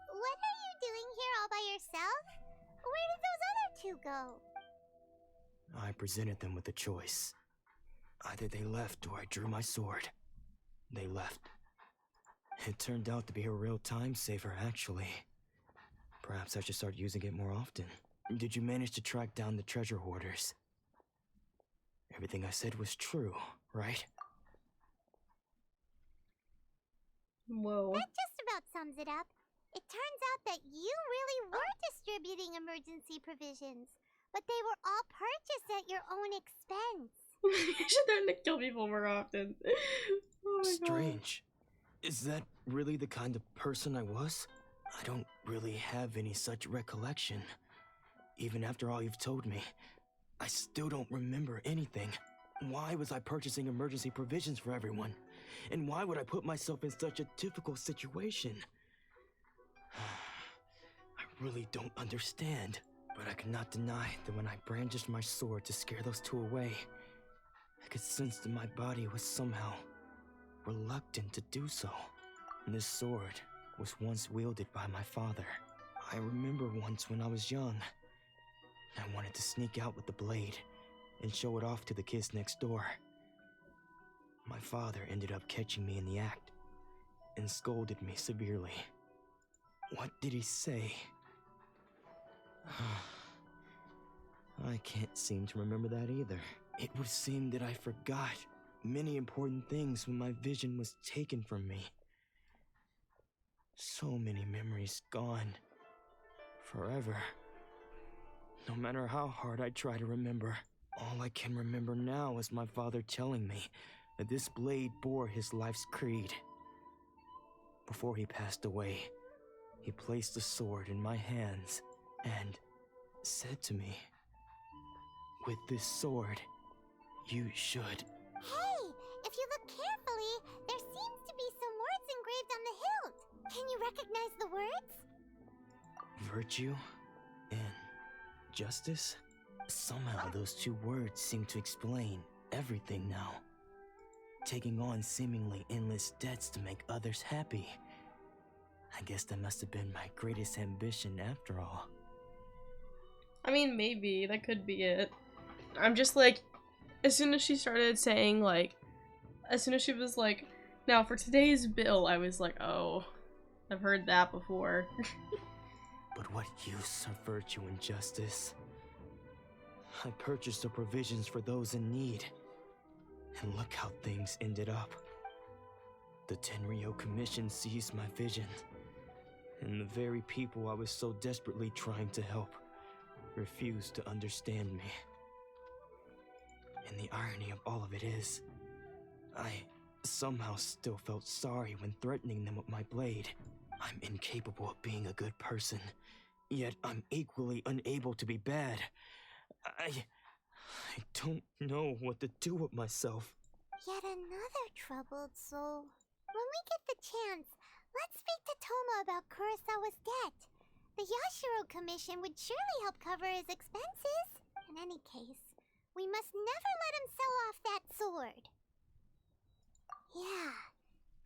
What are you doing here all by yourself? Where did those other two go? I presented them with a choice. Either they left or I drew my sword. They left. It turned out to be a real time saver, actually. Perhaps I should start using it more often. Did you manage to track down the treasure hoarders? Everything I said was true, right? Whoa. That just about sums it up. It turns out that you really were distributing emergency provisions, but they were all purchased at your own expense. You should learn to kill people more often. Oh my Strange. Is that really the kind of person I was? I don't really have any such recollection. Even after all you've told me, I still don't remember anything. Why was I purchasing emergency provisions for everyone? And why would I put myself in such a difficult situation? I really don't understand. But I could not deny that when I brandished my sword to scare those two away, I could sense that my body was somehow reluctant to do so. This sword was once wielded by my father. I remember once when I was young, I wanted to sneak out with the blade and show it off to the kids next door. My father ended up catching me in the act and scolded me severely. What did he say? I can't seem to remember that either. It would seem that I forgot many important things when my vision was taken from me. So many memories gone. Forever. No matter how hard I try to remember, all I can remember now is my father telling me that this blade bore his life's creed. Before he passed away, he placed the sword in my hands and said to me, "With this sword, you should." Hey, if you look carefully, there seems to be some words engraved on the hilt. Can you recognize the words? Virtue and justice? Somehow those two words seem to explain everything now. Taking on seemingly endless debts to make others happy. I guess that must have been my greatest ambition after all. I mean, maybe. That could be it. I'm just like, as soon as she started saying, like, as soon as she was like, now for today's bill, I was like, oh, I've heard that before. But what use of virtue and justice? I purchased the provisions for those in need. And look how things ended up. The Tenryo Commission seized my vision. And the very people I was so desperately trying to help refused to understand me. And the irony of all of it is, I somehow still felt sorry when threatening them with my blade. I'm incapable of being a good person, yet I'm equally unable to be bad. I don't know what to do with myself. Yet another troubled soul. When we get the chance, let's speak to Toma about Kurosawa's debt. The Yashiro Commission would surely help cover his expenses. In any case, we must never let him sell off that sword. Yeah,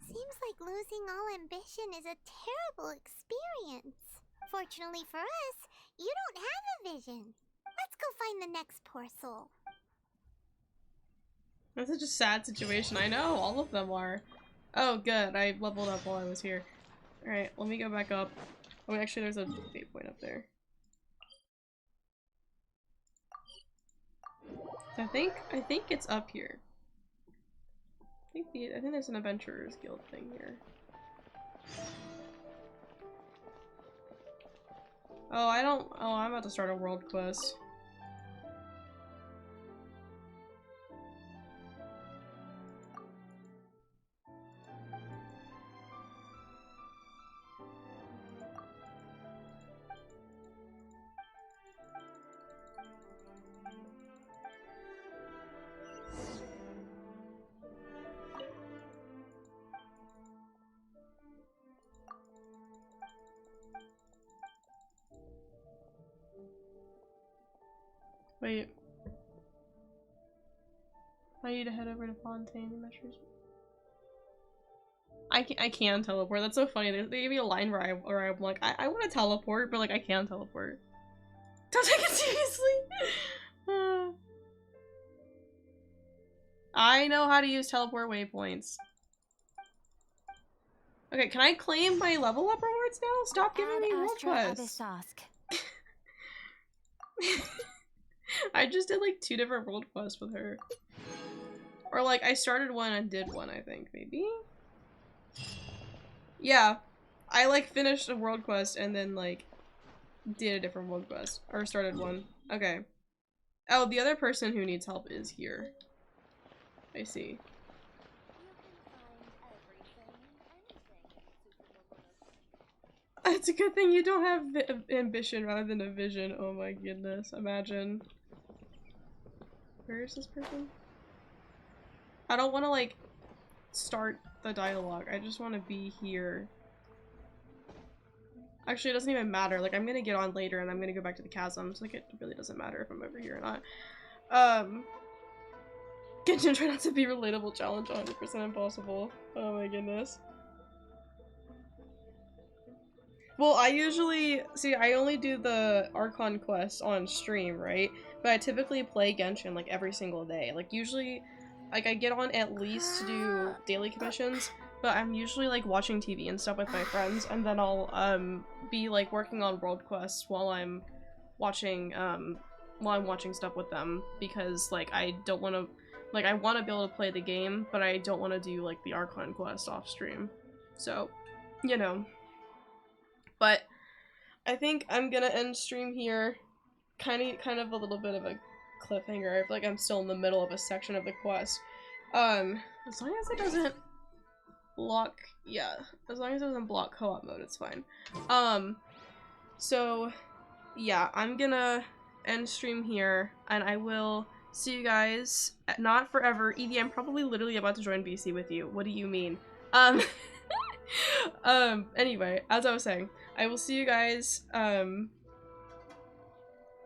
seems like losing all ambition is a terrible experience. Fortunately for us, you don't have a vision. Let's go find the next poor soul. That's such a sad situation. I know, all of them are. Oh, good. I leveled up while I was here. Alright, let me go back up. Oh, actually, there's a fate point up there. I think it's up here. I think there's an Adventurers Guild thing here. Oh, I'm about to start a world quest. Wait. I need to head over to Fontaine and measures. I can teleport. That's so funny. They gave me a line where I'm like, I want to teleport, but like I can teleport. Don't take it seriously. I know how to use teleport waypoints. Okay, can I claim my level up rewards now? Stop giving me world quests. I just did like 2 different world quests with her. Or like I started one and did one, I think, maybe? Yeah. I like finished a world quest and then like did a different world quest. Or started one. Okay. Oh, the other person who needs help is here. I see. It's a good thing you don't have ambition rather than a vision. Oh my goodness, imagine. Where is this person? I don't want to like start the dialogue. I just want to be here. Actually, it doesn't even matter. Like, I'm gonna get on later and I'm gonna go back to the chasms. Like, it really doesn't matter if I'm over here or not. Genshin, try not to be relatable challenge 100% impossible. Oh my goodness. Well, I usually, see, I only do the Archon quests on stream, right? But I typically play Genshin, like, every single day. Like, usually, like, I get on at least to do daily commissions, but I'm usually, like, watching TV and stuff with my friends, and then I'll, be, like, working on world quests while I'm watching stuff with them, because, like, I don't want to, like, I want to be able to play the game, but I don't want to do, like, the Archon quest off stream. So, you know. But I think I'm gonna end stream here. Kind of a little bit of a cliffhanger. I feel like I'm still in the middle of a section of the quest. As long as it doesn't block, yeah, as long as it doesn't block co-op mode, it's fine. So yeah, I'm gonna end stream here, and I will see you guys not forever. Evie, I'm probably literally about to join BC with you. What do you mean? Anyway, as I was saying, I will see you guys,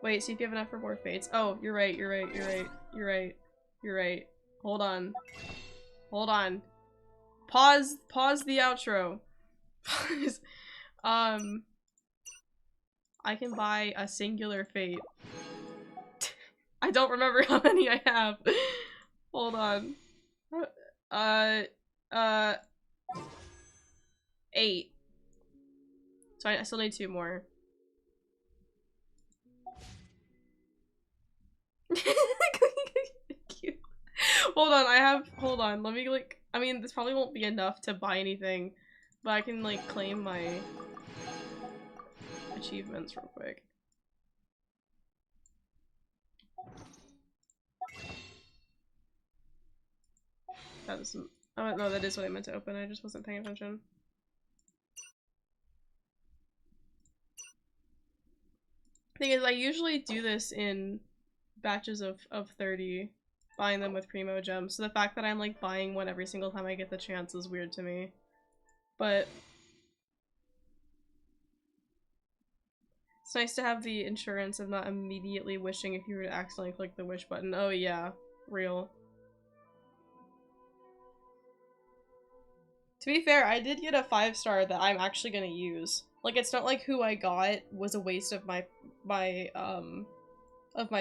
wait, see if you have enough for more fates. Oh, you're right. Hold on. Pause the outro. Pause. I can buy a singular fate. I don't remember how many I have. Hold on. 8. So I still need 2 more. Cute. Hold on, let me like, I mean, this probably won't be enough to buy anything, but I can like claim my achievements real quick. That doesn't, oh no, that is what I meant to open, I just wasn't paying attention. Thing is, I usually do this in batches of 30, buying them with Primo Gems, so the fact that I'm like buying one every single time I get the chance is weird to me. But it's nice to have the insurance of not immediately wishing if you were to accidentally click the wish button. Oh yeah, real. To be fair, I did get a 5-star that I'm actually gonna use. Like, it's not like who I got was a waste of my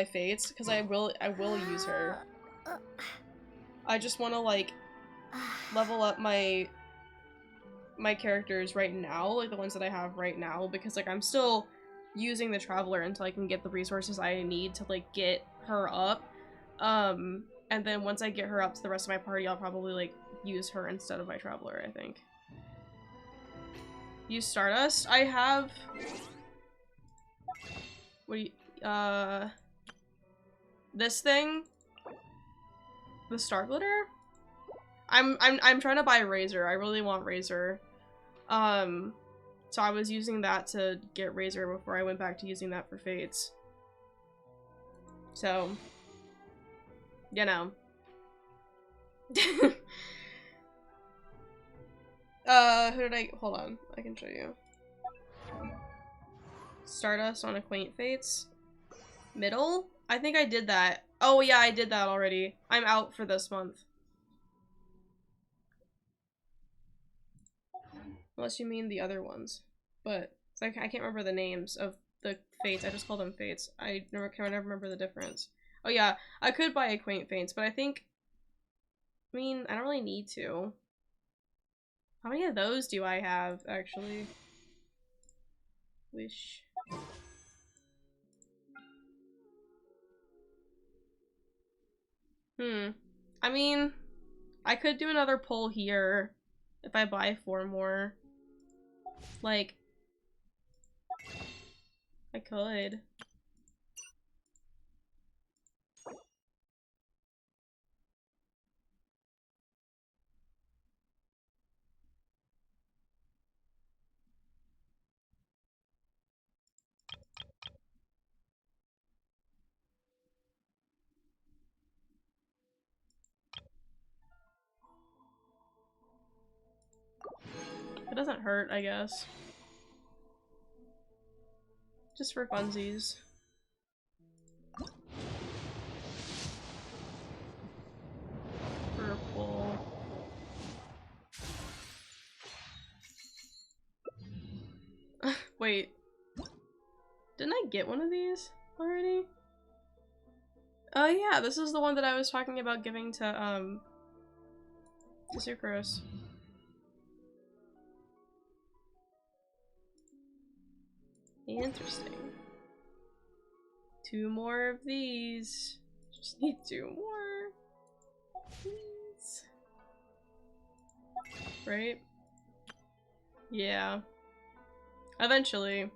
fates, because I will use her. I just want to like level up my characters right now, like the ones that I have right now, because like I'm still using the Traveler until I can get the resources I need to like get her up. And then once I get her up to the rest of my party, I'll probably like use her instead of my Traveler, I think. Use Stardust? I have... What do you... This thing? The Star Glitter? I'm trying to buy Razor. I really want Razor. So I was using that to get Razor before I went back to using that for Fates. So, you know. Who did I- hold on, I can show you. Stardust on Acquaint Fates. Middle? I think I did that. Oh yeah, I did that already. I'm out for this month. Unless you mean the other ones. But, it's like, I can't remember the names of the Fates, I just call them Fates. I can never remember the difference. Oh yeah, I could buy Acquaint Fates, but I think... I mean, I don't really need to. How many of those do I have, actually? Wish. I mean, I could do another pull here if I buy 4 more. Like, I could. It doesn't hurt, I guess. Just for funsies. Purple. Wait. Didn't I get one of these already? Oh yeah, this is the one that I was talking about giving to Sucrose. Interesting. 2 more of these. Just need 2 more. Please. Right? Yeah. Eventually.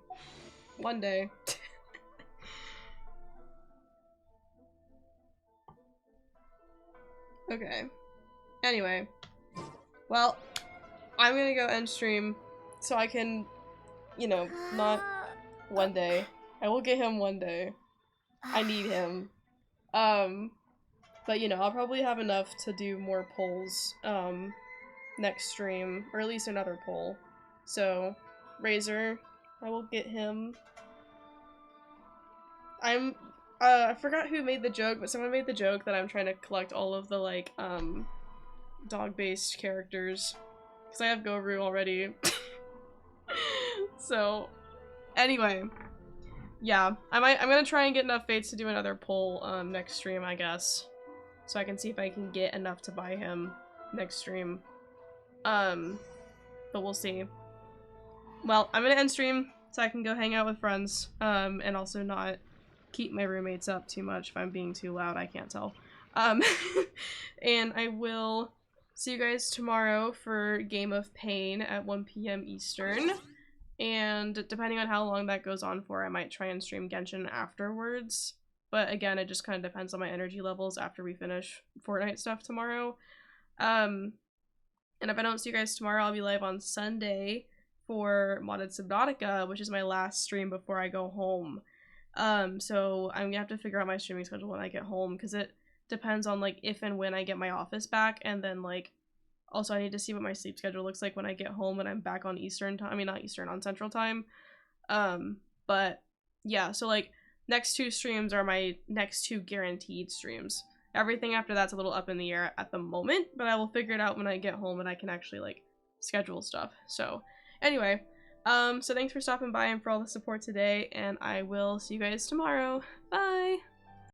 One day. Okay. Anyway. Well, I'm gonna go end stream so I can, you know, not one day. I will get him one day. I need him. But you know, I'll probably have enough to do more polls, next stream, or at least another poll. So, Razor, I will get him. I forgot who made the joke, but someone made the joke that I'm trying to collect all of the, like, dog-based characters. Because I have Gobru already. So, anyway. Yeah, I'm gonna try and get enough fates to do another poll, next stream, I guess. So I can see if I can get enough to buy him next stream. But we'll see. Well, I'm gonna end stream so I can go hang out with friends, and also not keep my roommates up too much. If I'm being too loud, I can't tell. And I will see you guys tomorrow for Game of Pain at 1 PM Eastern. And depending on how long that goes on for, I might try and stream Genshin afterwards. But again, it just kind of depends on my energy levels after we finish Fortnite stuff tomorrow. And if I don't see you guys tomorrow, I'll be live on Sunday for Modded Subnautica, which is my last stream before I go home. So I'm gonna have to figure out my streaming schedule when I get home, because it depends on, like, if and when I get my office back, and then, like, also I need to see what my sleep schedule looks like when I get home and I'm back on Eastern time. I mean, not Eastern, on Central time. But yeah, so, like, next 2 streams are my next 2 guaranteed streams. Everything after that's a little up in the air at the moment, but I will figure it out when I get home and I can actually, like, schedule stuff. So anyway, so thanks for stopping by and for all the support today, and I will see you guys tomorrow. Bye!